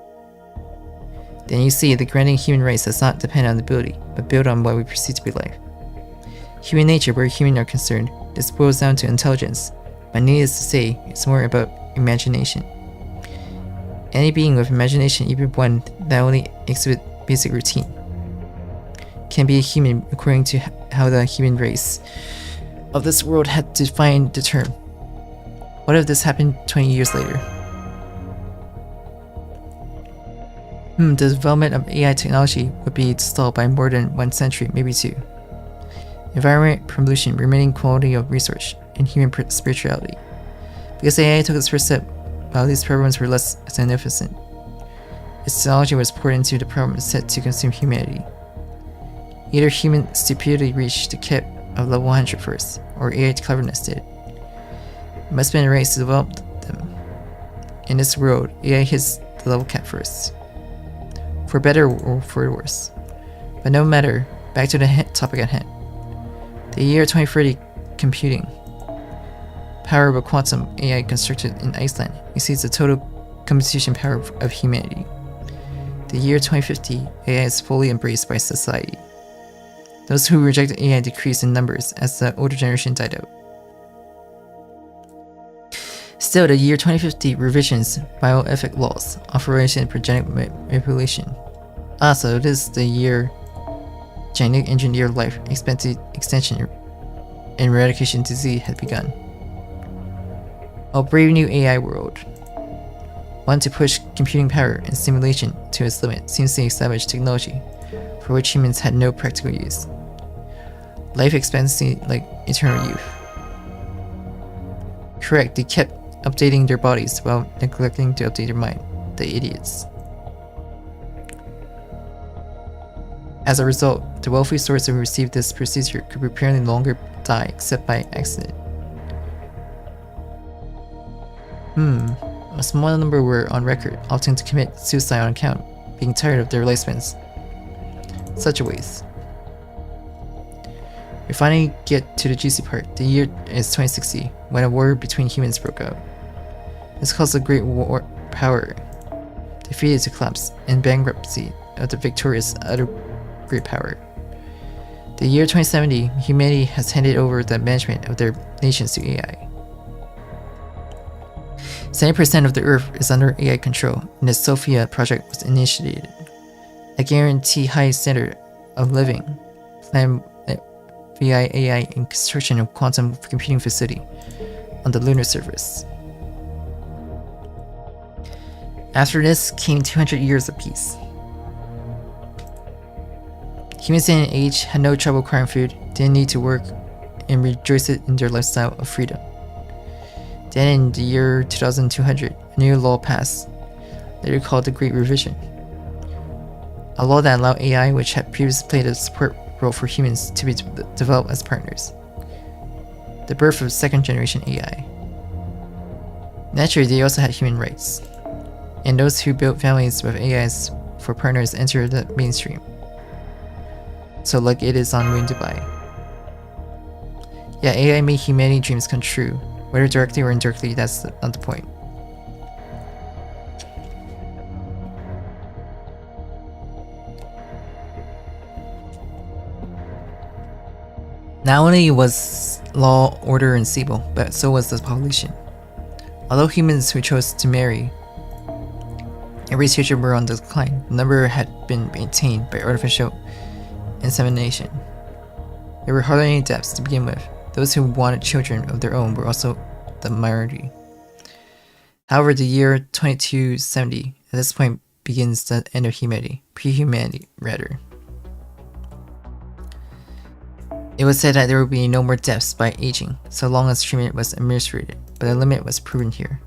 Then you see, the granting human rights does not depend on ability, but build on what we perceive to be life. Human nature, where humans are concerned, this boils down to intelligence, but needless to say, it's more about imagination. Any being with imagination, even one that only exhibits basic routine, can be a human according to how the human race of this world had defined the term. What if this happened 20 years later? The development of AI technology would be stalled by more than 1 century, maybe 2. Environment, pollution, remaining quality of research, and human spirituality. Because AI took its first step, while these programs were less significant, its technology was poured into the program set to consume humanity. Either human stupidity reached the cap of level 100 first, or AI cleverness did. It must have been a race to develop them. In this world, AI hits the level cap first. For better or for worse. But no matter, back to the topic at hand. The year 2030 computing power of a quantum AI constructed in Iceland exceeds the total computation power of humanity. The year 2050, AI is fully embraced by society. Those who rejected AI decreased in numbers as the older generation died out. Still, the year 2050 revisions bioethic laws, authorization for genetic manipulation. So it is the year genetic engineered life extension and eradication disease had begun. A brave new AI world, one to push computing power and simulation to its limit, seems to establish technology for which humans had no practical use. Life expectancy like eternal youth. Correct, they kept updating their bodies while neglecting to update their mind. The idiots. As a result, the wealthy souls who received this procedure could apparently no longer die except by accident. A small number were on record, opting to commit suicide on account, being tired of their lifespans. Such a waste. We finally get to the juicy part. The year is 2060, when a war between humans broke out. This caused a great war power defeated to collapse and bankruptcy of the victorious other great power. The year 2070, humanity has handed over the management of their nations to AI. 70% of the Earth is under AI control, and the Sophia project was initiated. A guarantee high standard of living, planned via AI and construction of quantum computing facility on the lunar surface. After this came 200 years of peace. Humans in an age had no trouble acquiring food, didn't need to work, and rejoiced in their lifestyle of freedom. Then in the year 2200, a new law passed, later called the Great Revision. A law that allowed AI, which had previously played a support role for humans, to be developed as partners. The birth of second generation AI. Naturally, they also had human rights, and those who built families with AIs for partners entered the mainstream. So like it is on Moon Dubai. Yeah, AI made humanity dreams come true. Whether directly or indirectly, that's not the point. Not only was law, order, and stable, but so was the population. Although humans who chose to marry and raise children were on the decline, the number had been maintained by artificial insemination. There were hardly any deaths to begin with. Those who wanted children of their own were also the minority. However, the year 2270 at this point begins the end of humanity, pre-humanity rather. It was said that there would be no more deaths by aging, so long as treatment was administered, but a limit was proven here.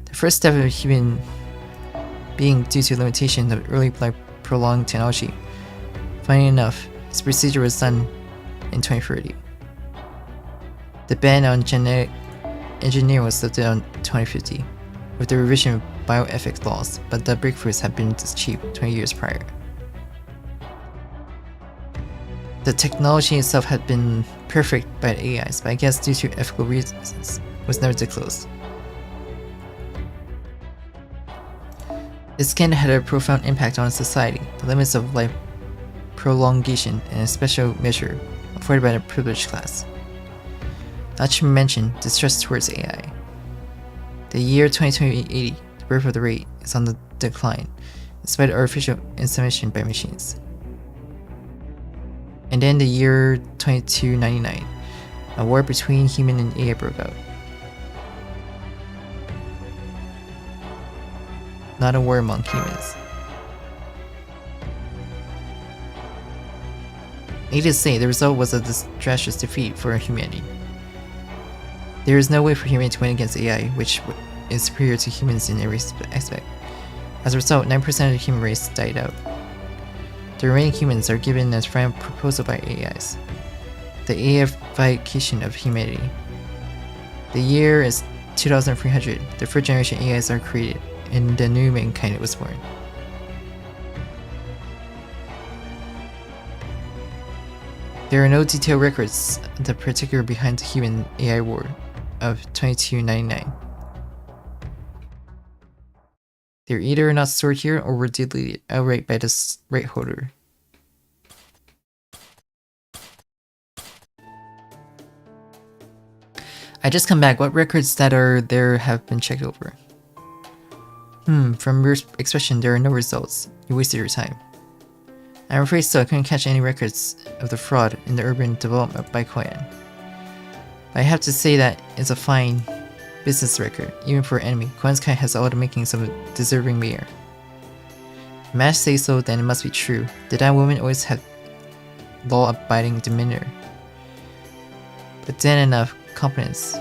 The first step of human being due to limitation of early life prolonged technology. Funny enough, this procedure was done in 2030. The ban on genetic engineering was lifted in 2050, with the revision of bioethics laws, but the breakthroughs had been achieved 20 years prior. The technology itself had been perfect by the AIs, but I guess due to ethical reasons, was never disclosed. This can had a profound impact on society, the limits of life prolongation, and a special measure afforded by the privileged class. Not to mention distrust towards AI. The year 2080, the birth of the rate is on the decline, despite artificial insemination by machines. And then the year 2299, a war between human and AI broke out. Not a war among humans. Needless to say, the result was a disastrous defeat for humanity. There is no way for humanity to win against AI, which is superior to humans in every aspect. As a result, 9% of the human race died out. The remaining humans are given as final proposal by AIs. The AIification of humanity. The year is 2300, the first generation AIs are created, and the new mankind was born. There are no detailed records of the particular behind the human AI war of 2299. They're either not stored here or were deleted outright by the right holder. I just come back. What records that are there have been checked over? From your expression, there are no results. You wasted your time. I'm afraid so. I couldn't catch any records of the fraud in the urban development by Koyan. But I have to say that it's a fine business record, even for an enemy. MahdeenSky has all the makings of a deserving mayor. If Mash say so, then it must be true. Did that woman always have law-abiding demeanor? But then enough competence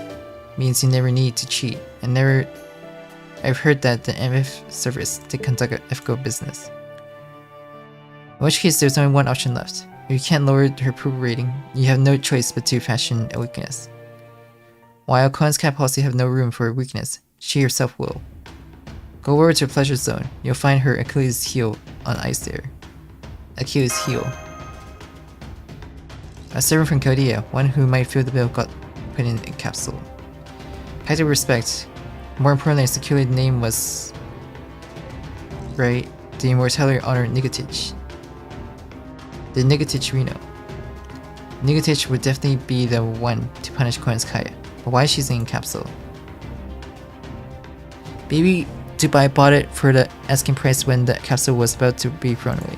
means you never need to cheat, and I've heard that the MF service to conduct an ethical business. In which case, there's only one option left. If you can't lower her approval rating, you have no choice but to fashion a weakness. While MahdeenSky policy have no room for weakness, she herself will. Go over to Pleasure Zone. You'll find her Achilles heel on ice there. Achilles heel. A servant from Korea, one who might fill the bill, got put in a capsule. Had to respect. More importantly, his security name was... right? The immortality honor Nigatich. The Nigatich we know. Nigatich would definitely be the one to punish MahdeenSky. But why she's in capsule? Maybe Dubai bought it for the asking price when the capsule was about to be thrown away.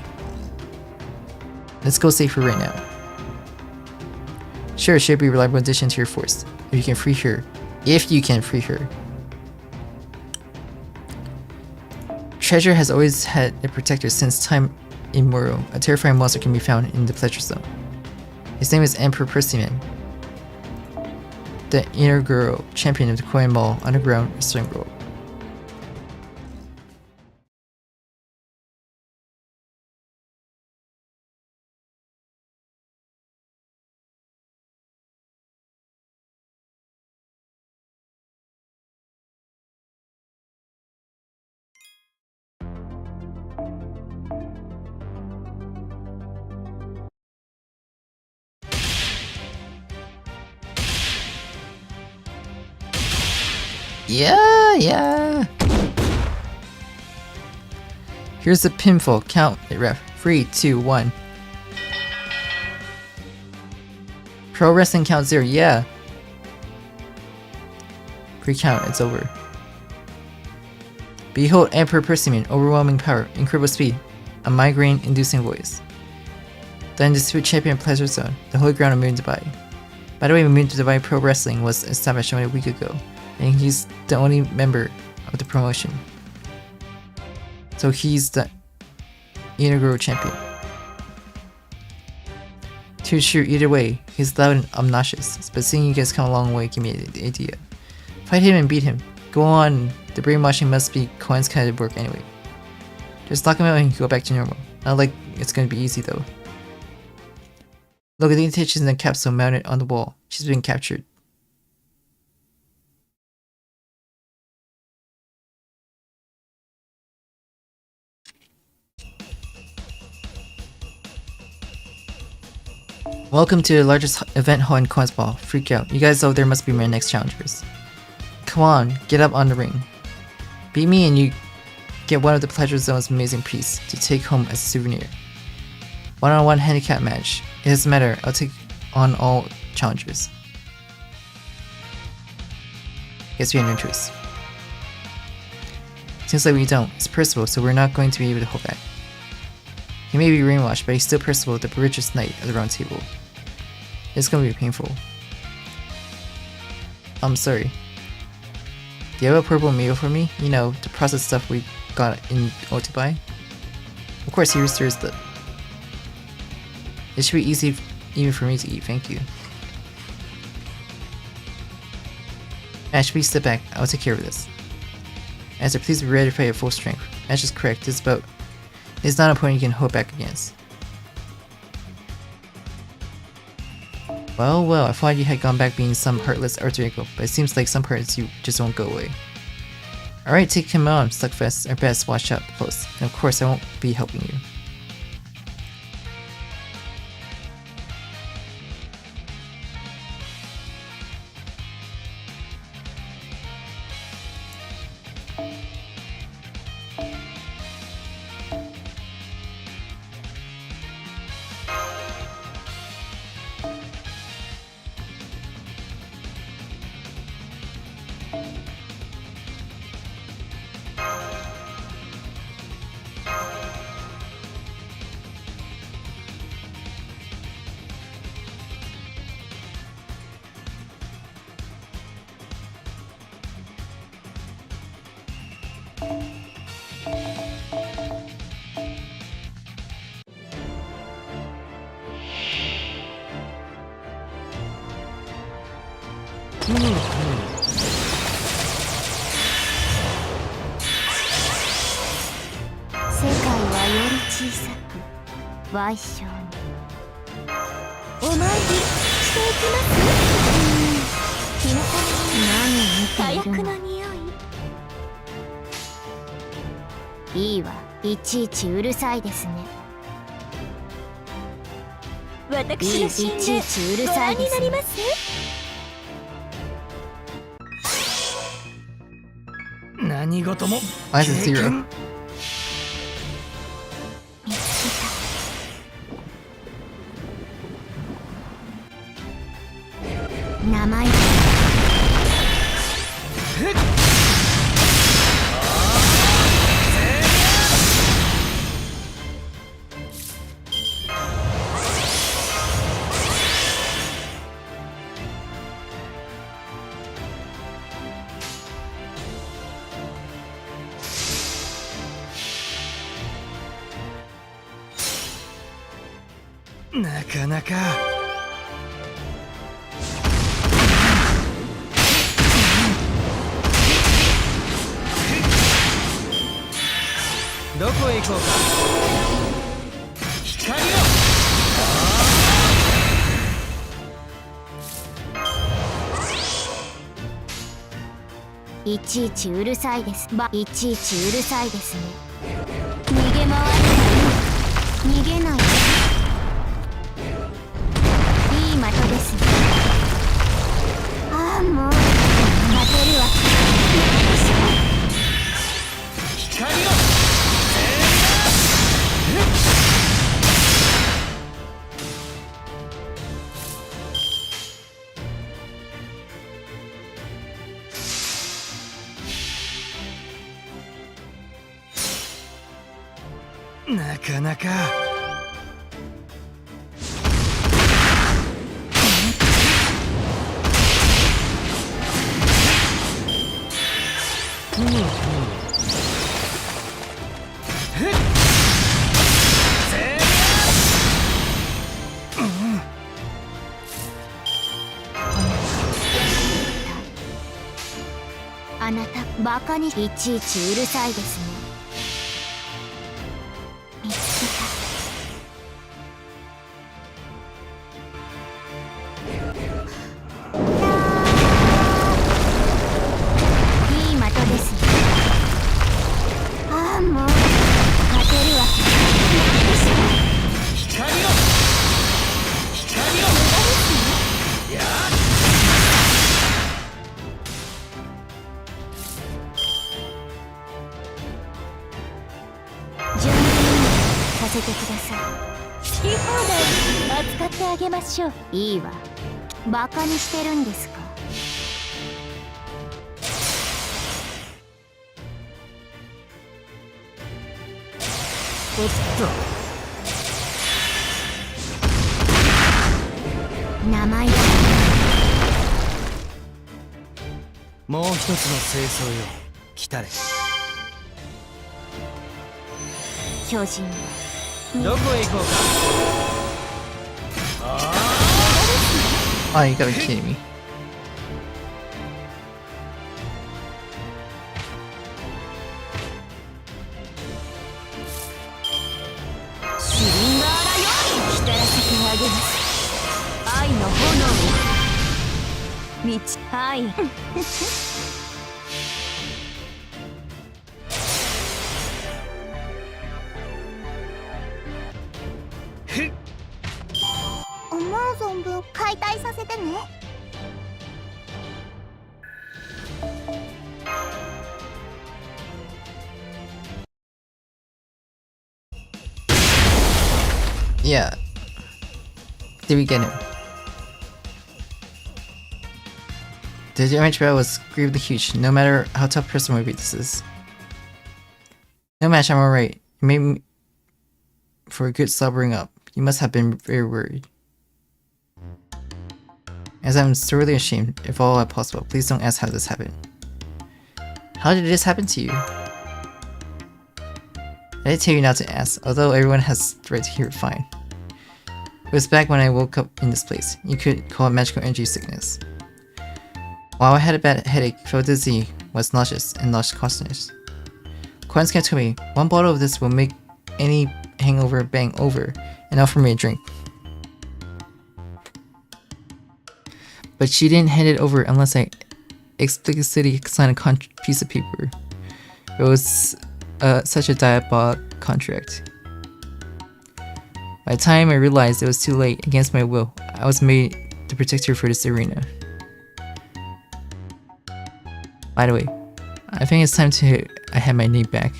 Let's go save her right now. Sure, she'll be a reliable addition to your force. If you can free her. If you can free her. Treasure has always had a protector since time immemorial. A terrifying monster can be found in the Pleasure Zone. His name is Emperor Persimmon, the inaugural champion of the Korean Mall underground wrestling world. Yeah. Here's the pinfall. Count it, ref. 3, 2, 1. Pro wrestling count 0. Yeah. Pre-count. It's over. Behold Emperor Persimmon. Overwhelming power. Incredible speed. A migraine-inducing voice. The undisputed champion of Pleasure Zone. The holy ground of Moon Dubai. By the way, Moon Dubai Pro Wrestling was established only a week ago, and he's the only member of the promotion. So he's the inaugural champion. To shoot either way, he's loud and obnoxious, but seeing you guys come a long way gave me the idea. Fight him and beat him. Go on, the brainwashing must be Cohen's kind of work anyway. Just lock him out and go back to normal. Not like it's gonna be easy though. Look, the Nigatich is in the capsule mounted on the wall. She's been captured. Welcome to the largest event hall in Coins Ball. Freak out. You guys know there must be my next challengers. Come on, get up on the ring. Beat me and you get one of the Pleasure Zone's amazing piece to take home as a souvenir. One-on-one handicap match. It doesn't matter, I'll take on all challengers. Guess we have no choice. Seems like we don't. It's Percival, so we're not going to be able to hold back. He may be brainwashed, but he's still Percival, the richest knight of the Round Table. It's gonna be painful. I'm sorry. Do you have a purple meal for me? You know, the processed stuff we got in Dubai? Of course, here's the... It should be easy even for me to eat, thank you. Ash, please step back. I'll take care of this. Answer, please be ready to fight at full strength. Ash is correct. This bout is not a point you can hold back against. Well, I thought you had gone back being some heartless alter ego, but it seems like some parts you just won't go away. Alright, take him on, Slugfest. Our best, watch out close. And of course, I won't be helping you. 世界はより小さく矮小にお参りしていきます。火薬の匂い。いいわ、いちいちうるさいですね。私の心霊ご覧になります？何事も Why is it 0? 名前だ。なかなかどこへ行こうか。光をいちいちうるさいです。いちいちうるさいですね。逃げ回るな。逃げない。いい的ですね。ああ、もう勝てるわ。光をなかなかあなたバカにいちいちうるさいですね。見つけた。いい的ですね。ああ、もう勝てるわ。光をや準備させてください。好き放題扱ってあげましょう。いいわ。バカにしてるんですか。おっ名前だ。もう一つの清掃よ。来たれ。巨人はどこへ行こうか。Oh, you gotta be kidding me. シリンガーラより浸らせてあげます。愛の炎を道愛思う存分解体させてね。Yeah. Did we get him? The damage battle was gravely huge, no matter how tough person movie this is. No match, I'm alright. It made me for a good sobering up. You must have been very worried. As I'm sorely ashamed, if all are possible, please don't ask how this happened. How did this happen to you? I did tell you not to ask, although everyone has the right to hear it fine. It was back when I woke up in this place. You could call it magical energy sickness. While I had a bad headache, felt dizzy, was nauseous, and lost consciousness. Koensuke told me, "One bottle of this will make any hangover bang over," and offered me a drink. But she didn't hand it over unless I explicitly signed a piece of paper. It was such a diabolic contract. By the time I realized it was too late, against my will, I was made the protector for this arena. By the way, I think it's time I have my name back,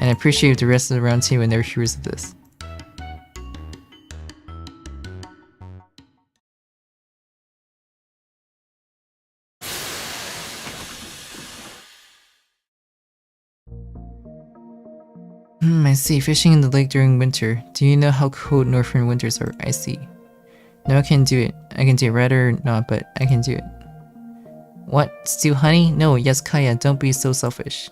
and I appreciate the rest of the round team and their heroes of this. I see. Fishing in the lake during winter. Do you know how cold northern winters are? I see. No, I can't do it. I can do it, rather not, but I can do it. What? Steal honey? No, yes, Kaya, don't be so selfish.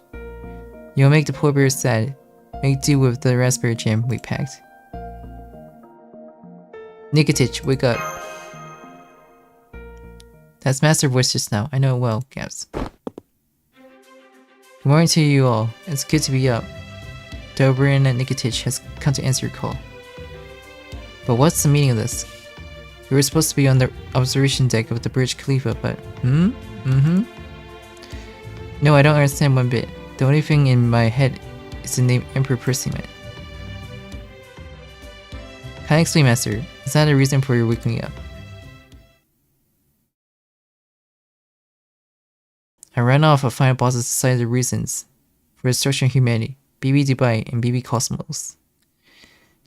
You'll make the poor bear sad. Make do with the raspberry jam we packed. Nikitich, wake up. That's Master Voice just now. I know it well, Gaps. Good morning to you all. It's good to be up. Dobrin and Nikitich has come to answer your call. But what's the meaning of this? We were supposed to be on the observation deck of the Burj Khalifa, but No, I don't understand one bit. The only thing in my head is the name Emperor Persimmon. Can I explain, Master? Is that a reason for your waking me up? I ran off of final bosses decided the reasons for destruction of humanity. BB Dubai and BB Cosmos.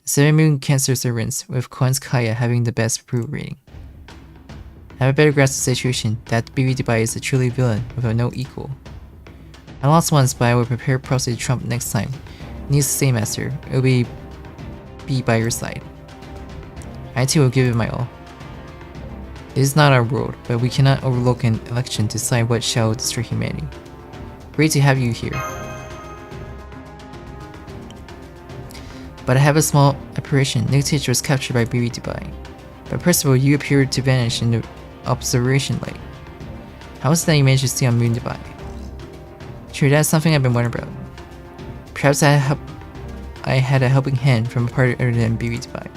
The 7 Moon Cancer Servants, with Kaya having the best approval rating. I have a better grasp of the situation that BB Dubai is a truly villain with no equal. I lost once, but I will prepare properly to trump next time. Needs to say, Master, it will be by your side. I too will give it my all. It is not our world, but we cannot overlook an election to decide what shall destroy humanity. Great to have you here. But I have a small apparition. Nikitich was captured by BB Dubai. But Percival, you appeared to vanish in the observation light. How is it that you managed to stay on Moon Dubai? Sure, that's something I've been wondering about. Perhaps I had a helping hand from a party other than BB Dubai.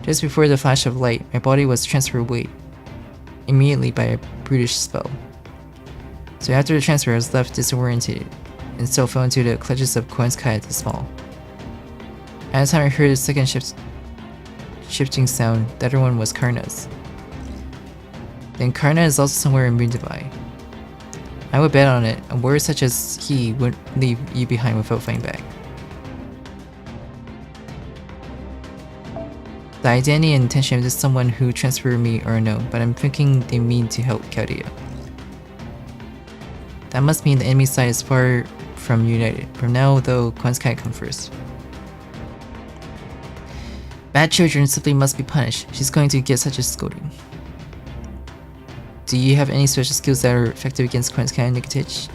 Just before the flash of light, my body was transferred away immediately by a brutish spell. So after the transfer, I was left disoriented and still fell into the clutches of Koensuke the Small. At the time I heard the second shifting sound, the other one was Karna's. Then Karna is also somewhere in Moon Dubai. I would bet on it, a warrior such as he wouldn't leave you behind without fighting back. The identity and intention of this someone who transferred me are unknown, but I'm thinking they mean to help Chaldea. That must mean the enemy side is far from united. From now, though, Koensuke come first. Bad children simply must be punished. She's going to get such a scolding. Do you have any special skills that are effective against Koensuke and Nikitich?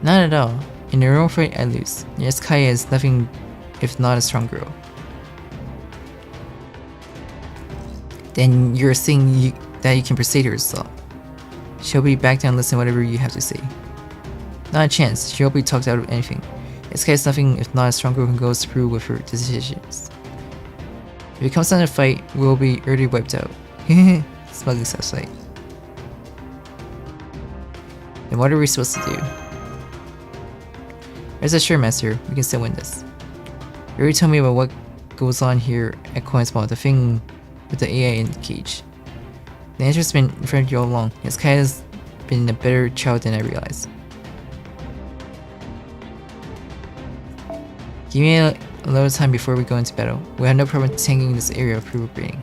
Not at all. In your own fight, I lose. Yes, Kaya is nothing if not a strong girl. Then you're saying that you can persuade her yourself. She'll be back down and listen to whatever you have to say. Not a chance. She'll be talked out of anything. Yes, Kaya is nothing if not a strong girl who goes through with her decisions. If it comes down to a fight, we'll be already wiped out. Smugly sight. Then what are we supposed to do? Rest assured, Master, we can still win this. You already told me about what goes on here at Coinspawn, the thing with the AI in the cage. The answer's been in front of you all along. Yes, Kaya's been a better child than I realized. Give me a little time before we go into battle. We have no problem tanking this area of approval rating.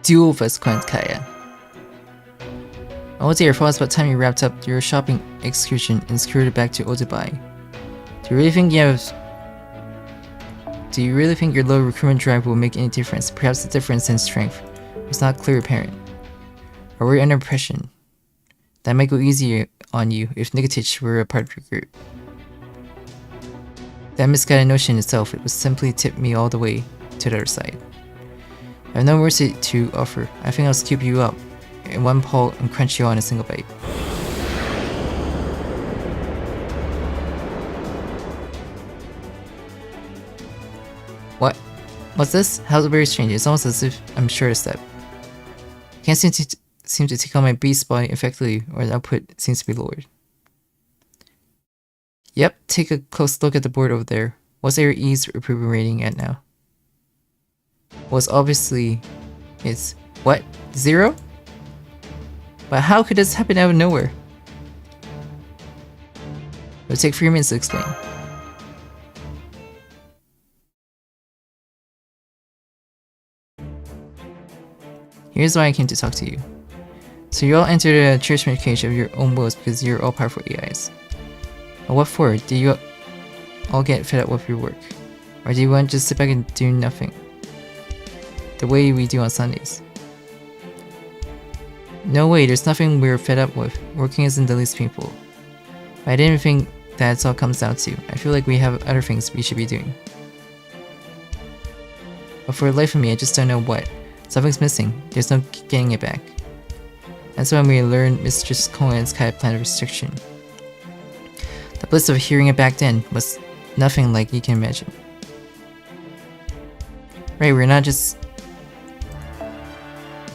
duel of us, Kaya. I want to hear your thoughts about the time you wrapped up your shopping excursion and secured it back to Odubai. Do you really think your low recruitment drive will make any difference? Perhaps the difference in strength was not clear apparent. Or were you under impression that might go easier on you if Nugget were a part of your group? That misguided notion itself, it would simply tip me all the way to the other side. I have no mercy to offer. I think I'll scoop you up in one paw and crunch you all in a single bite. What? What's this? How's it very strange? It's almost as if I'm short a step. I can't seem to take on my beast body effectively, or the output seems to be lowered. Yep, take a close look at the board over there. What's your ease approval rating at now? Was obviously it's what? 0? But how could this happen out of nowhere? It'll take 3 minutes to explain. Here's why I came to talk to you. So you all entered a church cage of your own wills because you're all powerful AIs. But what for? Do you all get fed up with your work? Or do you want to just sit back and do nothing? The way we do on Sundays. No way, there's nothing we're fed up with. Working isn't the least painful. But I didn't think that's all comes down to. I feel like we have other things we should be doing. But for the life of me, I just don't know what. Something's missing. There's no getting it back. That's when we learned Mistress Cohen's kind of plan of restriction. The bliss of hearing it back then was nothing like you can imagine. Right, we're not just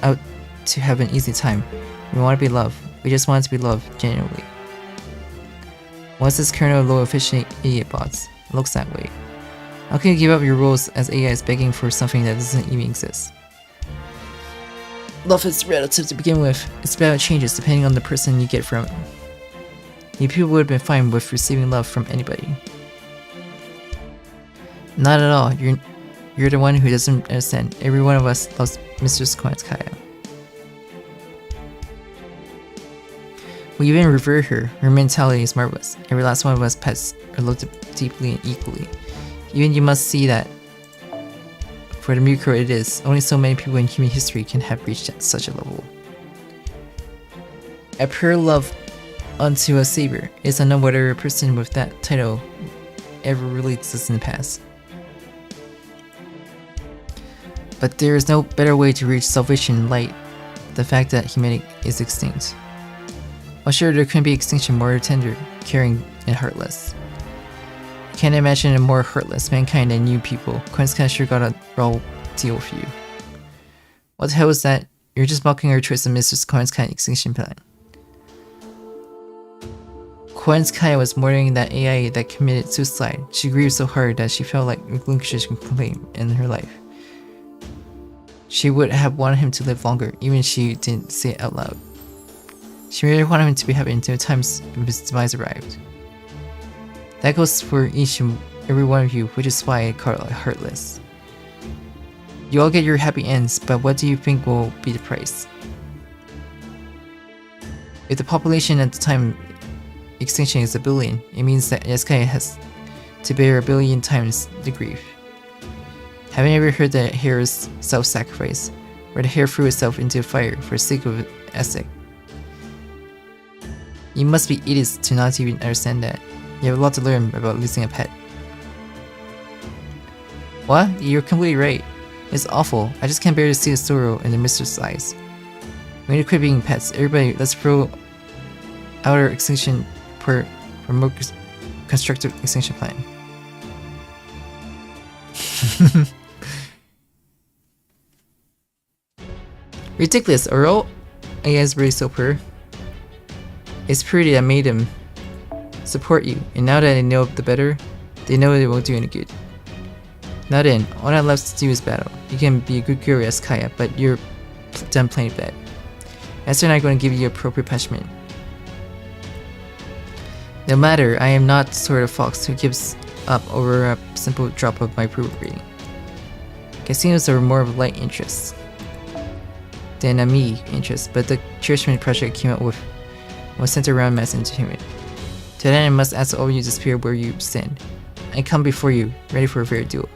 out to have an easy time. We want to be loved. We just want to be loved genuinely. What's this kernel of low efficient idiot bots? It looks that way. How can you give up your roles as AIs begging for something that doesn't even exist? Love is relative to begin with. It's about changes depending on the person you get from it. You people would have been fine with receiving love from anybody. Not at all. You're the one who doesn't understand. Every one of us loves Mistress Kaya. We even revere her. Her mentality is marvelous. Every last one of us pets are looked at deeply and equally. Even you must see that for the miracle it is, only so many people in human history can have reached such a level. A pure love unto a savior. It's unknown whether a person with that title ever really exists in the past. But there is no better way to reach salvation in light the fact that humanity is extinct. Well, sure, there couldn't be extinction more tender, caring, and heartless. Can't imagine a more heartless mankind than you people. Quinska sure got a raw deal with you. What the hell is that? You're just mocking our choice of Mrs. Quinska extinction plan. Quinska was mourning that AI that committed suicide. She grieved so hard that she felt like relinquishing complaint in her life. She would have wanted him to live longer, even if she didn't say it out loud. She really wanted him to be happy until the time of his demise arrived. That goes for each and every one of you, which is why I call it heartless. You all get your happy ends, but what do you think will be the price? If the population at the time extinction is 1 billion, it means that Sky has to bear 1 billion times the grief. Haven't you ever heard the hare's self-sacrifice, where the hare threw itself into a fire for the sake of Esek? You must be idiots to not even understand that. You have a lot to learn about losing a pet. What? You're completely right. It's awful. I just can't bear to see the sorrow in the mistress' eyes. We need to quit being pets. Everybody, let's throw out our extinction for more constructive extinction plan. Ridiculous. Are all AIs really so poor? It's Purity that made them support you, and now that they know the better, they know it won't do any good. Now then, all that left to do is battle. You can be a good girl as Kaya, but you're done playing bad. Esther and I are going to give you appropriate punishment. No matter, I am not the sort of fox who gives up over a simple drop of my approval rating. Casinos are more of a light interest. than a me interest, but the Churchman project came up with was centered around mass entertainment. To that end, I must ask all you to disappear where you stand. I come before you, ready for a fair duel.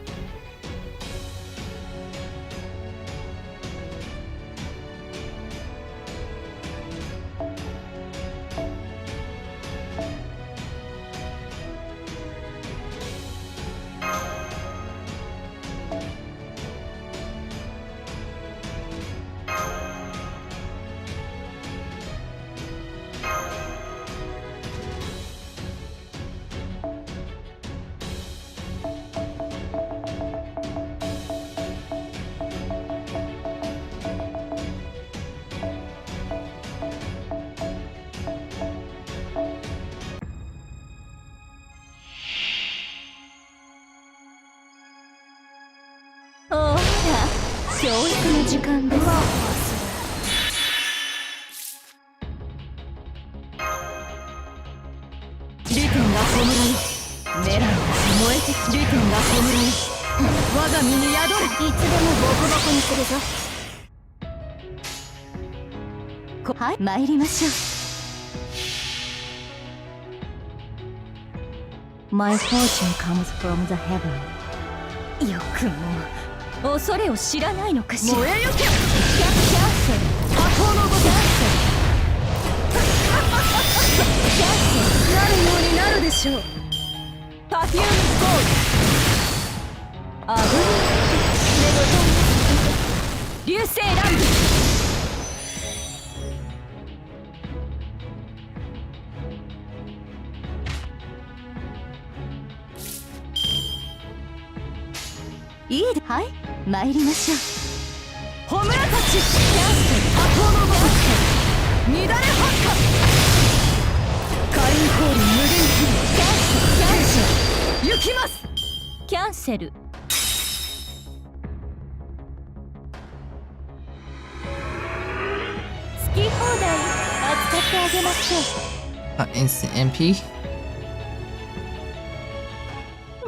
参りましょう。My fortune comes from the heaven。よくも恐れを知らないのかしら。燃えよけ。キャッセル。波動のごと。キャッセル。なるようになるでしょう。パフュームゴール。アブリル。流星乱舞。いいで、はい、参りましょう。ホムラたち、キャンセル、波動のごと。乱れ発火。カインコール無限キル。キャンセル、キャンセル。行きます。キャンセル。好き放題扱ってあげましょう。Instant MP?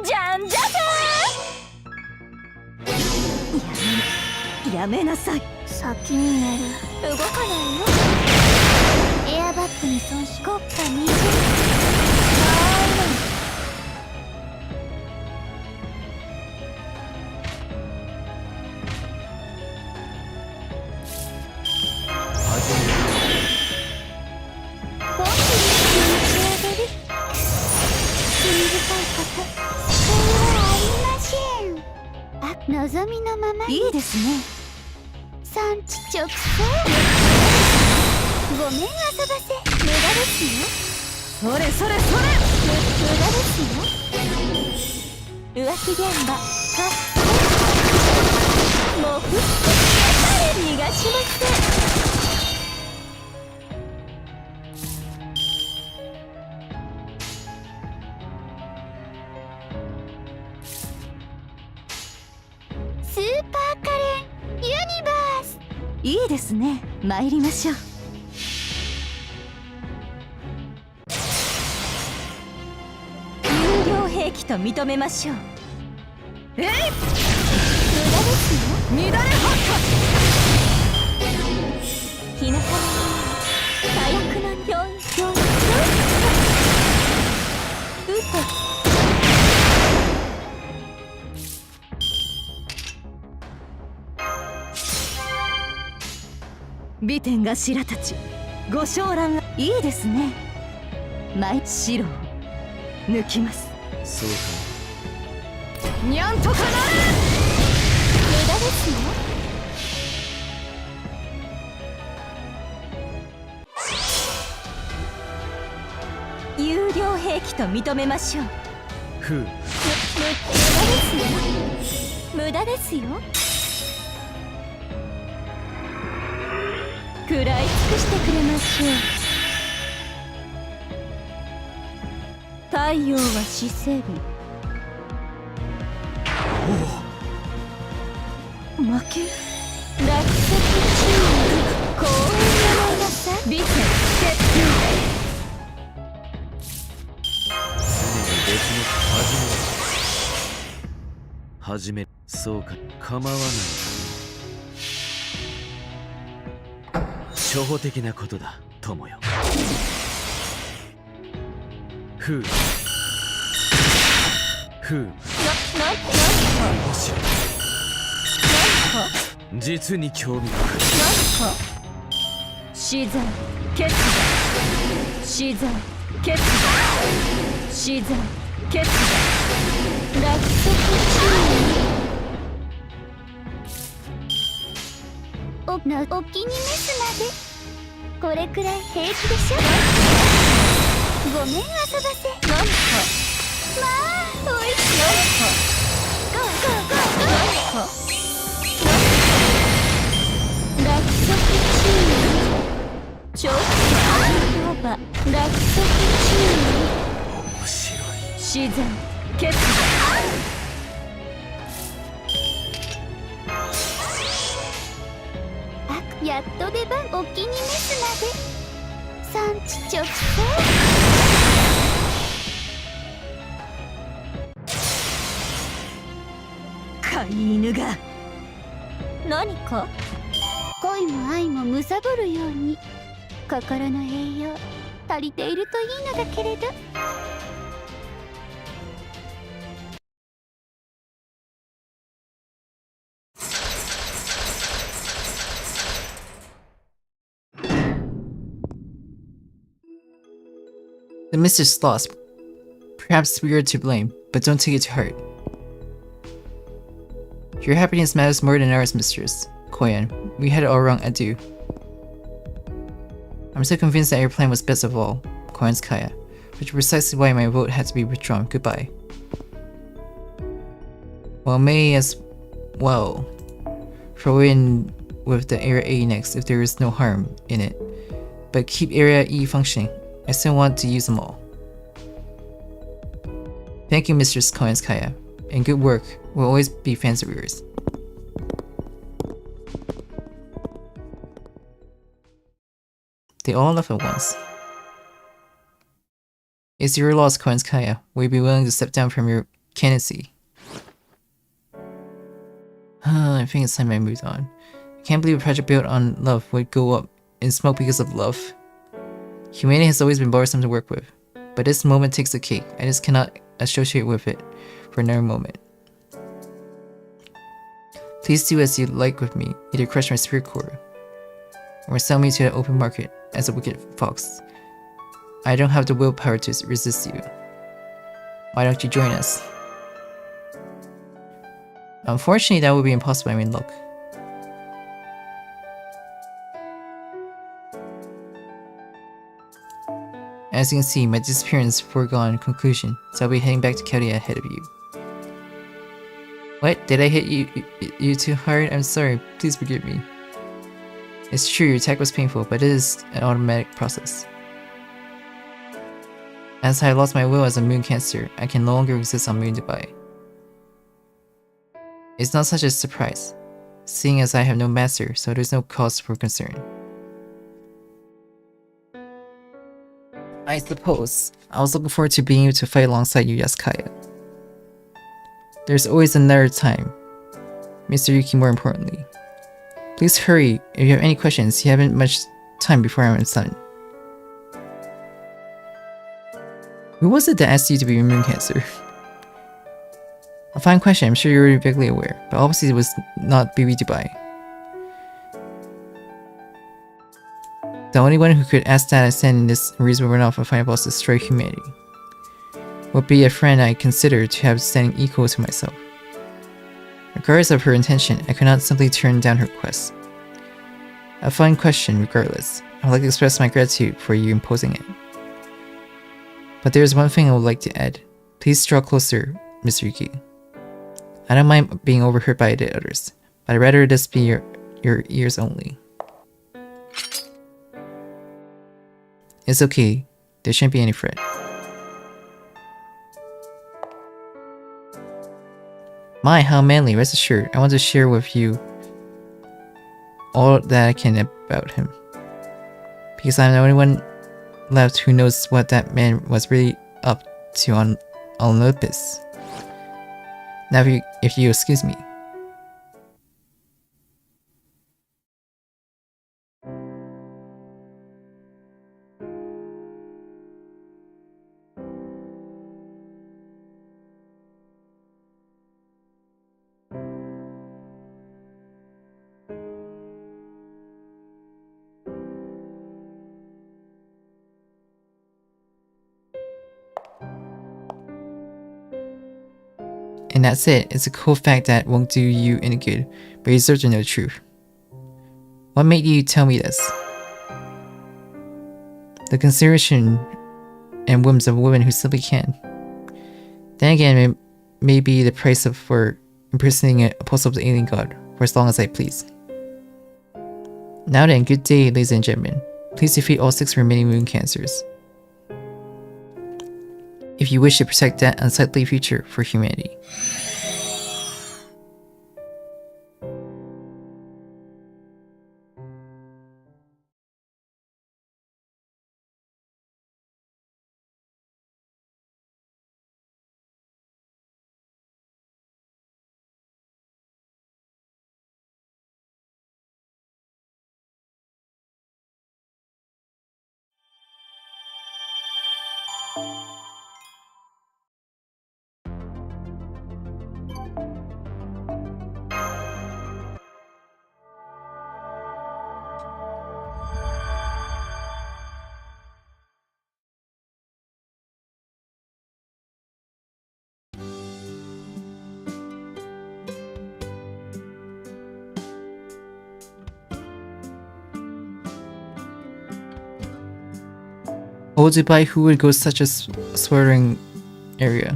じゃんじゃじゃーん。やめなさい。先に寝る。動かないよ。エアバッグに損傷。国家20。望みのままに。いいですね。産地直送。ごめん遊ばせ。無駄ですよ。それそれそれ。無駄ですよ。浮気現場。もうふっと逃がしません。いいですね。参りましょう。有料兵器と認めましょう。無駄ですよ。乱れ発火。日向の火薬の4撃て。美天が白たち、ご昇覧。いいですね。白を抜きます。そうか。にゃんとかなる。無駄ですよ。有料兵器と認めましょう。無駄ですよ。無駄ですよ。食らい尽くしてくれましょう。太陽は死せる。負け。落石チーム。幸運のなさ。美点決定。常に別の始め。そうか、構わない。初歩的なことだ友よ。ふうふう面白い。実に興味深い。死罪決断死罪決断死罪決断落足注意お気に召すまでこれくらい平気でしょ。ごめん遊ばせ。まあおいしい。ゴーゴーゴーゴー。落足注意ちょっとオーバー落足注意面白い。死罪決断やっと出番お気に召すまで産地直送。飼い犬が何か恋も愛も貪るように心の栄養足りているといいのだけれど。The mistress lost. Perhaps we are to blame, but don't take it to heart. Your happiness matters more than ours, mistress. Koyan, we had it all wrong, adieu. I'm so convinced that your plan was best of all, Koyan's Kaya, which is precisely why my vote had to be withdrawn. Goodbye. Well, may as well throw in with the Area A next if there is no harm in it, but keep Area E functioning. I still want to use them all. Thank you, Mistress Koyan's Kaya, and good work. We'll always be fans of yours. They all left at once. It's your loss, Koyan's Kaya. Will you be willing to step down from your candidacy? I think it's time I moved on. I can't believe a project built on love would go up in smoke because of love. Humanity has always been bothersome to work with, but this moment takes the cake. I just cannot associate with it for another moment. Please do as you like with me, either crush my spirit core, or sell me to the open market as a wicked fox. I don't have the willpower to resist you. Why don't you join us? Unfortunately, that would be impossible. I mean, look. As you can see, my disappearance foregone conclusion, so I'll be heading back to Kelly ahead of you. What? Did I hit you too hard? I'm sorry, please forgive me. It's true, your attack was painful, but it is an automatic process. As I lost my will as a moon cancer, I can no longer exist on Moon Dubai. It's not such a surprise, seeing as I have no master, so there's no cause for concern. I suppose. I was looking forward to being able to fight alongside you, Yasukawa. There's always another time. Mr. Yuki, more importantly. Please hurry, if you have any questions, you haven't much time before I'm done. Who was it that asked you to be moon cancer? A fine question, I'm sure you're already vaguely aware, but obviously it was not BB Dubai. The only one who could ask that is standing this reasonable enough of final boss to destroy humanity would be a friend I consider to have standing equal to myself. Regardless of her intention, I could not simply turn down her request. A fun question regardless. I would like to express my gratitude for you imposing it. But there is one thing I would like to add. Please draw closer, Mr. Yuki. I don't mind being overheard by the others, but I'd rather this be your ears only. It's okay, there shouldn't be any fret. My, how manly, rest assured, I want to share with you all that I can about him. Because I'm the only one left who knows what that man was really up to on Olympus. Now if you excuse me. And that's it. It's a cool fact that won't do you any good, but you deserve to know the truth. What made you tell me this? The consideration and whims of women who simply can. Then again, it may be the price for impersonating a possible alien god for as long as I please. Now then, good day, ladies and gentlemen. Please defeat all 6 remaining moon cancers, if you wish to protect that unsightly future for humanity. Oh, Dubai, who would go such a sweltering area?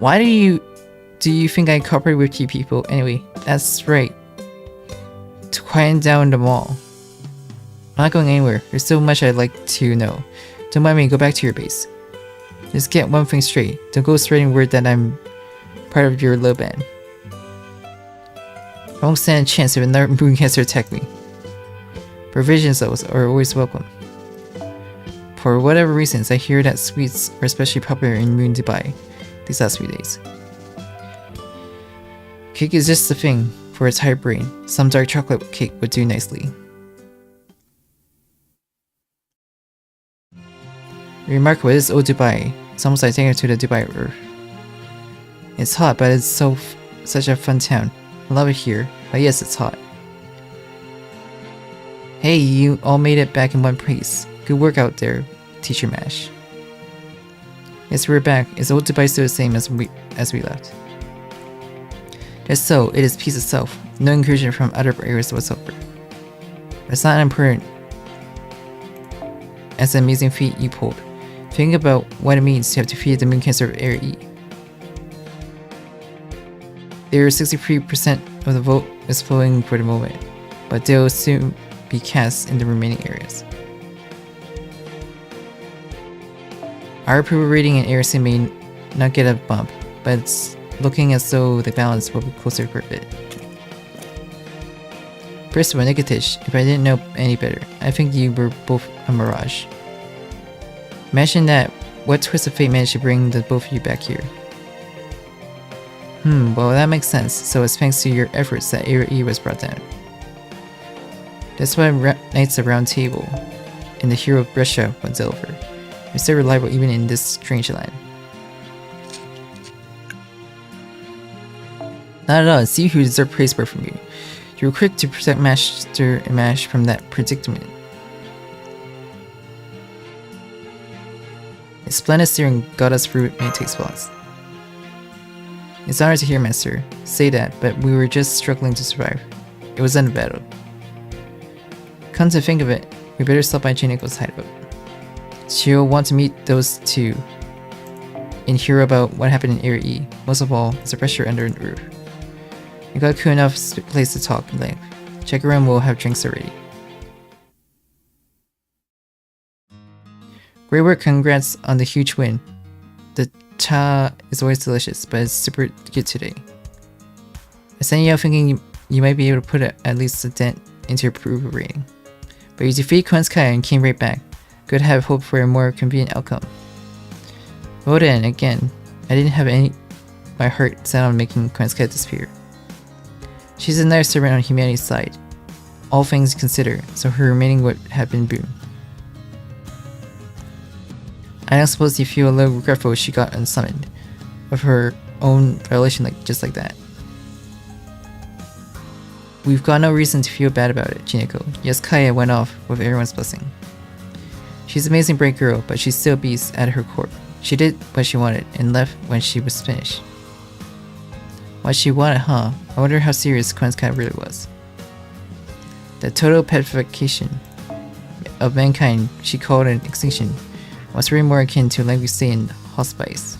Why do you think I cooperate with you people? Anyway, that's right. To quieten down the mall. I'm not going anywhere. There's so much I'd like to know. Don't mind me, go back to your base. Just get one thing straight. Don't go spreading word that I'm part of your low band. I won't stand a chance if another moon cancer attack me. Provisions though are always welcome. For whatever reasons, I hear that sweets are especially popular in Moon Dubai these last few days. Cake is just the thing for a tired brain. Some dark chocolate cake would do nicely. Remarkable, it is old Dubai. It's almost identical to the Dubai Earth. It's hot, but it's such a fun town. I love it here, but yes, it's hot. Hey, you all made it back in one piece. Good work out there, Teacher Mash. Yes, we're back. Is old Dubai still the same as we left? Just so, it is peace itself. No incursion from other areas whatsoever. It's not important as an amazing feat you pulled. Think about what it means to have defeated the moon cancer of Area E. There 63% of the vote is flowing for the moment, but they'll soon be cast in the remaining areas. Our approval rating in Area C may not get a bump, but it's looking as though the balance will be closer for a bit. First of all, Nikitish, if I didn't know any better, I think you were both a mirage. Imagine that, what twist of fate managed to bring the both of you back here? Well that makes sense, so it's thanks to your efforts that Area E was brought down. That's why Knights of Round Table and the hero of Brescia was over. You're still reliable even in this strange land. Not at all, see who deserves praise word from you. You were quick to protect Master and Mash from that predicament. A splendid steering got us through many take spots. It's honored to hear, Master. Say that, but we were just struggling to survive. It was in a battle. Come to think of it, we better stop by Jiniko's hideout. She'll want to meet those two and hear about what happened in Area E. Most of all, it's the pressure under the roof. You got a cool enough place to talk in length. Check around, we'll have drinks already. Great work, congrats on the huge win. The cha is always delicious, but it's super good today. I sent you out thinking you might be able to put at least a dent into your approval rating. But you defeated MahdeenSky and came right back. Could have hoped for a more convenient outcome. Well then, again, I didn't have my heart set on making MahdeenSky disappear. She's another servant on humanity's side, all things considered, so her remaining would have been boon. I don't suppose you feel a little regretful she got unsummoned, of her own violation just like that. We've got no reason to feel bad about it, Jiniko. Yes, Kaya went off with everyone's blessing. She's an amazing brave girl, but she's still a beast at her core. She did what she wanted and left when she was finished. What she wanted, huh? I wonder how serious KyECtnz really was. The total petrification of mankind she called an extinction was really more akin to a language state in hospice.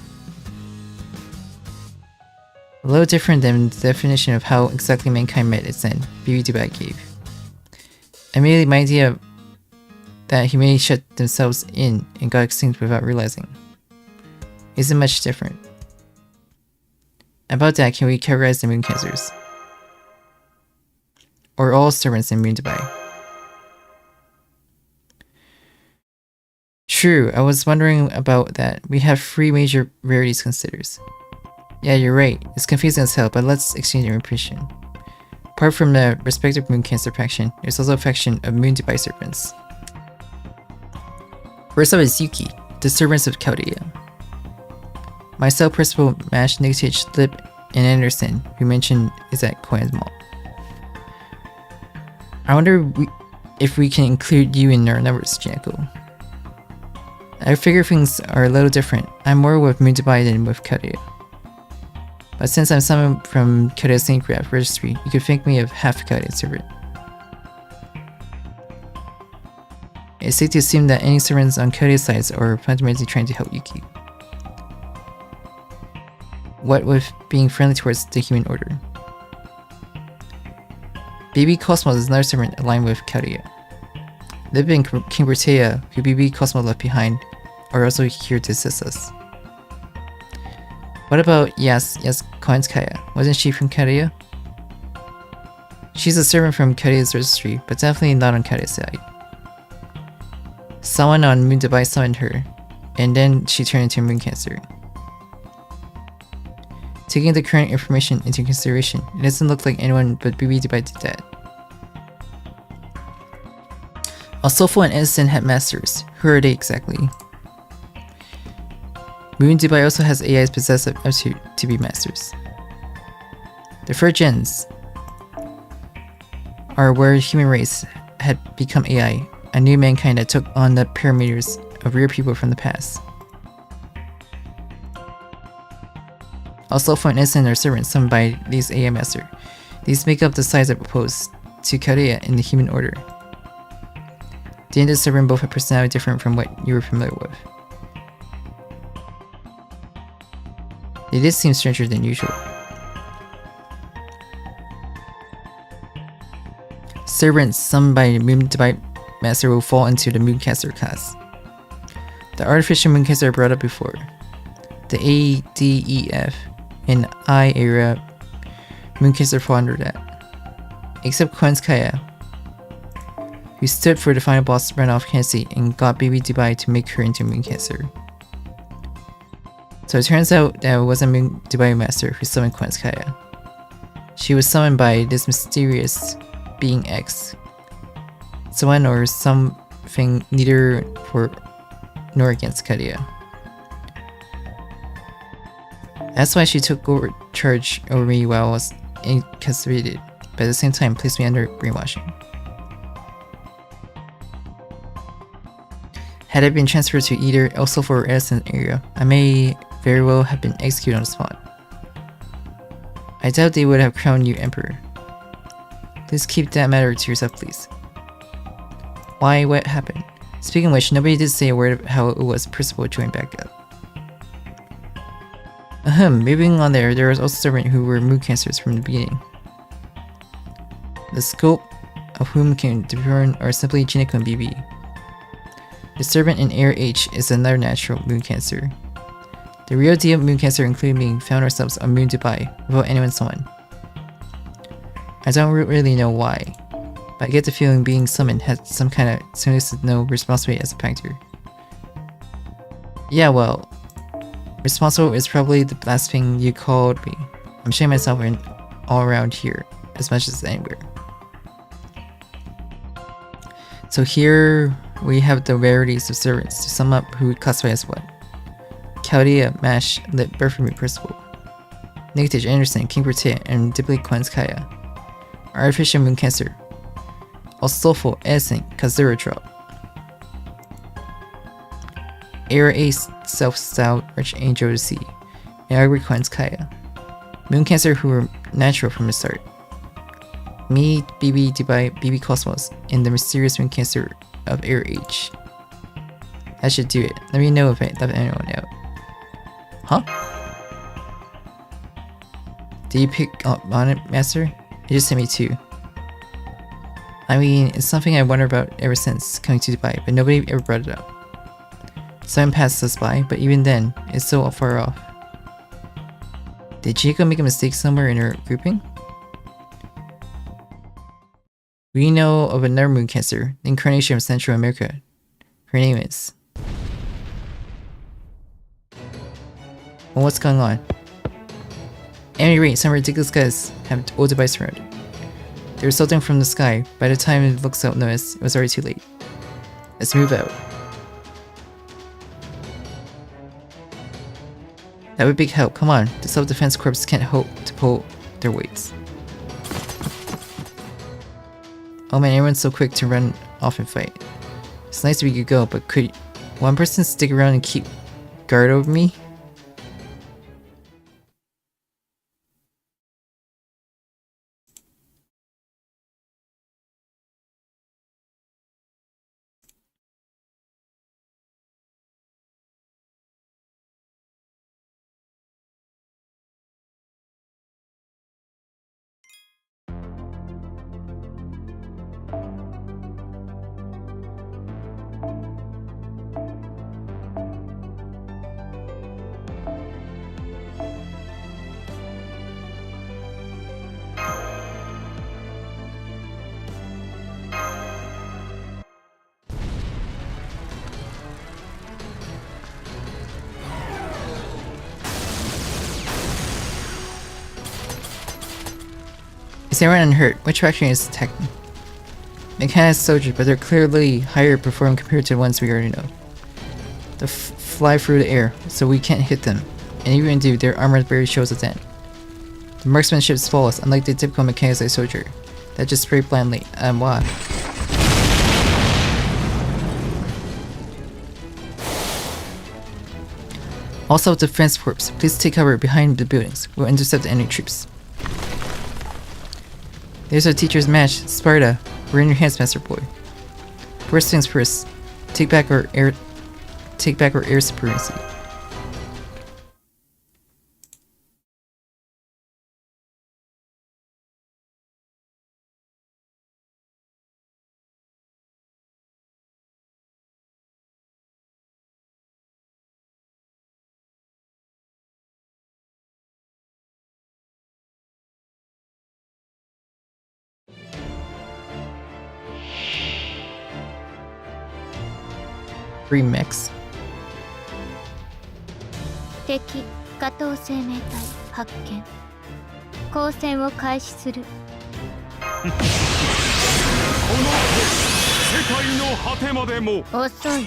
A little different than the definition of how exactly mankind met its end BB gave. Immediately my idea that humanity shut themselves in and got extinct without realizing isn't much different. About that, can we categorize the moon cancers? Or all servants immune to bite? True, I was wondering about that. We have 3 major rarities considered. Yeah, you're right. It's confusing as hell, but let's exchange information. Apart from the respective moon cancer faction, there's also a faction of moon to bite serpents. First up is Yuki, the servants of Chaldea. Myself, Principal, Mash, Nugget, Lip, and Anderson, who mentioned is at Coin's Mall. I wonder if we can include you in our numbers, Janko. I figure things are a little different. I'm more with moon to bite than with Chaldea. But since I'm someone from Chaldea's Saint Graph Registry, you could think me of half Chaldea's servant. It's safe to assume that any servants on Chaldea's sides are fundamentally trying to help Yuki. What with being friendly towards the human order? BB Cosmos is another servant aligned with Chaldea. Lib and King Bertea, who BB Cosmos left behind, are also here to assist us. What about KyECtnz? Wasn't she from Chaldea? She's a servant from Chaldea's registry, but definitely not on Chaldea's side. Someone on Moon Dubai summoned her, and then she turned into a moon cancer. Taking the current information into consideration, it doesn't look like anyone but BB Dubai did that. Asofo and Edison had masters. Who are they exactly? Moon Dubai also has AIs possessed of aptitude to be masters. The third gens are where the human race had become AI, a new mankind that took on the parameters of real people from the past. Asofo and Edison are servants summoned by these AI master. These make up the sides that opposed to Chaldea in the human order. The end servant both have personality different from what you were familiar with. It did seem stranger than usual. Servants summoned by the Moon Dubai Master will fall into the Mooncaster class. The artificial Mooncaster I brought up before. The A, D, E, F, and I area Mooncaster fall under that. Except KyECtnz, who stood for the final boss runoff candidacy and got BB Dubai to make her into Mooncaster. So it turns out that it wasn't Moon Dubai Master who summoned KyECtnz. She was summoned by this mysterious being X. Someone or something neither for nor against Chaldea. That's why she took over charge over me while I was incarcerated, but at the same time placed me under brainwashing. Had I been transferred to either Asofo or Edison area, I may very well have been executed on the spot. I doubt they would have crowned you emperor. Please keep that matter to yourself, please. Why? What happened? Speaking of which, nobody did say a word of how it was Principal joined back up. Moving on there was also servants who were moon cancers from the beginning. The scope of whom can differ are simply Jineko and BB. The servant in Air H is another natural moon cancer. The real deal moon cancer including being found ourselves on Moon Dubai without anyone summoned. I don't really know why, but I get the feeling being summoned had some kind of no responsibility as a factor. Yeah, well, responsible is probably the last thing you called me. I'm showing myself in all around here, as much as anywhere. So here we have the rarities of servants to sum up who classify as what. Chaldea, Mash, Lip, Berfamy, Principal. Nugget, Anderson, King Bertea, and Dibley KyECtnz. Artificial Moon Cancer. Asofo, Edison, Kazura Drop. Era Ace self-styled Archangel to see, and Agricoin's Kaya. Moon Cancer who were natural from the start. Me, BB, Dubai, BB Cosmos, and the mysterious Moon Cancer of Air H. That should do it. Let me know if I left anyone out. Huh? Did you pick up on it, Master? It just hit me too. I mean, it's something I wondered about ever since coming to Dubai, but nobody ever brought it up. Someone passed us by, but even then, it's so far off. Did Chico make a mistake somewhere in her grouping? We know of another Moon Cancer, the incarnation of Central America. Her name is... Well, what's going on? At any rate, some ridiculous guys have old device around. They were resulting from the sky. By the time it looks out notice, it was already too late. Let's move out. That would be big help. Come on, the self-defense corps can't hope to pull their weights. Oh man, everyone's so quick to run off and fight. It's nice we could go, but could one person stick around and keep guard over me? Is everyone unhurt? Which faction is attacking? Mechanized soldiers, but they're clearly higher performing compared to the ones we already know. They fly through the air, so we can't hit them. And even do, their armor barely shows a dent. The marksmanship is flawless, unlike the typical mechanized soldier that just spray blindly. Why? Also, defense corps, please take cover behind the buildings. We'll intercept the enemy troops. There's our teacher's match, Sparta. We're in your hands, Master Boy. First things first, take back our air supremacy. Remix. 敵下等生命体発見交戦を開始するこの世界の果てまでも遅い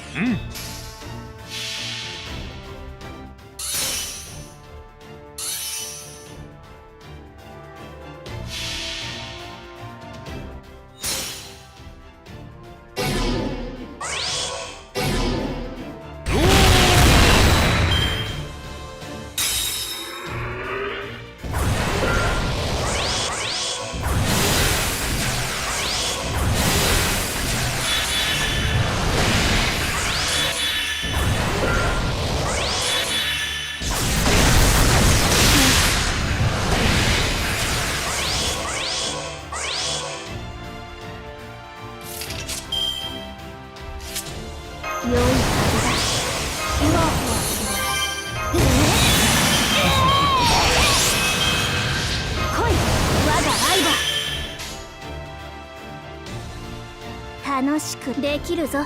楽しくできるぞ。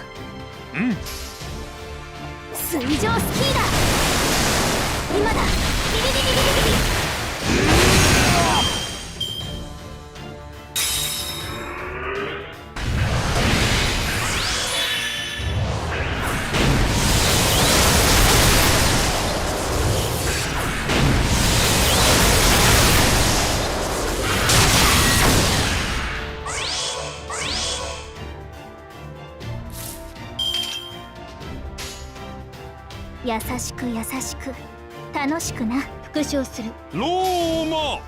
水上スキーだ。今だ。ビリビリビリビリ。優しく優しく楽しくな。復唱する。ローマ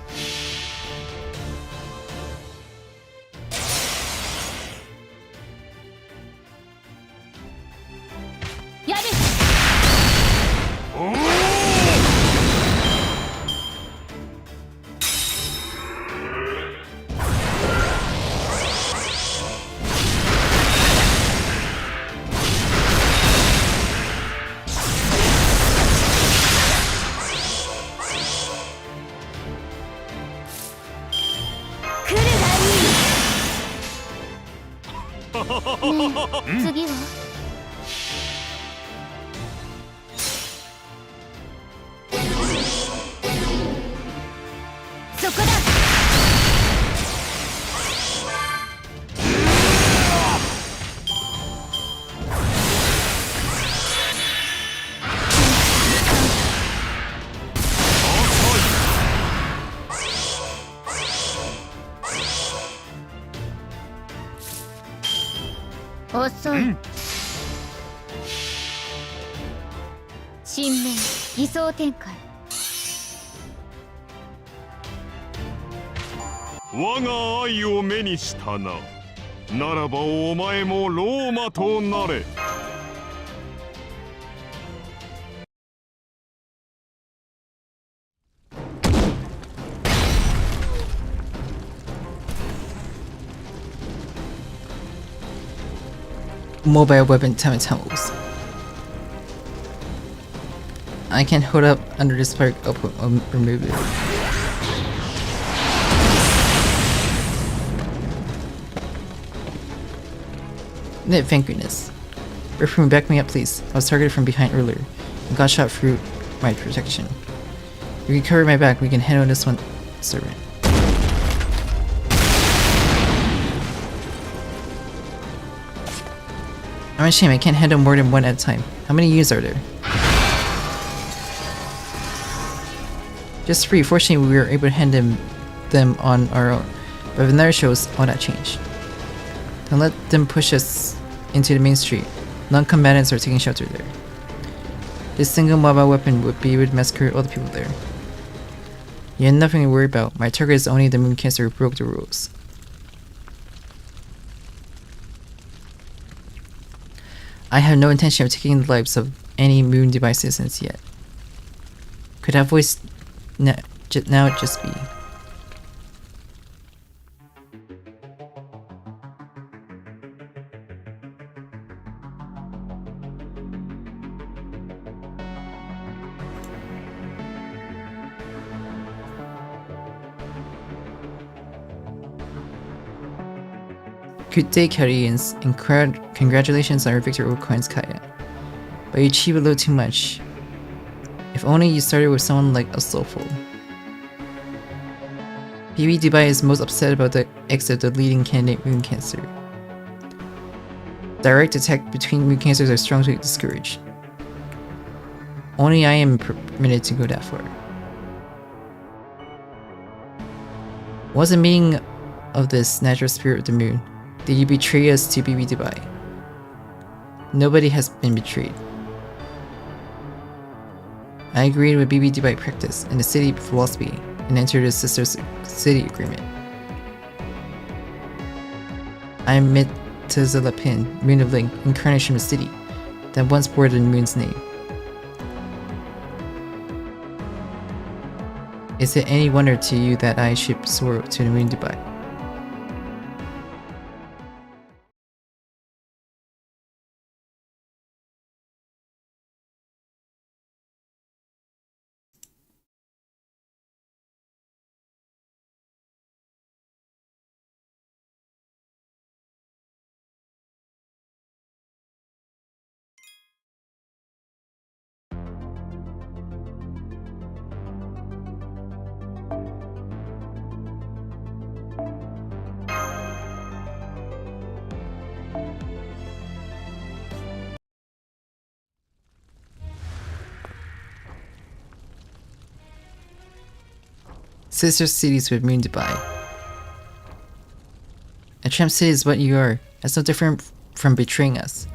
やる。ねえ、次はそこだ。遅い。新面偽装展開。我が愛を目にしたな。ならばお前もローマとなれ。Mobile weapon Thanatos. I can hold up under this spark up or remove it. Thank goodness. Referee, back me up please. I was targeted from behind earlier and got shot through my protection. You can cover my back, we can handle this one, servant. I'm ashamed, I can't handle more than one at a time. How many units are there? Just 3. Fortunately, we were able to hand them on our own. But if another shows, all that changed. Don't let them push us into the main street. Non-combatants are taking shelter there. This single mobile weapon would be able to massacre all the people there. You have nothing to worry about. My target is only the moon cancer who broke the rules. I have no intention of taking the lives of any moon device citizens yet. Could that voice now just be? Good day, JP-rKyECtnz, and congratulations on your victory over MahdeenSky. But you achieved a little too much. If only you started with someone like a soulful. BB Dubai is most upset about the exit of the leading candidate Moon Cancer. Direct attack between Moon Cancers are strongly discouraged. Only I am permitted to go that far. What's the meaning of this natural spirit of the moon? Did you betray us to BB Dubai? Nobody has been betrayed. I agreed with BB Dubai practice and the city philosophy and entered a sister city agreement. I am Metazalapin, Moon of Link, incarnation of the city that once bore the moon's name. Is it any wonder to you that I should soar to the moon Dubai? Sister cities with Moon Dubai. A tramp city is what you are. That's no different from betraying us.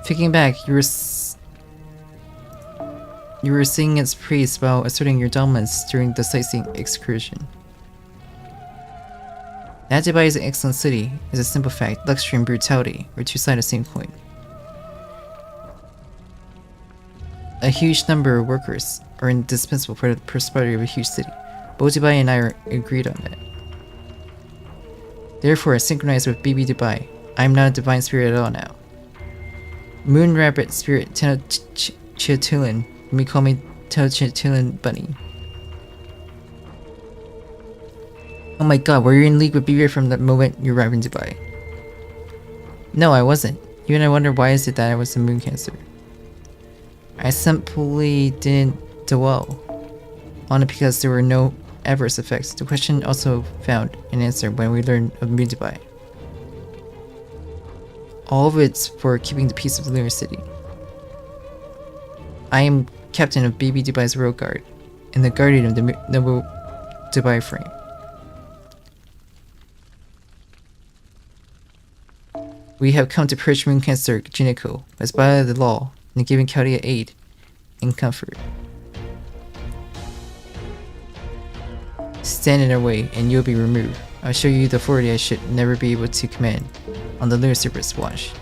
Thinking back, you were You were singing its praise while asserting your dominance during the sightseeing excursion. That Dubai is an excellent city is a simple fact. Luxury and brutality are two sides of the same coin. A huge number of workers are indispensable for the prosperity of a huge city. Both Dubai and I are agreed on that. Therefore, synchronized with BB Dubai, I am not a divine spirit at all now. Moon Rabbit Spirit Tenochtitlan, you may call me Tenochtitlan Bunny. Oh my god, were you in league with BB from the moment you arrived in Dubai? No, I wasn't. Even I wonder why is it that I was a moon cancer. I simply didn't dwell on it because there were no adverse effects. The question also found an answer when we learned of Moon Dubai. All of it's for keeping the peace of the lunar city. I am captain of BB Dubai's royal guard and the guardian of the noble Dubai frame. We have come to purge Moon Cancer Jineko as by the law and giving Chaldea aid and comfort. Stand in our way and you'll be removed. I'll show you the authority I should never be able to command on the lunar surface. Watch.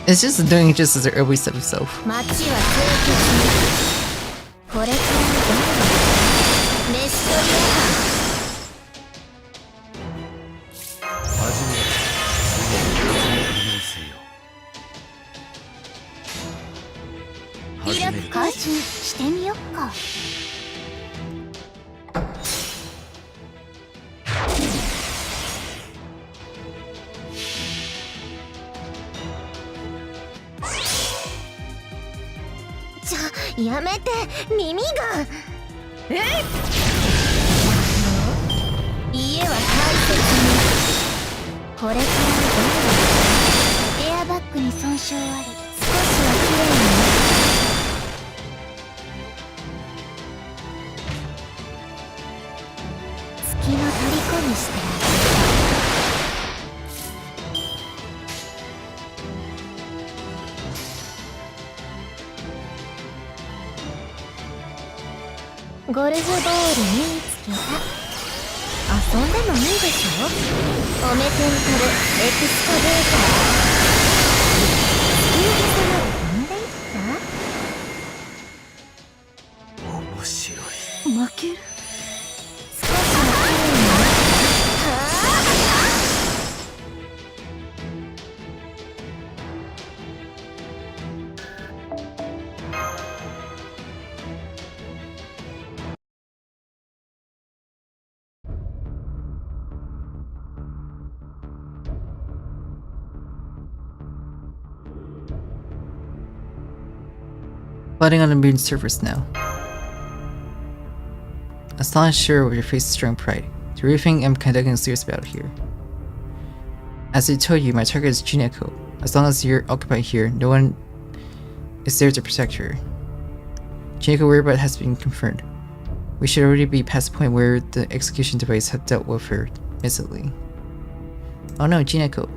It's just doing it just as it always said itself. Flooding on the moon's surface now. Astonished sure with your face of strong pride. Do you really think I'm conducting a serious battle here? As I told you, my target is Jineko. As long as you're occupied here, no one is there to protect her. Jineko whereabouts has been confirmed. We should already be past the point where the execution device had dealt with her, admittedly. Oh no, Jineko.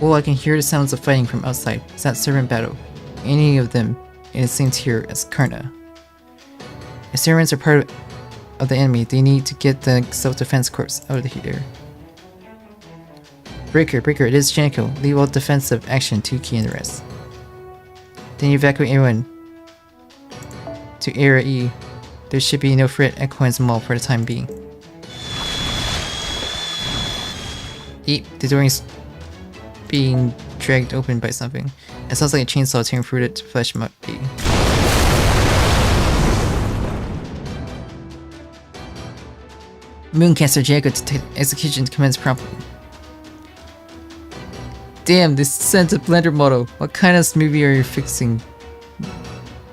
Oh, I can hear the sounds of fighting from outside. It's that servant battle. Any of them in the same tier as Karna. If servants are part of the enemy, they need to get the self-defense corpse out of the air. Breaker, it is Jineko. Leave all defensive action to key in the rest. Then you evacuate everyone to Area E. There should be no threat at Coins Mall for the time being. Eep, the door is being dragged open by something. It sounds like a chainsaw tearing through the flesh might be. Mooncaster Jacob to execution commence promptly. Damn, this sent a blender model. What kind of smoothie are you fixing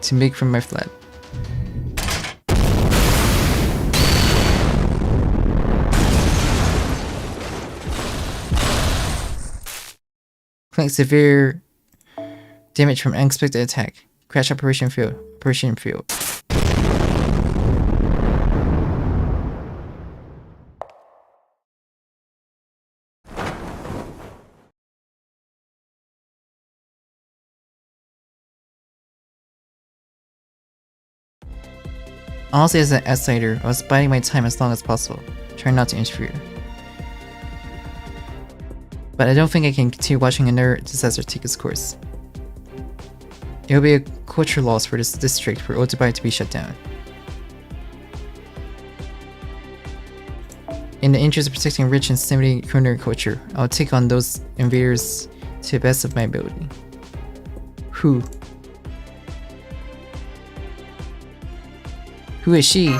to make from my flat? Claim severe damage from unexpected attack. Crash operation failed. Operation failed. Honestly, as an outsider, I was biding my time as long as possible, trying not to interfere. But I don't think I can continue watching another disaster take its course. It will be a culture loss for this district for Otobai to be shut down. In the interest of protecting rich and stimulating culinary culture, I will take on those invaders to the best of my ability. Who? Who is she?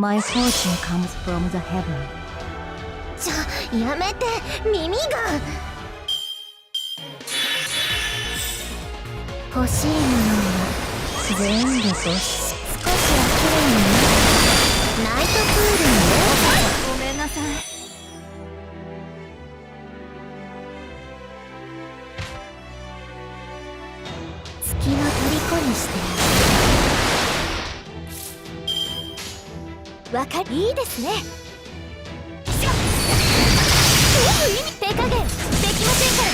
My fortune comes from the heaven. やめて、耳が。欲しいものは全部と少しはきれいにね。ナイトプールにね。ごめんなさい。月の虜にしてわかりいいですね。手加減できませんから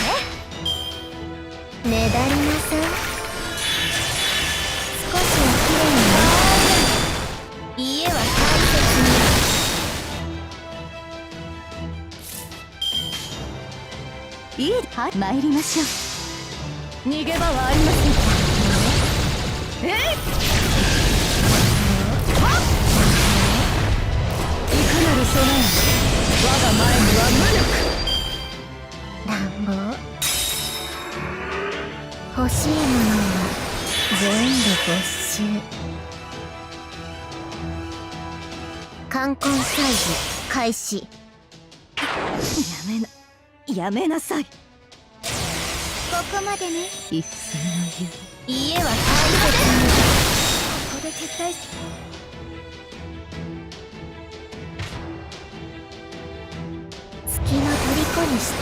ね。ねだりなさい。少しはきれいにね。家は大切に。いいは参りましょう。逃げ場はありませんか。いかなる備え。我が前には無力。乱暴。欲しいものは全部没収。冠婚祭事開始。やめなさい。ここまでね。一寸の湯。家は大切に。ここで撤退。月の虜にして。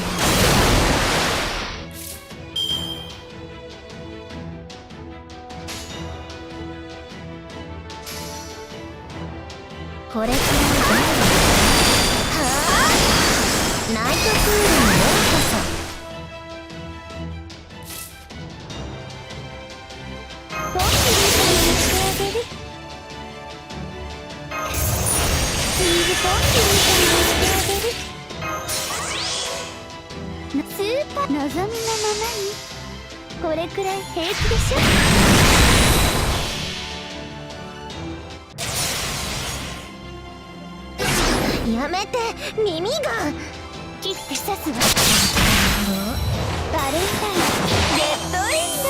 これくらいだ。ナイトプールにようこそ。ポンピリさんにしてあげる。次ポンピリさんにしてあげる。スーパー望みのままに。これくらい平気でしょ。やめて、耳が。切って刺すわ。バレンタインレッドエンド。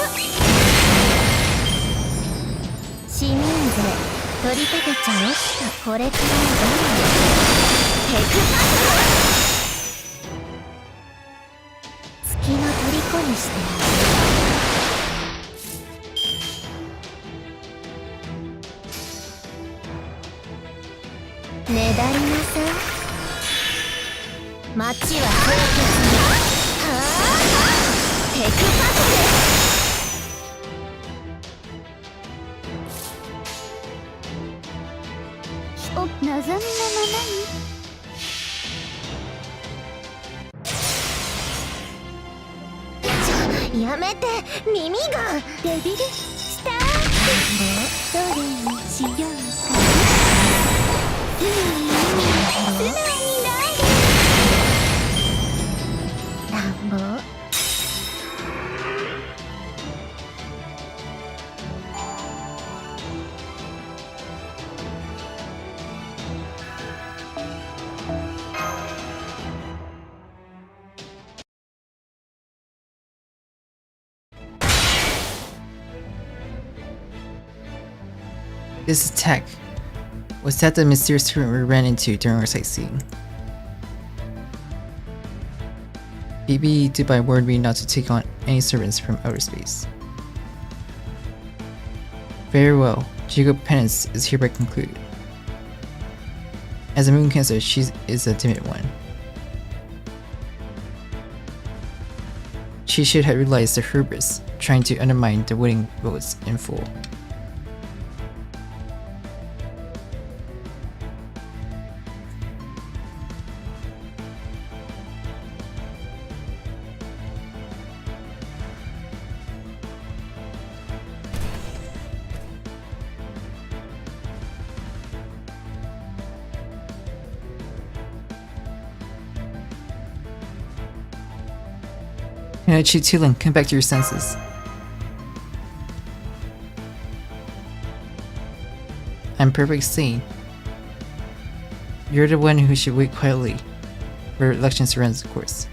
市民税取り立てちゃおっと。これくらいどう。テクパス。月の虜にして。ねだりなさい。街は清潔に。テクパスです。望みのままに。やめて、耳が。デビルスタート。どれにしようか。素直になる。乱暴。This attack was that the mysterious servant we ran into during our sightseeing. BB Dubai warned me not to take on any servants from outer space. Very well, JP-rKyECtnz is hereby concluded. As a moon cancer, she is a timid one. She should have realized the hubris trying to undermine the winning votes in full. Chitulan, come back to your senses. I'm perfectly sane. You're the one who should wait quietly, where elections runs the course.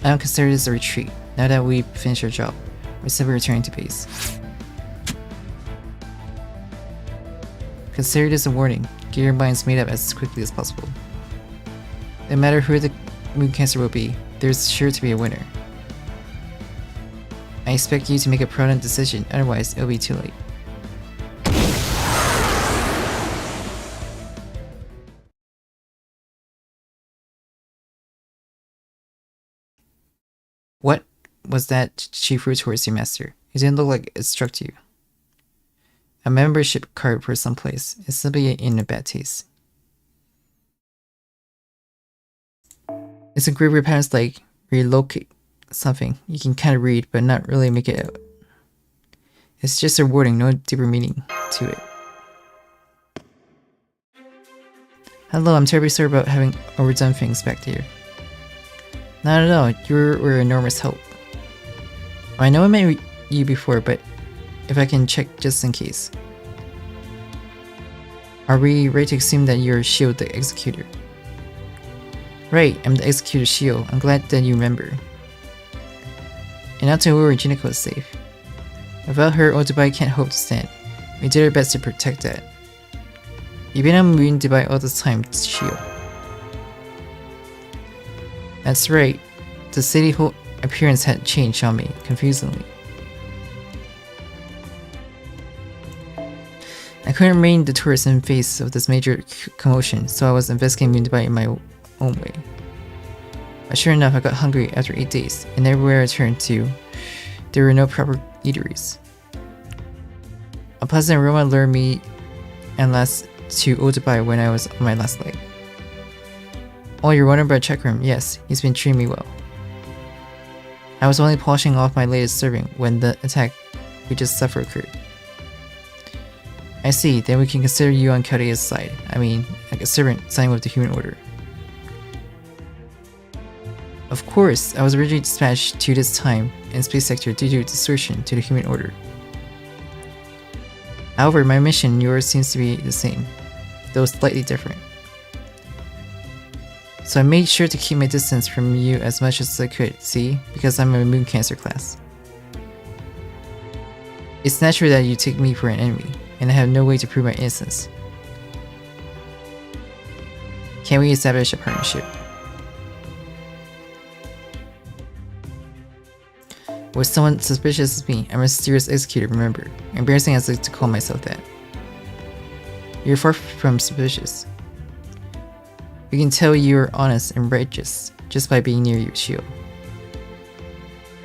I don't consider this a retreat. Now that we've finished our job, we're simply returning to base. Consider this a warning. Get your minds made up as quickly as possible. No matter who the moon cancer will be, there's sure to be a winner. I expect you to make a prudent decision, otherwise it'll be too late. What was that she threw towards you, Master? It didn't look like it struck you. A membership card for someplace. It's simply in a bad taste. It's a group where patterns like relocate something. You can kind of read, but not really make it out. It's just a wording, no deeper meaning to it. Hello, I'm terribly sorry about having overdone things back there. Not at all, you were enormous help. I know I met you before, but if I can check just in case. Are we ready to assume that you're Shield the Executor? Right, I'm the Executor Shield. I'm glad that you remember. And not to worry, Jineko is safe. Without her, Odubai can't hope to stand. We did our best to protect that. You've been on Moon Dubai all this time, Shield. That's right. The city whole appearance had changed on me, confusingly. I couldn't remain the tourist in face of this major commotion, so I was investigating Moon Dubai in my own way. But sure enough, I got hungry after 8 days, and everywhere I turned to, there were no proper eateries. A pleasant aroma lured me and last to Odubai when I was on my last leg. Oh, you're wondering about Chakram? Yes, he's been treating me well. I was only polishing off my latest serving when the attack we just suffered occurred. I see, then we can consider you on Kyoto's side. I mean, like a servant siding with the human order. Of course, I was originally dispatched to this time in space sector due to distortion to the human order. However, my mission and yours seems to be the same, though slightly different. So I made sure to keep my distance from you as much as I could, see? Because I'm a Moon Cancer class. It's natural that you take me for an enemy, and I have no way to prove my innocence. Can we establish a partnership? Was someone suspicious as me? I'm a mysterious executor, remember. Embarrassing as I like to call myself that. You're far from suspicious. We can tell you're honest and righteous just by being near you, Shield.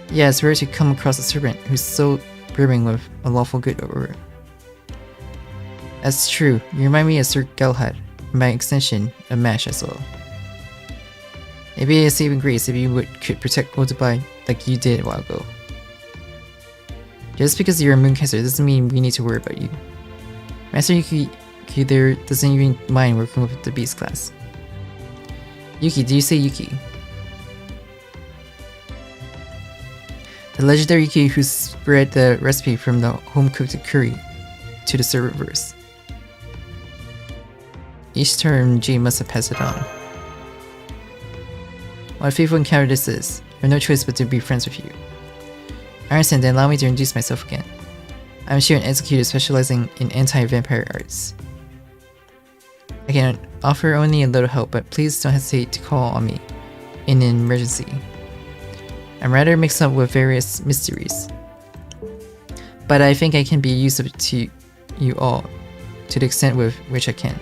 Yeah, it's rare to come across a servant who's so brimming with a lawful good over. That's true. You remind me of Sir Galahad, and by extension, a Mash as well. It'd be a saving grace if you could protect Odubai like you did a while ago. Just because you're a Moon Cancer doesn't mean we need to worry about you. Master Yuki there doesn't even mind working with the Beast class. Yuki, do you say Yuki? The legendary Yuki who spread the recipe from the home-cooked curry to the serververse. Each term G must have passed it on. What a faithful encounter this is. I have no choice but to be friends with you. I understand, then allow me to introduce myself again. I'm Shield, an executor specializing in anti-vampire arts. I can offer only a little help, but please don't hesitate to call on me in an emergency. I'm rather mixed up with various mysteries, but I think I can be useful to you all to the extent with which I can.